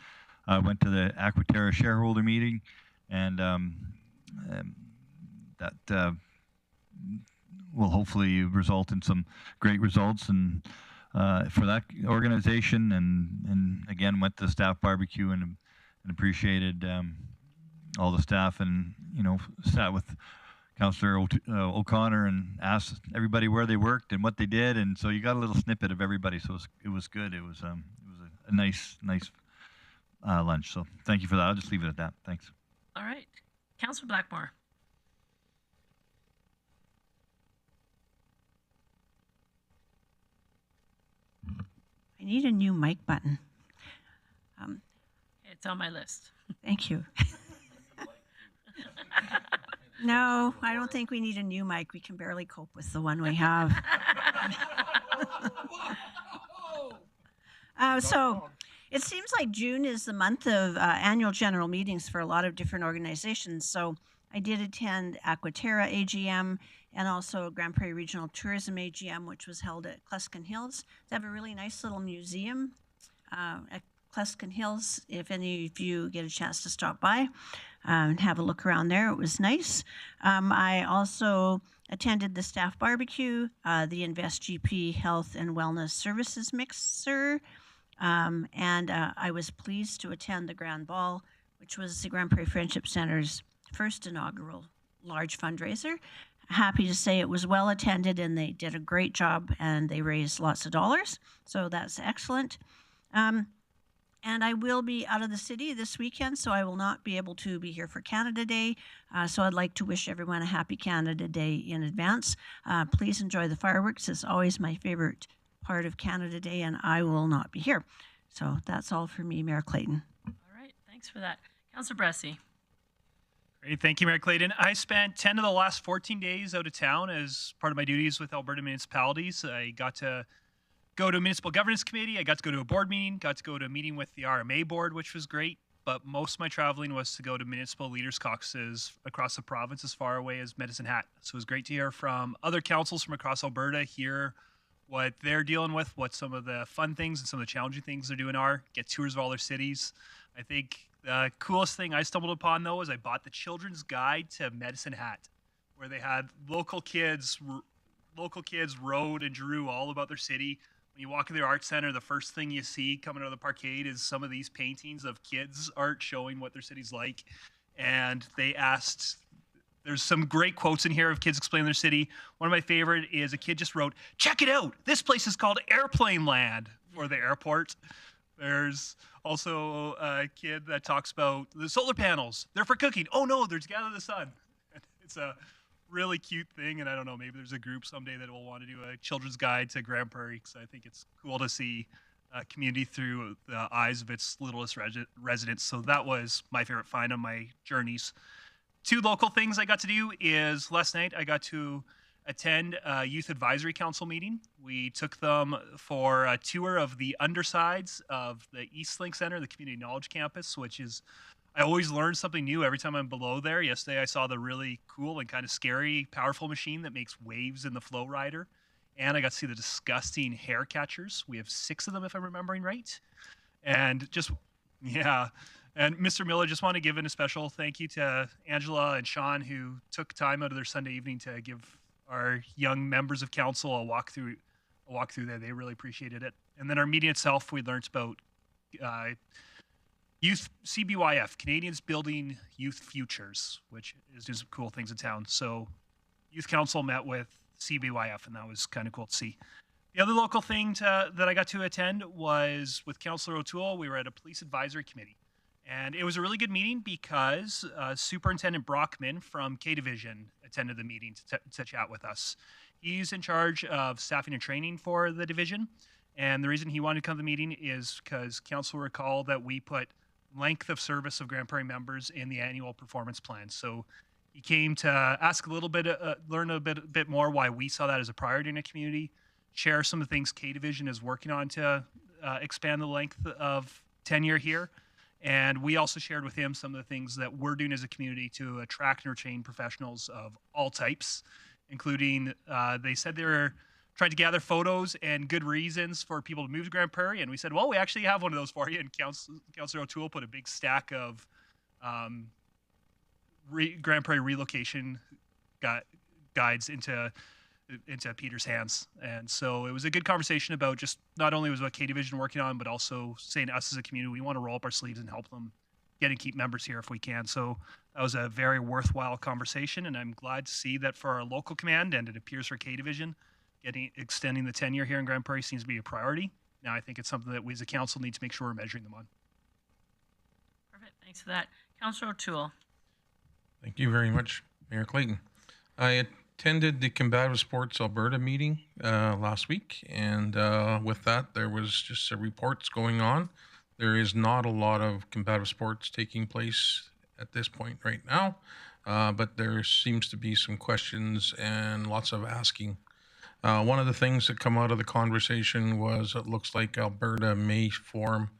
I went to the Aquaterra shareholder meeting, and that will hopefully result in some great results and for that organization. And again, went to the staff barbecue and appreciated all the staff, and sat with Councillor O'Connor and asked everybody where they worked and what they did, and so you got a little snippet of everybody. So it was good. It was a nice lunch. So thank you for that. I'll just leave it at that. Thanks. All right, Councillor Blackmore. I need a new mic button. It's on my list. Thank you. No, I don't think we need a new mic. We can barely cope with the one we have. So it seems like June is the month of annual general meetings for a lot of different organizations. So I did attend Aquaterra AGM and also Grande Prairie Regional Tourism AGM, which was held at Cluskin Hills. They have a really nice little museum at Cluskin Hills. If any of you get a chance to stop by and have a look around there, it was nice. I also attended the staff barbecue, the Invest GP Health and Wellness Services Mixer, and I was pleased to attend the Grand Ball, which was the Grande Prairie Friendship Center's first inaugural large fundraiser. Happy to say it was well attended and they did a great job and they raised lots of dollars. So that's excellent. And I will be out of the city this weekend, so I will not be able to be here for Canada Day. So I'd like to wish everyone a happy Canada Day in advance. Please enjoy the fireworks. It's always my favorite part of Canada Day, and I will not be here. So that's all for me, Mayor Clayton. All right, thanks for that. Councillor Bressie. Great, thank you, Mayor Clayton. I spent 10 of the last 14 days out of town as part of my duties with Alberta municipalities. I got to go to a municipal governance committee. I got to go to a board meeting, got to go to a meeting with the RMA board, which was great. But most of my traveling was to go to municipal leaders caucuses across the province as far away as Medicine Hat. So it was great to hear from other councils from across Alberta, hear what they're dealing with, what some of the fun things and some of the challenging things they're doing are, get tours of all their cities. I think The coolest thing I stumbled upon, though, is I bought the Children's Guide to Medicine Hat, where they had local kids wrote and drew all about their city. When you walk in the art center, the first thing you see coming out of the parkade is some of these paintings of kids' art showing what their city's like. And they asked, there's some great quotes in here of kids explaining their city. One of my favorite is a kid just wrote, "Check it out. This place is called Airplane Land," for the airport. There's also a kid that talks about the solar panels. They're for cooking. Oh no, there's Gather the Sun. It's a really cute thing, and I don't know, maybe there's a group someday that will want to do a children's guide to Grande Prairie, because I think it's cool to see a community through the eyes of its littlest residents. So that was my favorite find on my journeys. Two local things I got to do is last night I got to attend a youth advisory council meeting. We took them for a tour of the undersides of the Eastlink Center, the community knowledge campus, which is, I always learn something new every time I'm below there. Yesterday I saw the really cool and kind of scary powerful machine that makes waves in the flow rider. And I got to see the disgusting hair catchers. We have 6 of them, if I'm remembering right. And just, yeah. And Mr. Miller, just want to give in a special thank you to Angela and Sean, who took time out of their Sunday evening to give our young members of council a walk through there. They really appreciated it. And then our meeting itself, we learned about youth CBYF, Canadians Building Youth Futures, which is doing some cool things in town. So youth council met with CBYF, and that was kind of cool to see. The other local thing that I got to attend was with Councillor O'Toole. We were at a police advisory committee. And it was a really good meeting because Superintendent Brockman from K Division attended the meeting to chat with us. He's in charge of staffing and training for the division. And the reason he wanted to come to the meeting is because council recalled that we put length of service of Grande Prairie members in the annual performance plan. So he came to ask a little bit, learn a bit more why we saw that as a priority in the community, share some of the things K Division is working on to expand the length of tenure here. And we also shared with him some of the things that we're doing as a community to attract and retain professionals of all types, including they said they were trying to gather photos and good reasons for people to move to Grande Prairie. And we said, well, we actually have one of those for you. And Councillor O'Toole put a big stack of Grande Prairie relocation guides into Peter's hands. And so it was a good conversation about just not only was what K Division working on, but also saying us as a community, we want to roll up our sleeves and help them get and keep members here if we can. So that was a very worthwhile conversation, and I'm glad to see that for our local command, and it appears for K Division, extending the tenure here in Grande Prairie seems to be a priority. Now I think it's something that we as a council need to make sure we're measuring them on. Perfect. Thanks for that. Councillor O'Toole. Thank you very much, Mayor Clayton. I attended the Combative Sports Alberta meeting last week, and with that, there was just reports going on. There is not a lot of combative sports taking place at this point right now, but there seems to be some questions and lots of asking. One of the things that come out of the conversation was it looks like Alberta may form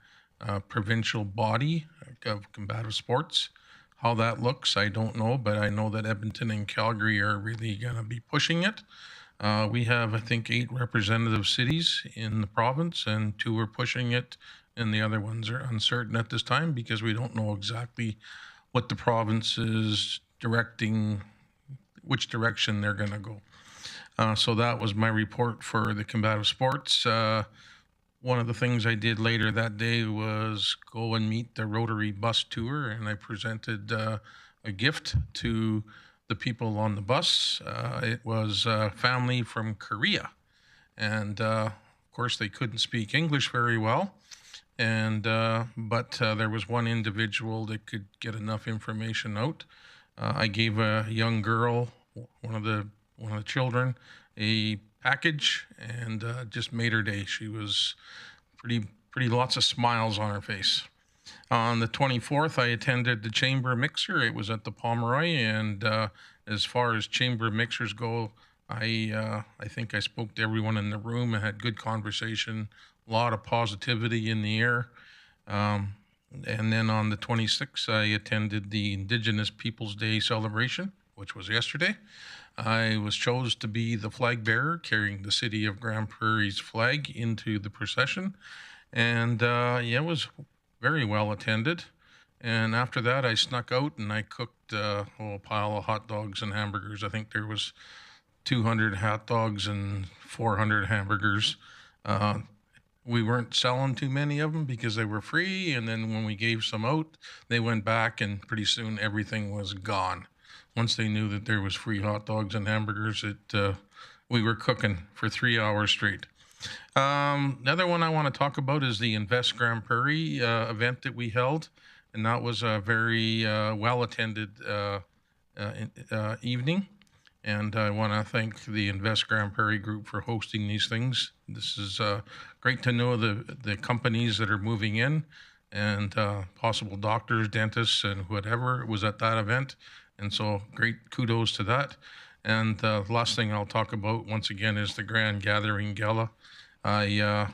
a provincial body of combative sports. How that looks, I don't know, but I know that Edmonton and Calgary are really going to be pushing it. We have, I think, 8 representative cities in the province, and 2 are pushing it, and the other ones are uncertain at this time because we don't know exactly what the province is directing, which direction they're going to go. So that was my report for the combative sports. One of the things I did later that day was go and meet the Rotary bus tour, and I presented a gift to the people on the bus. It was a family from Korea, and of course they couldn't speak English very well, and but there was one individual that could get enough information out. I gave a young girl, one of the children, a package, and just made her day. She was pretty lots of smiles on her face. On the 24th, I attended the chamber mixer. It was at the Pomeroy, and as far as chamber mixers go, I think I spoke to everyone in the room and had good conversation, a lot of positivity in the air. And then on the 26th, I attended the Indigenous Peoples Day celebration, which was yesterday. I was chosen to be the flag bearer carrying the city of Grande Prairie's flag into the procession. And yeah, it was very well attended. And after that, I snuck out and I cooked a whole pile of hot dogs and hamburgers. I think there was 200 hot dogs and 400 hamburgers. We weren't selling too many of them because they were free. And then when we gave some out, they went back and pretty soon everything was gone. Once they knew that there was free hot dogs and hamburgers, we were cooking for 3 hours straight. The other one I want to talk about is the Invest Grande Prairie event that we held. And that was a very well-attended evening. And I want to thank the Invest Grande Prairie group for hosting these things. This is great to know the companies that are moving in and possible doctors, dentists, and whatever was at that event. And so great kudos to that. And the last thing I'll talk about once again is the Grand Gathering Gala. I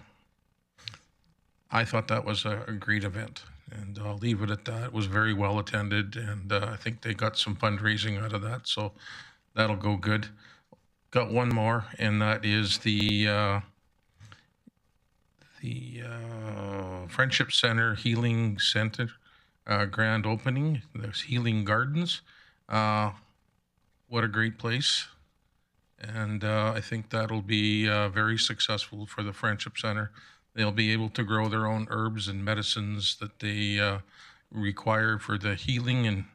thought that was a great event. And I'll leave it at that. It was very well attended, and I think they got some fundraising out of that, so that'll go good. Got one more, and that is the Friendship Center Healing Center grand opening. There's Healing Gardens. What a great place. And I think that'll be very successful for the Friendship Center. They'll be able to grow their own herbs and medicines that they require for the healing,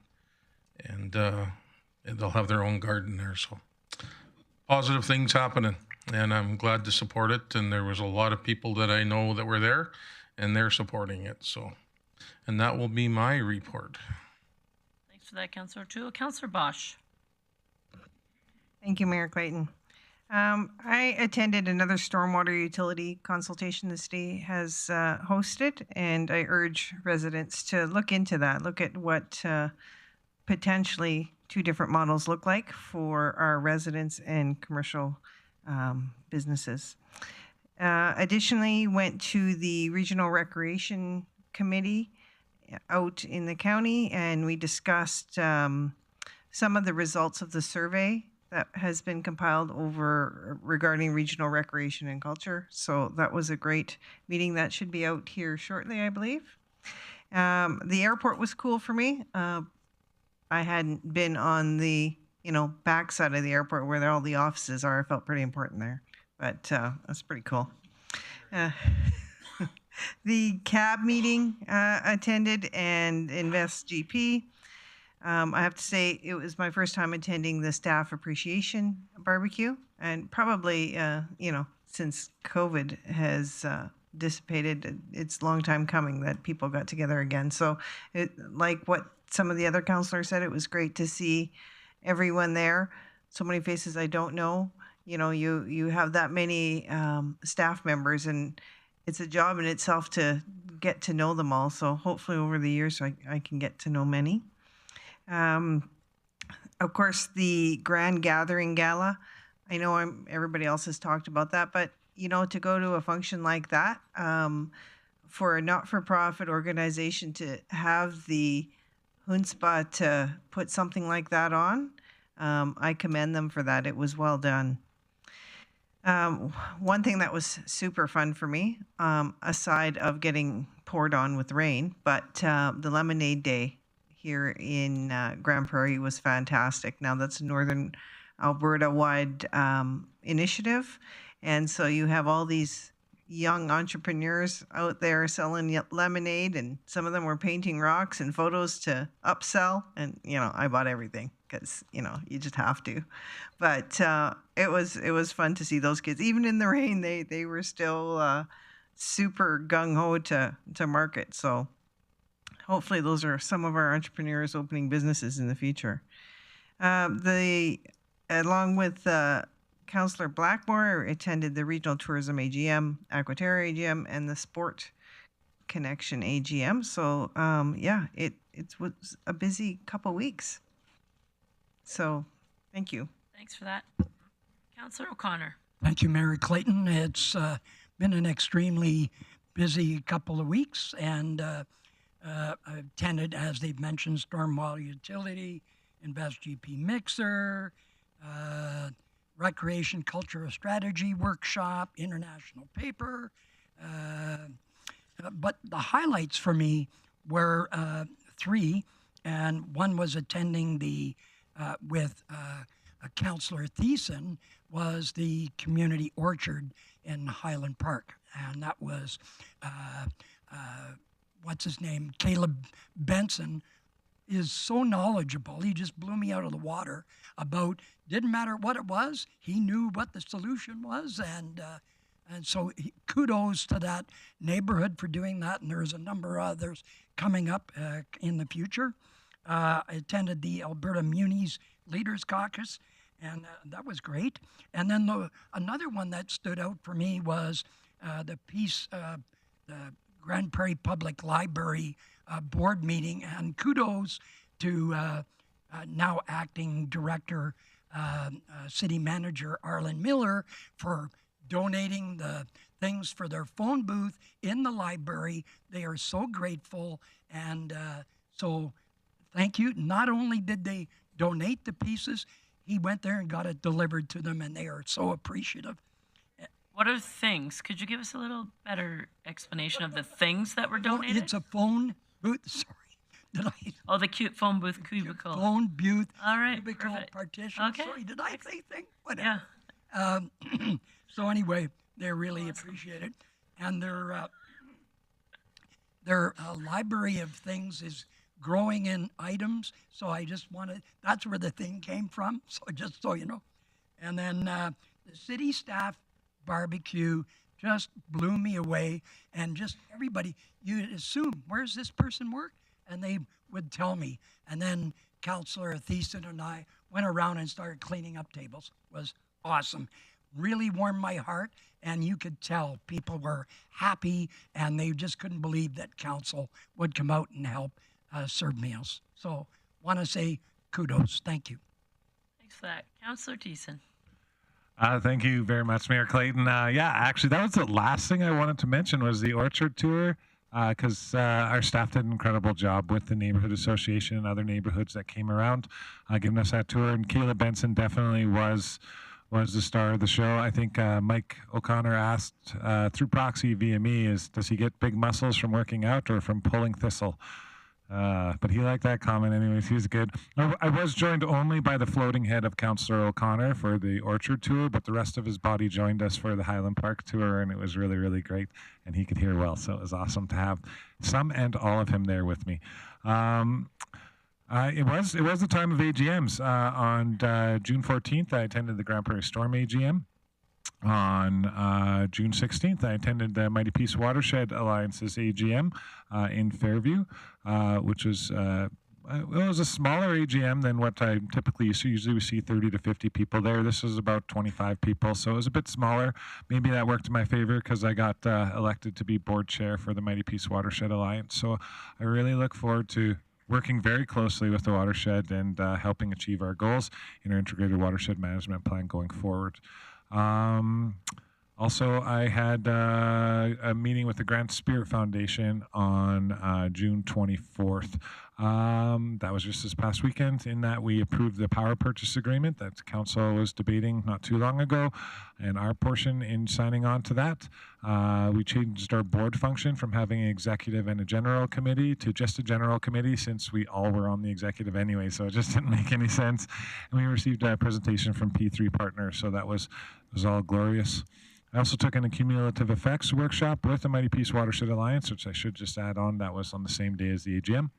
and they'll have their own garden there. So positive things happening, and I'm glad to support it. And there was a lot of people that I know that were there, and they're supporting it. So, and that will be my report. Thanks for that, Councillor O'Toole. Councillor Bosch. Thank you, Mayor Clayton. I attended another stormwater utility consultation the city has hosted, and I urge residents to look into that, look at what potentially two different models look like for our residents and commercial businesses. Additionally, went to the Regional Recreation Committee out in the county, and we discussed some of the results of the survey that has been compiled over regarding regional recreation and culture. So that was a great meeting. That should be out here shortly, I believe. The airport was cool for me. I hadn't been on the backside of the airport where all the offices are. I felt pretty important there, but that's pretty cool. The CAB meeting attended and Invest GP. I have to say it was my first time attending the staff appreciation barbecue, and probably, since COVID has dissipated, it's a long time coming that people got together again. So like what some of the other councillors said, it was great to see everyone there. So many faces I don't know. You have that many staff members, and it's a job in itself to get to know them all. So hopefully over the years I can get to know many. Of course, the Grand Gathering Gala, I know everybody else has talked about that, but to go to a function like that, for a not-for-profit organization to have the chutzpah to put something like that on, I commend them for that. It was well done. One thing that was super fun for me, aside of getting poured on with rain, but the Lemonade Day here in Grande Prairie was fantastic. Now that's a Northern Alberta-wide initiative, and so you have all these young entrepreneurs out there selling lemonade, and some of them were painting rocks and photos to upsell, and I bought everything because you just have to. But it was fun to see those kids, even in the rain. They were still super gung-ho to market. So hopefully those are some of our entrepreneurs opening businesses in the future. Along with Councillor Blackmore, attended the Regional Tourism AGM, Aquaterra AGM, and the Sport Connection AGM. So it was a busy couple weeks. So thank you. Thanks for that. Councillor O'Connor. Thank you, Mayor Clayton. It's been an extremely busy couple of weeks, and I attended, as they've mentioned, Stormwater Utility, Invest GP Mixer, Recreation Culture Strategy Workshop, International Paper. But the highlights for me were three, and one was attending the with Councillor Thiessen, was the community orchard in Highland Park, and that was what's his name, Caleb Benson, is so knowledgeable. He just blew me out of the water about, didn't matter what it was, he knew what the solution was, and so kudos to that neighborhood for doing that, and there's a number of others coming up in the future. I attended the Alberta Munis Leaders Caucus, and that was great. And then another one that stood out for me was the Grande Prairie Public Library board meeting, and kudos to now acting director, city manager Arlen Miller, for donating the things for their phone booth in the library. They are so grateful, and so thank you. Not only did they donate the pieces, he went there and got it delivered to them, and they are so appreciative. What are things? Could you give us a little better explanation of the things that were donated? It's a phone booth. Sorry, did I? Oh, the cute phone booth cubicle. Phone booth. All right. Cubicle Perfect. partition. Okay. Sorry, did I say thing? Whatever. Yeah. So anyway, they really appreciate it, and their library of things is growing in items. So I just wanted, that's where the thing came from. So just so you know, and then the city staff barbecue just blew me away, and just everybody, you'd assume, where's this person work? And they would tell me, and then Councillor Thiessen and I went around and started cleaning up tables. It was awesome. Really warmed my heart, and you could tell people were happy, and they just couldn't believe that council would come out and help serve meals. So want to say kudos. Thank you. Thanks for that. Councillor Thiessen. Thank you very much, Mayor Clayton. Yeah, actually, that was the last thing I wanted to mention was the orchard tour, because our staff did an incredible job with the neighborhood association and other neighborhoods that came around, giving us that tour. And Caleb Benson definitely was the star of the show. I think Mike O'Connor asked through proxy via me, does he get big muscles from working out or from pulling thistle? But he liked that comment anyways. He was good. I was joined only by the floating head of Councillor O'Connor for the orchard tour, but the rest of his body joined us for the Highland Park tour, and it was really, really great, and he could hear well, so it was awesome to have some and all of him there with me. It was the time of AGMs. On June 14th, I attended the Grande Prairie Storm AGM. On June 16th, I attended the Mighty Peace Watershed Alliance's AGM in Fairview, which was it was a smaller AGM than what I typically see. Usually we see 30 to 50 people there. This was about 25 people, so it was a bit smaller. Maybe that worked in my favor because I got elected to be board chair for the Mighty Peace Watershed Alliance. So I really look forward to working very closely with the watershed and helping achieve our goals in our integrated watershed management plan going forward. Also, I had a meeting with the Grand Spirit Foundation on June 24th. That was just this past weekend, in that we approved the power purchase agreement that council was debating not too long ago, and our portion in signing on to that. We changed our board function from having an executive and a general committee to just a general committee, since we all were on the executive anyway, so it just didn't make any sense. And we received a presentation from P3 Partners, so that was all glorious. I also took an cumulative effects workshop with the Mighty Peace Watershed Alliance, which I should just add on, that was on the same day as the AGM.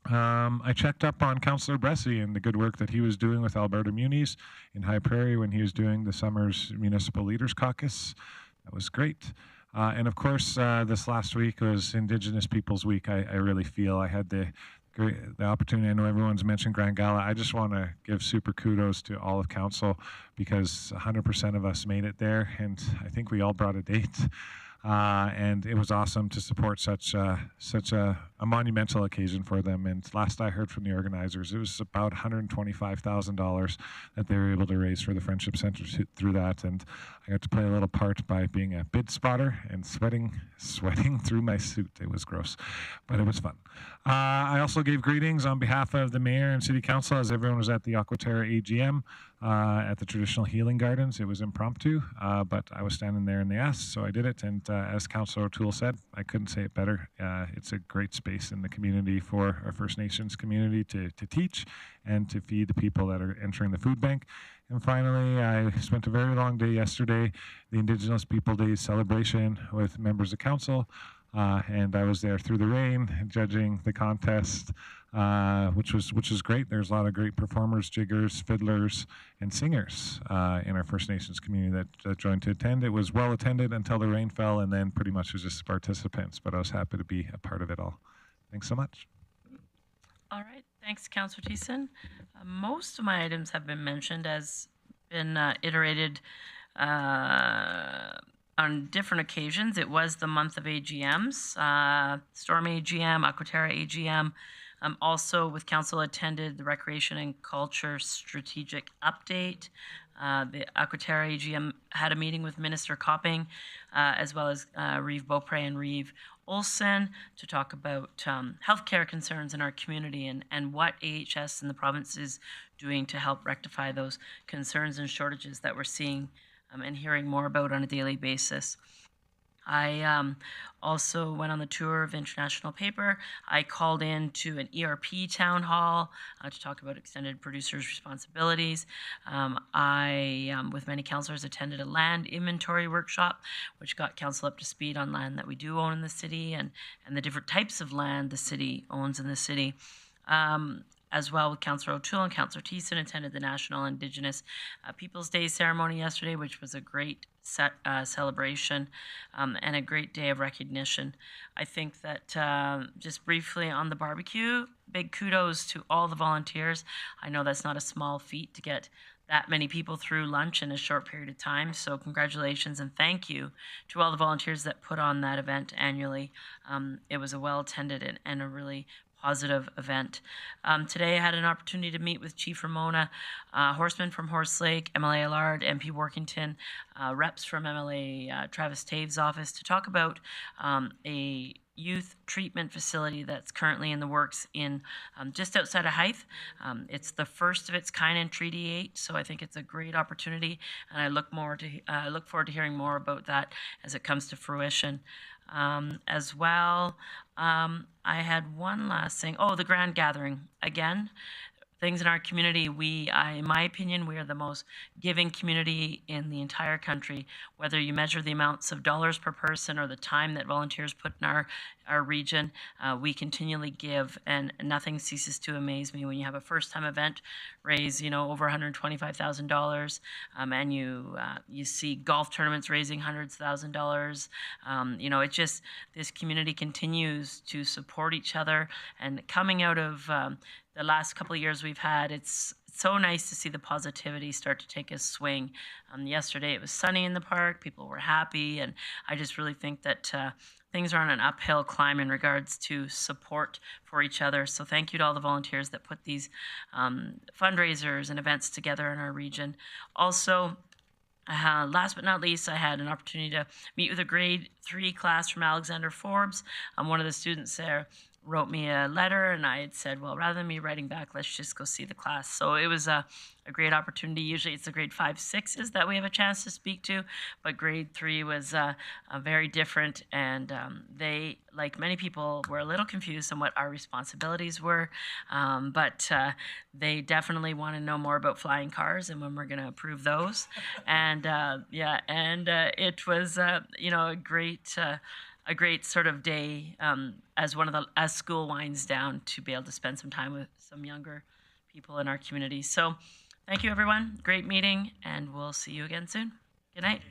I checked up on Councillor Bressy and the good work that he was doing with Alberta Munis in High Prairie when he was doing the summer's Municipal Leaders Caucus. That was great. And of course, this last week was Indigenous Peoples Week. I really feel I had the opportunity. I know everyone's mentioned Grand Gala. I just want to give super kudos to all of council, because 100% of us made it there, and I think we all brought a date. And it was awesome to support such a monumental occasion for them. And last I heard from the organizers, it was about $125,000 that they were able to raise for the Friendship Center through that. And I got to play a little part by being a bid spotter and sweating through my suit. It was gross, but it was fun. I also gave greetings on behalf of the mayor and city council as everyone was at the Aquaterra AGM at the traditional healing gardens. It was impromptu, but I was standing there and they asked, so I did it. And as Councillor O'Toole said, I couldn't say it better. It's a great space. space in the community for our First Nations community to teach and to feed the people that are entering the food bank. And finally, I spent a very long day yesterday, the Indigenous People Day celebration with members of council, and I was there through the rain, judging the contest, which was great. There's a lot of great performers, jiggers, fiddlers, and singers in our First Nations community that joined to attend. It was well attended until the rain fell, and then pretty much was just participants, but I was happy to be a part of it all. Thanks so much. All right, thanks, Councillor Thiessen. Most of my items have been mentioned, as been iterated on different occasions. It was the month of AGMs, Storm AGM, Aquaterra AGM. Also, with council attended the Recreation and Culture Strategic Update. The Aquaterra AGM had a meeting with Minister Copping, as well as Reeve Beaupre and Reeve Olson, to talk about healthcare concerns in our community and what AHS in the province is doing to help rectify those concerns and shortages that we're seeing and hearing more about on a daily basis. I also went on the tour of International Paper. I called in to an ERP town hall to talk about extended producers' responsibilities. I, with many councillors, attended a land inventory workshop, which got council up to speed on land that we do own in the city and the different types of land the city owns in the city. As well, with Councillor O'Toole and Councillor Thiessen attended the National Indigenous Peoples Day ceremony yesterday, which was a great celebration and a great day of recognition. I think that just briefly on the barbecue, big kudos to all the volunteers. I know that's not a small feat to get that many people through lunch in a short period of time. So congratulations and thank you to all the volunteers that put on that event annually. It was a well-attended and a really positive event. Today I had an opportunity to meet with Chief Ramona Horseman from Horse Lake, MLA Allard, MP Workington, reps from MLA Travis Tave's office to talk about a youth treatment facility that's currently in the works in just outside of Hythe. It's the first of its kind in Treaty 8, so I think it's a great opportunity, and I look forward to hearing more about that as it comes to fruition. As well, I had one last thing. Oh, the Grand Gathering. Again, things in our community, in my opinion, we are the most giving community in the entire country. Whether you measure the amounts of dollars per person or the time that volunteers put in our region, we continually give, and nothing ceases to amaze me when you have a first-time event raise, over $125,000, and you see golf tournaments raising hundreds of thousands of dollars. It just, this community continues to support each other, and coming out of the last couple of years we've had, it's so nice to see the positivity start to take a swing. Yesterday it was sunny in the park, people were happy, and I just really think that things are on an uphill climb in regards to support for each other. So thank you to all the volunteers that put these fundraisers and events together in our region. Also, last but not least, I had an opportunity to meet with a grade 3 class from Alexander Forbes. One of the students there wrote me a letter, and I had said, well, rather than me writing back, let's just go see the class. So it was a great opportunity. Usually it's the grade 5, 6s that we have a chance to speak to, but grade 3 was very different, and they, like many people, were a little confused on what our responsibilities were, but they definitely want to know more about flying cars and when we're going to approve those. And it was a great sort of day as school winds down, to be able to spend some time with some younger people in our community. So thank you, everyone. Great meeting, and we'll see you again soon. Good night.